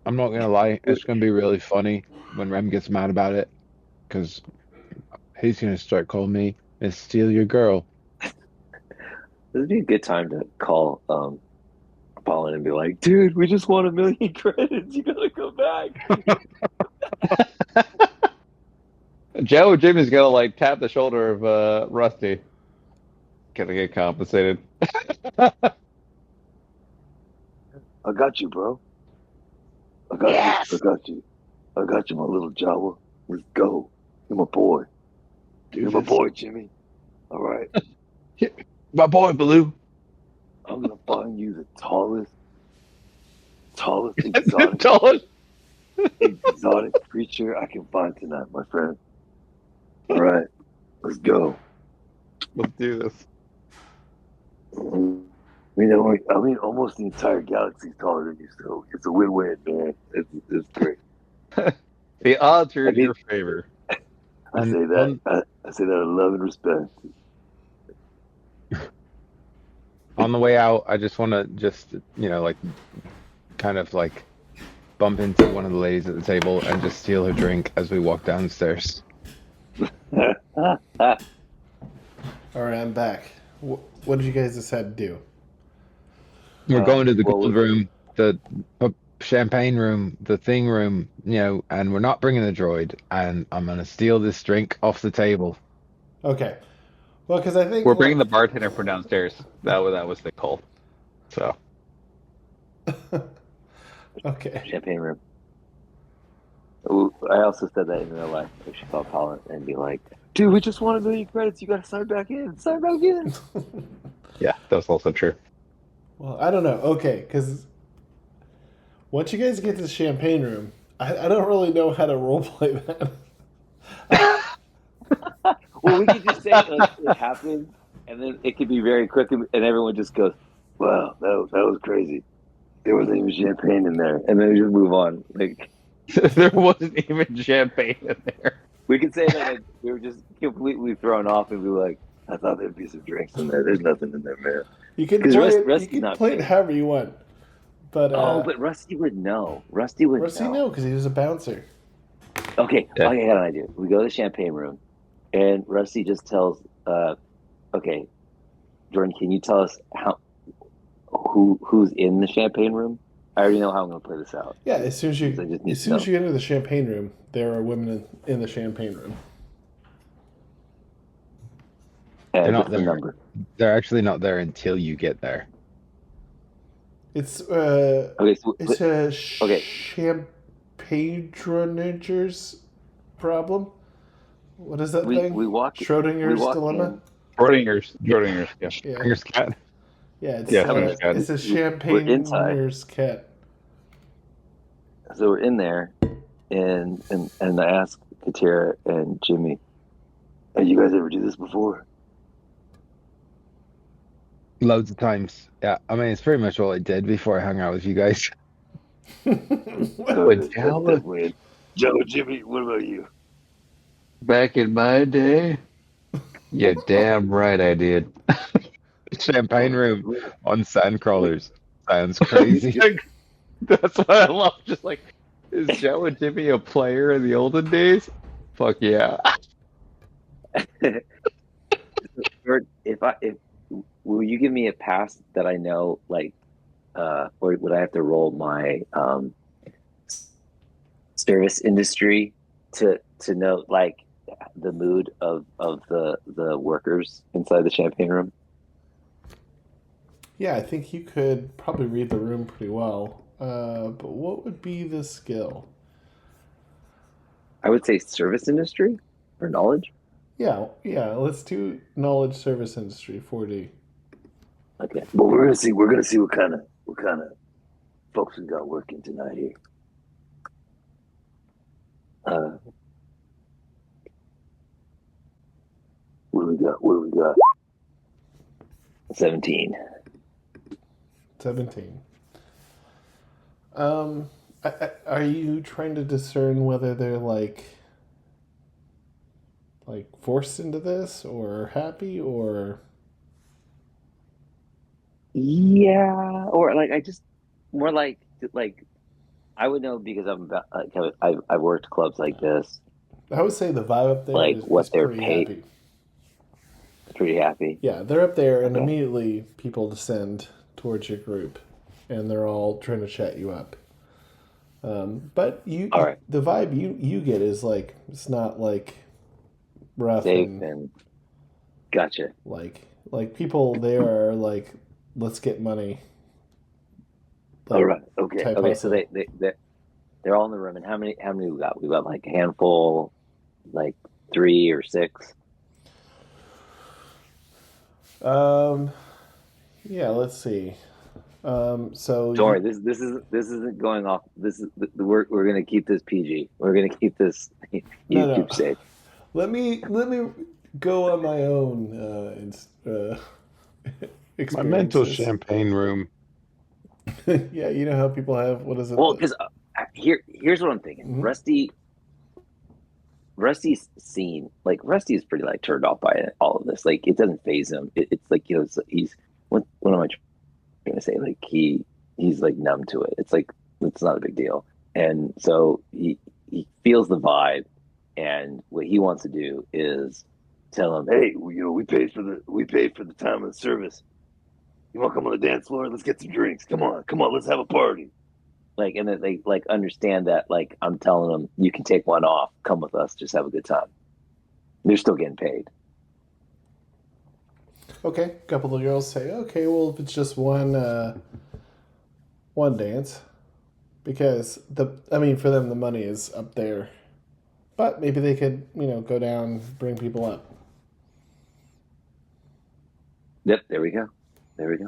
I'm not gonna lie, it's gonna be really funny when Rem gets mad about it, because he's gonna start calling me Miss Steele your girl. This would be a good time to call Pollen and be like, dude, we just won 1 million credits. You gotta come back. Joe Jimmy's gonna like tap the shoulder of Rusty. Gonna get compensated. I got you, bro. I got you. I got you. I got you, my little Jawa. Let's go. You're my boy. You're my boy, Jimmy. All right. My boy, Baloo. I'm gonna find you the tallest exotic Tallest. exotic creature I can find tonight, my friend. All right, let's go. Let's do this. You know, I mean, almost the entire galaxy is taller than you, so it's a win-win, man. It's great. The odds are in I mean- your favor. I And say that. I say that in love and respect. on the way out, I just want to like, kind of like bump into one of the ladies at the table and just steal her drink as we walk downstairs. All right, I'm back. What did you guys decide to do? We're going to the well, gold room, the champagne room, the thing room, and we're not bringing the droid. And I'm gonna steal this drink off the table. Okay. Well, because I think We're bringing the bartender from downstairs. That was the call. So Okay. Champagne room. Ooh, I also said that in real life. I should call Colin and be like, dude, we just won 1 million credits. You gotta sign back in. Sign back in. yeah, that's also true. Well, I don't know. Okay, because once you guys get to the champagne room, I don't really know how to roleplay that. Well, we could just say like, it happened, and then it could be very quick, and everyone just goes, Wow, that was crazy. There wasn't even champagne in there. and then we just move on. Like There wasn't even champagne in there. we could say that like, we were just completely thrown off, and be like, I thought there'd be some drinks in there. There's nothing in there, man. You can 'Cause play it. You Rusty's can not play it there. however you want. But but Rusty would know. Rusty would Rusty know. no, because he was a bouncer. Okay, Yeah. I got an idea. We go to the champagne room, and Rusty just tells, okay, Jordan, can you tell us who's in the champagne room? I already know how I'm going to play this out. Yeah, as soon as you I just need as to soon as know. you enter the champagne room, there are women in the champagne room. They're not What's the there. number? They're actually not there until you get there. It's Okay, so it's a okay. champagner's problem. What is that we thing? walk. Schrodinger's we walk dilemma. Schrodinger's, yeah. Yeah, Schrodinger's cat. yeah. It's, Yeah, Schrodinger's cat. it's a We're inside. champagner's cat. So we're in there, and I ask Katira and Jimmy, Hey, you guys ever do this before? Loads of times. Yeah, I mean, it's pretty much all I did before I hung out with you guys. Jawa? That's weird. Joe, Jimmy, what about you? Back in my day? Yeah, damn right I did. Champagne room on sand crawlers. Sounds crazy. That's what I love. Just like, is Joe and Jimmy a player in the olden days? Fuck yeah. if will you give me a pass that I know, like, or would I have to roll my service industry to know like the mood of the workers inside the champagne room? Yeah, I think you could probably read the room pretty well. But what would be the skill? I would say service industry or knowledge. Yeah, let's do knowledge service industry 4D. Okay. But we're gonna see what kind of folks we got working tonight here. What do we got? 17. 17. Are you trying to discern whether they're like forced into this or happy or? Yeah, or like I just more like I would know because I'm about I've worked clubs like this. I would say the vibe up there Like what is they're pretty paid. happy. Pretty happy. Yeah, they're up there, and Okay. immediately people descend towards your group, and they're all trying to chat you up. But All right. the vibe you get is like it's not like rough Safe and and gotcha. like people there are like, let's get money. Like, All right. Okay. type Okay. So hustle. they're all in the room, and how many we got? We got like a handful, like 3 or 6. Yeah, let's see. So Don't worry, this isn't going off. This is we're gonna keep this PG. We're gonna keep this YouTube safe. Let me go on my own experiences. My mental champagne room. Yeah, you know how people have, what is it? Well, because here's what I'm thinking. Mhm. Rusty's seen, like Rusty's pretty like turned off by all of this. Like it doesn't faze him. It's like he's what am I trying to say? Like he's like numb to it. It's like it's not a big deal. And so he feels the vibe, and what he wants to do is tell him, Hey, we paid for the time of the service. You want to come on the dance floor? Let's get some drinks. Come on, let's have a party. like, and that they like understand that like I'm telling them you can take one off, come with us, just have a good time. They're still getting paid. Okay, a couple of girls say, okay, well, if it's just one dance, because for them the money is up there, but maybe they could go down, bring people up. Yep, there we go. Okay.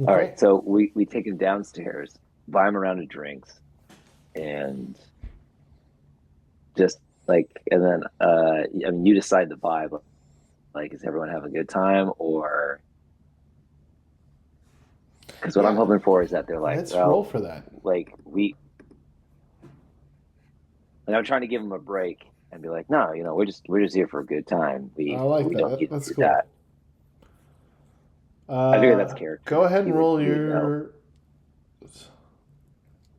All right, so we take him downstairs, buy him a round of drinks, and just like, and then you decide the vibe. Like, is everyone having a good time, or because what I'm hoping for is that they're like, Let's well, roll for that. like and I'm trying to give them a break and be like, no, we're just here for a good time. We I like that. don't need That's to do cool. that. I figure that's character. Go ahead and roll You would your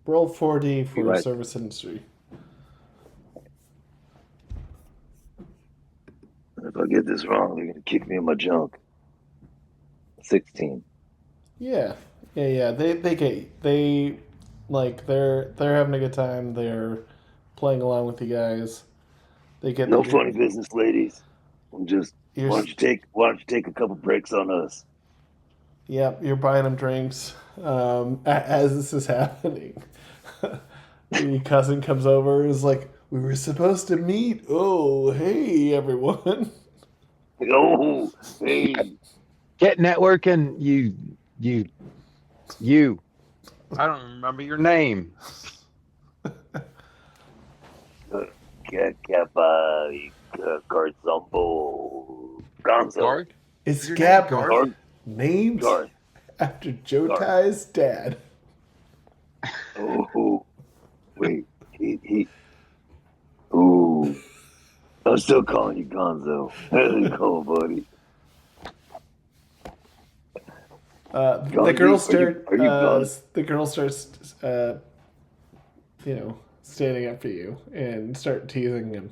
roll 4D for Right. service industry. If I get this wrong, they're gonna kick me in my junk. 16. Yeah. They like they're having a good time. They're playing along with you guys. They get No funny business, ladies. I'm just. You're, Why don't you take a couple breaks on us? Yep, you're buying them drinks as this is happening. The cousin comes over and is like, we were supposed to meet. Oh, hey, everyone. Oh, hey. Get networking, you. I don't remember your name. Garzumbo. Gonzo. Guard? It's Your name, Gabreth, Guard? named Guard. after Jotai's dad. Oh, wait. He. Ooh. I'm still calling you Gonzo. How's it going, buddy? The girl starts. are you gone? The girl starts, standing up for you and start teasing him.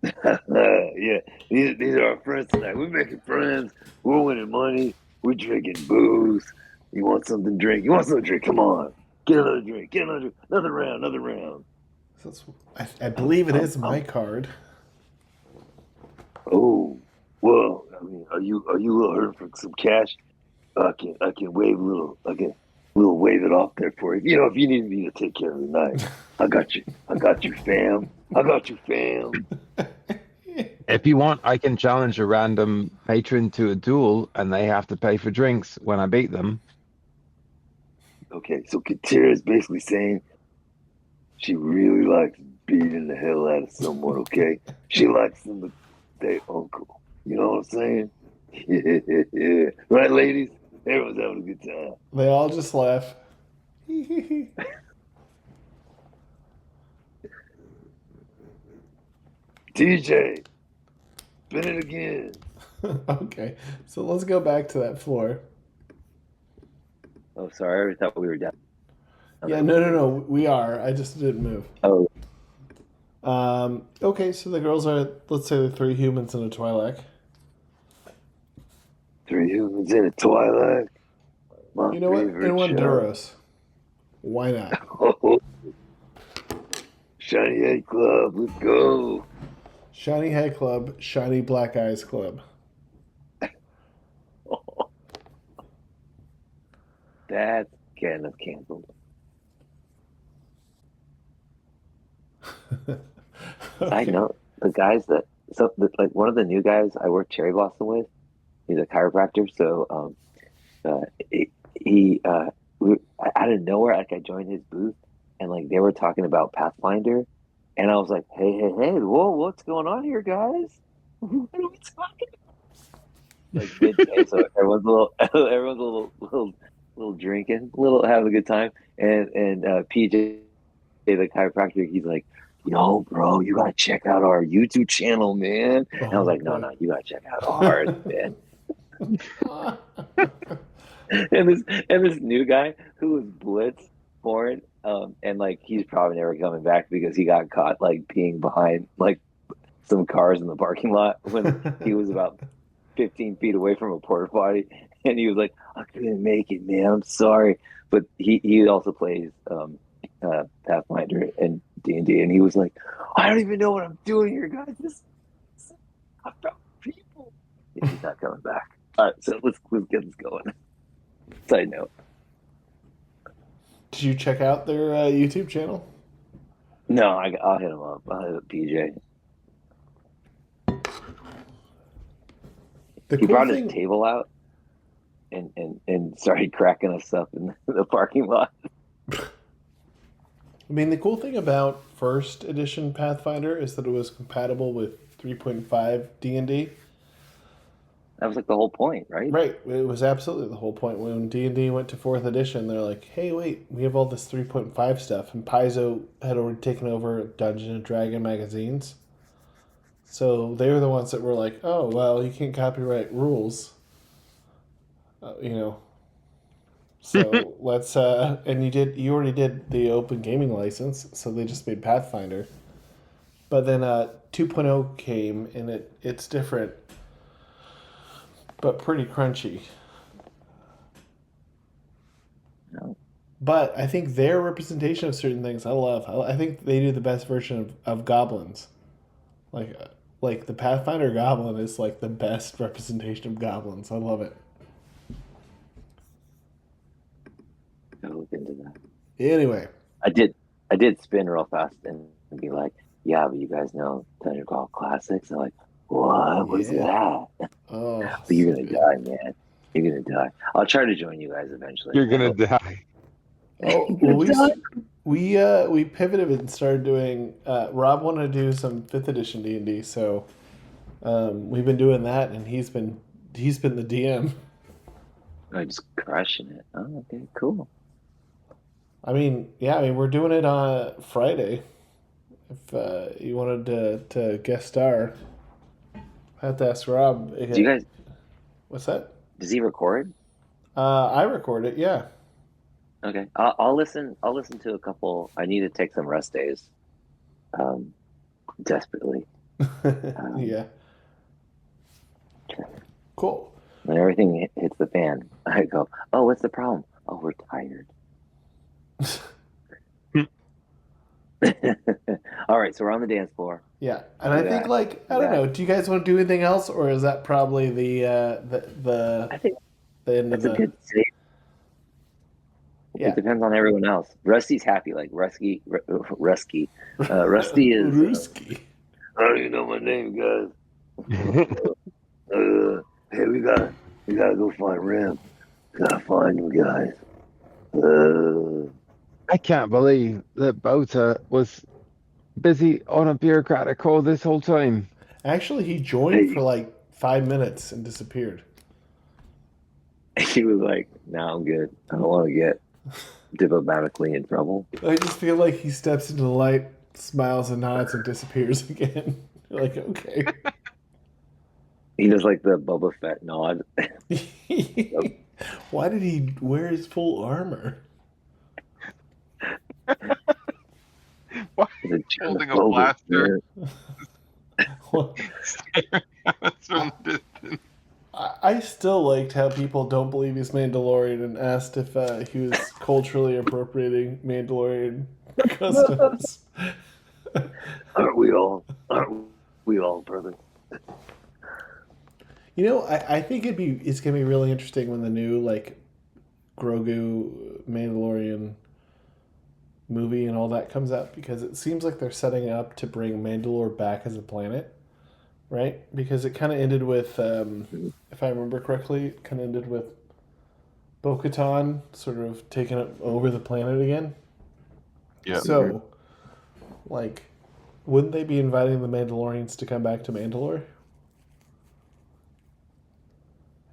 Yeah, these are our friends tonight. We're making friends. We're winning money. We're drinking booze. You want something to drink? You want something to drink? Come on. Get another drink. Get another drink. Another round. Another round. I believe it is my card. Oh, well, I mean, are you a little hurt for some cash? I can wave a little. I can wave it off there for you. You know, if you need me to take care of the night, I got you. I got you, fam. I got you, fam. If you want, I can challenge a random patron to a duel, and they have to pay for drinks when I beat them. Okay, so Katira is basically saying she really likes beating the hell out of someone. Okay, she likes them to their uncle. You know what I'm saying? Yeah. Right, ladies? Everyone's having a good time. They all just laugh. TJ, spin it again. Okay, so let's go back to that floor. Oh, sorry. I thought we were down. Yeah, no. We are. I just didn't move. Oh, Okay, so the girls are, let's say, the 3 humans and a Twi'lek. 3 humans in a Twilight. My You know what? favorite And 1 show. Duros. Why not? Oh, Shiny Head Club, let's go. Shiny Head Club, Shiny Black Eyes Club. that's getting us canceled. I know the guys like one of the new guys I work Cherry Blossom with. He's a chiropractor, so out of nowhere, like I joined his booth, and like they were talking about Pathfinder, and I was like, hey, whoa, what's going on here, guys? What are we talking about? Like midday, so everyone's a little drinking, having a good time, and PJ, the chiropractor, he's like, yo, bro, you gotta check out our YouTube channel, man. And I was like, no, you gotta check out ours, man. and this new guy who was blitz porn, and like he's probably never coming back because he got caught like peeing behind like some cars in the parking lot when he was about 15 feet away from a porta potty, and he was like, I couldn't make it, man, I'm sorry. But he also plays Pathfinder and D&D, and he was like, I don't even know what I'm doing here, guys. This about people. He's not coming back. All right, so let's get this going. Side note. Did you check out their YouTube channel? No, I'll hit him up. I'll hit up PJ. He brought his table out and started cracking us up in the parking lot. I mean, the cool thing about first edition Pathfinder is that it was compatible with 3.5 D&D. That was like the whole point, right? Right. It was absolutely the whole point. When D&D went to 4th edition, they're like, hey, wait, we have all this 3.5 stuff. And Paizo had already taken over Dungeon & Dragon magazines. So they were the ones that were like, oh, well, you can't copyright rules. So let's and you already did the open gaming license, so they just made Pathfinder. But then 2.0 came, and it's different, but pretty crunchy. No. But I think their representation of certain things I love. I think they do the best version of goblins. Like the Pathfinder goblin is like the best representation of goblins. I love it. I'll look into that. Anyway, I did spin real fast and be like, yeah, but you guys know Thunder Call Classics. I'm like, what was that? oh, But you're gonna die, man. You're gonna die. I'll try to join you guys eventually. You're gonna die. Oh, well, we pivoted and started doing. Rob wanted to do some 5th edition D&D, so we've been doing that, and he's been the DM. I'm just crushing it. Oh, okay, cool. I mean, we're doing it on Friday. If you wanted to guest star, I have to ask Rob. Do you guys? What's that? Does he record? I record it. Yeah. Okay, I'll listen. I'll listen to a couple. I need to take some rest days. Desperately. Yeah. Cool. When everything hits the fan, I go, "Oh, what's the problem? Oh, we're tired." All right, so we're on the dance floor. Yeah, and I think Yeah. like I don't Yeah. know. Do you guys want to do anything else, or is that probably I think the end of that's a the? good save. Yeah, It depends on everyone else. Rusty's happy, like Rusty is. Ruski. I don't even know my name, guys. Hey, we gotta go find Ram. Gotta find him, guys. I can't believe that Bota was busy on a bureaucratic call this whole time. Actually, he joined for like 5 minutes and disappeared. He was like, "No, I'm good. I don't want to get diplomatically in trouble." I just feel like he steps into the light, smiles and nods, and disappears again. You're like, okay. He does like the Boba Fett nod. Why did he wear his full armor? Why The Holding a Boba blaster. Fett. Staring at us from a distance. I still liked how people don't believe he's Mandalorian and asked if he was culturally appropriating Mandalorian customs. Aren't we all? Aren't we all, brother? You know, I think it's gonna be really interesting when the new like Grogu Mandalorian movie and all that comes out, because it seems like they're setting up to bring Mandalore back as a planet, right? Because it kind of ended with, if I remember correctly, it kind of ended with Bo-Katan sort of taking over the planet again. Yeah. So, like, wouldn't they be inviting the Mandalorians to come back to Mandalore?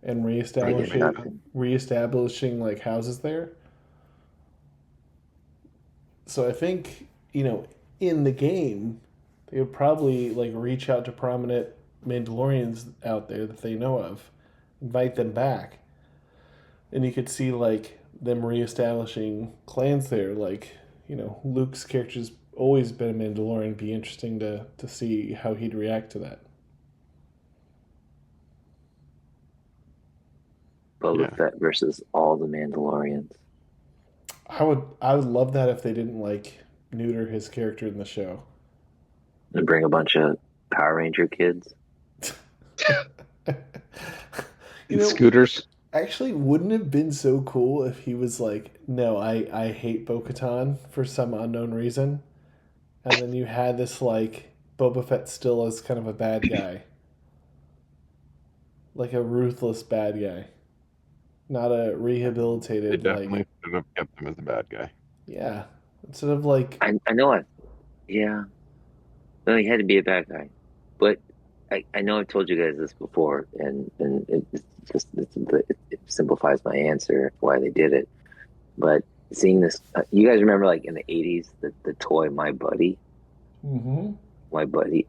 And reestablishing like houses there. So I think, in the game, they would probably like reach out to prominent Mandalorians out there that they know of, invite them back, and you could see like them reestablishing clans there. Like, Luke's character's always been a Mandalorian. Be interesting to see how he'd react to that. Boba Fett versus all the Mandalorians. I would love that if they didn't like neuter his character in the show. And bring a bunch of Power Ranger kids. Scooters. Actually, wouldn't it have been so cool if he was like, no, I hate Bo-Katan for some unknown reason, and then you had this like Boba Fett still as kind of a bad guy, like a ruthless bad guy, not a They rehabilitated definitely like, should have kept him as a bad guy. yeah, instead of like, I know it. Yeah. No, he had to be a bad guy. But I know I've told you guys this before, and it simplifies my answer why they did it. But seeing this, you guys remember like in the 80s, the toy My Buddy? mm-hmm. My Buddy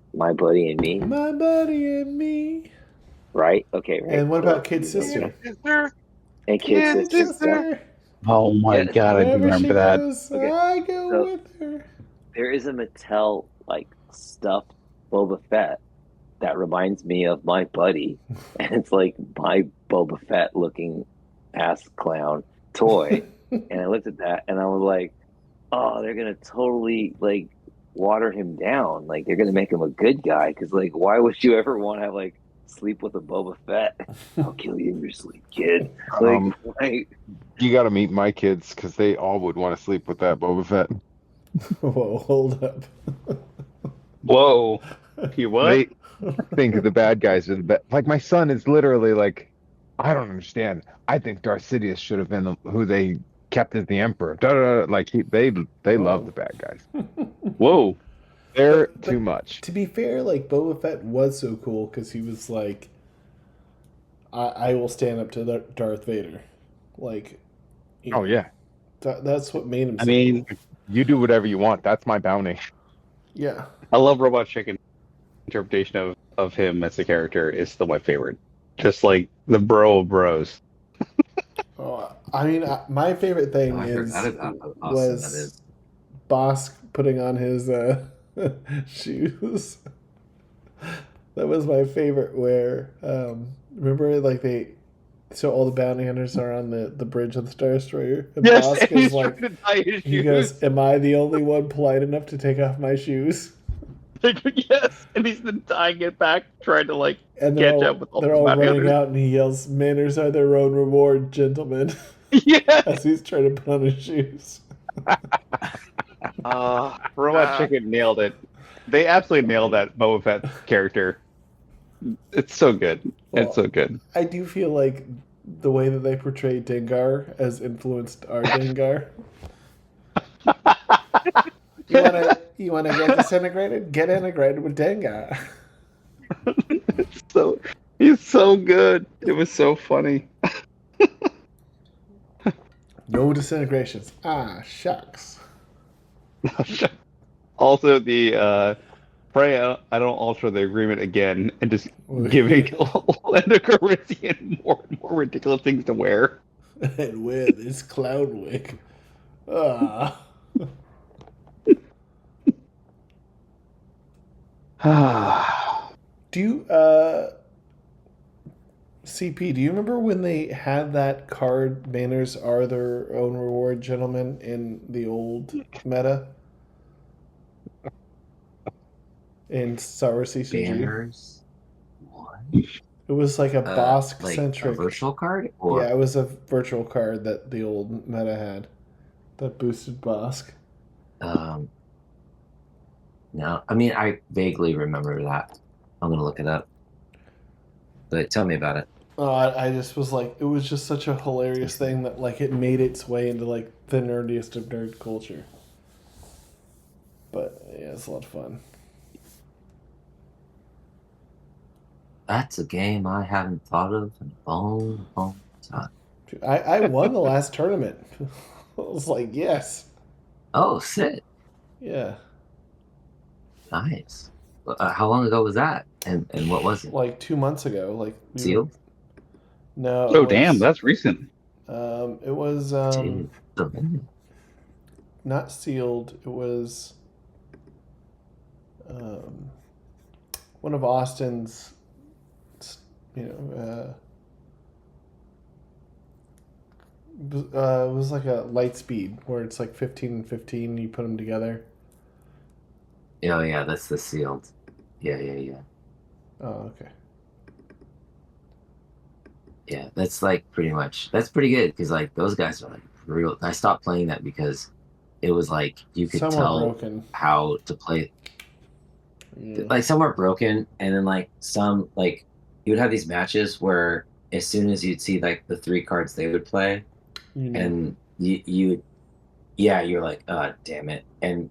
and Me? My buddy and me. Right? Okay, right. And what about Kid Sister? And Kid Sister. Oh my god, I do Wherever she remember that. goes, Okay, I go so- with her. There is a Mattel like stuffed Boba Fett that reminds me of My Buddy, and it's like my Boba Fett looking ass clown toy. And I looked at that and I was like, oh, they're gonna totally like water him down. Like they're gonna make him a good guy, because like why would you ever want to have like sleep with a Boba Fett? I'll kill you in your sleep, kid. Like You got to meet my kids because they all would want to sleep with that Boba Fett. Whoa, hold up. Whoa. You what? They think the bad guys are the best. Like my son is literally like, I don't understand. I think Darth Sidious should have been who they kept as the Emperor. Da, da, da. Like they love the bad guys. Whoa. They're But- too much. To be fair, like Boba Fett was so cool because he was like, I will stand up to Darth Vader. Like, Oh yeah, that's what made him. I so mean, cool. you do whatever you want. That's my bounty. Yeah. I love Robot Chicken. Interpretation of him as a character is still my favorite. Just like the bro of bros. Oh, I mean, my favorite thing I heard is that is awesome. was That is. Bosk putting on his shoes. That was my favorite. Where remember, like So all the bounty hunters are on the bridge of the Star Destroyer. And Yes, Bosk and he's is like, trying to tie his he shoes. goes, "Am I the only one polite enough to take off my shoes?" Yes, and he's then tying it back, trying to like And catch up with all they're the all bounty running hunters. out, and he yells, "Manners are their own reward, gentlemen," Yes. as he's trying to put on his shoes. Robot Chicken nailed it. They absolutely nailed that Boba Fett character. It's so good. It's so good. I do feel like the way that they portray Dengar has influenced our Dengar. You wanna get disintegrated? Get integrated with Dengar. He's so good. It was so funny. No disintegrations. Ah, shucks. Also, the pray I don't alter the agreement again, and just giving Lando Calrissian more and more ridiculous things to wear. And wear this clown wig. Ah. Do you, CP, do you remember when they had that card, Manners are their own reward, gentlemen, in the old meta? In Star Wars CCG? Banners? What? It was like a Bosk-centric... Like a virtual card? Or... Yeah, it was a virtual card that the old meta had. That boosted Bosk. No, I mean, I vaguely remember that. I'm going to look it up. But tell me about it. Oh, I just was like, it was just such a hilarious thing that, like, it made its way into, like, the nerdiest of nerd culture. But, yeah, it's a lot of fun. That's a game I haven't thought of in a long, long time. I won the last tournament. I was like, yes. Oh, sick. Yeah. Nice. How long ago was that? And what was it? Like 2 months ago. Like Sealed? No. Oh, damn, that's recent. It was not sealed. It was one of Austin's, it was like a light speed where it's like 15 and 15. You put them together. Oh, yeah, that's the sealed. Yeah. Oh, okay. Yeah, that's like that's pretty good because like those guys are like real. I stopped playing that because it was like you could tell broken. How to play. Yeah. Like some were broken, and then like some like you would have these matches where as soon as you'd see like the 3 cards they would play, and you're like, oh, damn it, and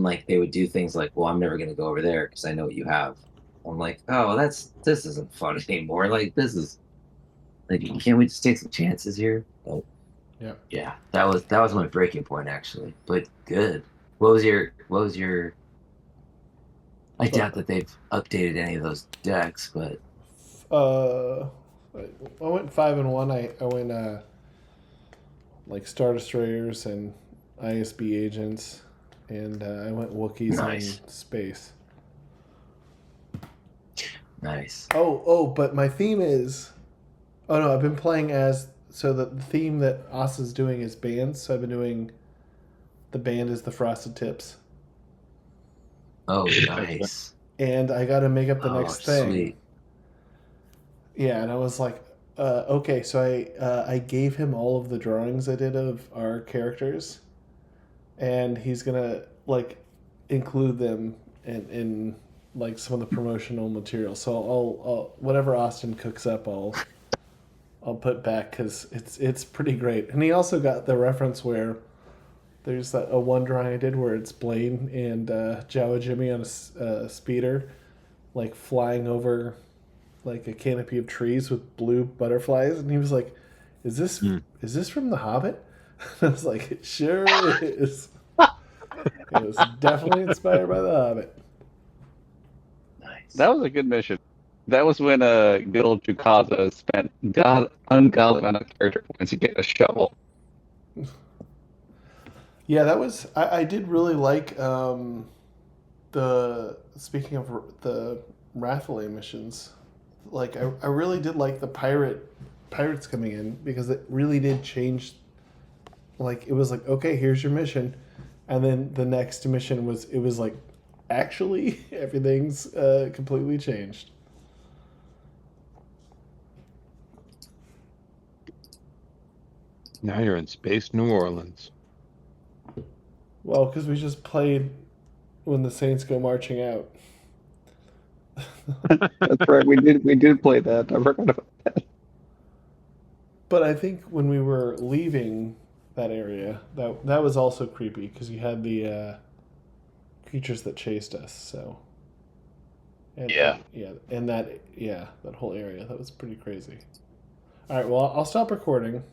like they would do things like, well, I'm never gonna go over there because I know what you have. I'm like, oh, this isn't fun anymore. Like this is. Like, can't we just take some chances here? Oh, yeah. That was my breaking point actually. But good. What was your? I doubt that they've updated any of those decks, but. I went 5-1. I went like Star Destroyers and ISB agents, and I went Wookiees and space. Nice. Oh, but my theme is. Oh no, I've been playing as the theme that Asa's doing is bands. So I've been doing the band is the Frosted Tips. Oh, nice. And I got to make up the next thing. Sweet. Yeah, and I was like, okay, so I gave him all of the drawings I did of our characters, and he's gonna like include them in like some of the promotional material. So I'll whatever Austin cooks up, I'll put back because it's pretty great. And he also got the reference where there's a one drawing I did where it's Blaine and Jawa Jimmy on a speeder, like flying over like a canopy of trees with blue butterflies, and he was like, "Is this from The Hobbit?" I was like, "It sure is." It was definitely inspired by The Hobbit. Nice. That was a good mission. That was when good old Jukaza spent ungodly amount of character points to get a shovel. Yeah, that was. I did really like speaking of the Rathalee missions. Like I really did like the pirate pirates coming in, because it really did change. Like, it was like, okay, here's your mission, and then the next mission was like, actually, everything's completely changed. Now you're in Space New Orleans. Well, because we just played when the Saints go marching out. That's right. We did play that. I forgot about that. But I think when we were leaving that area, that was also creepy, because you had the creatures that chased us. So. And, Yeah. And that whole area, that was pretty crazy. All right, well, I'll stop recording.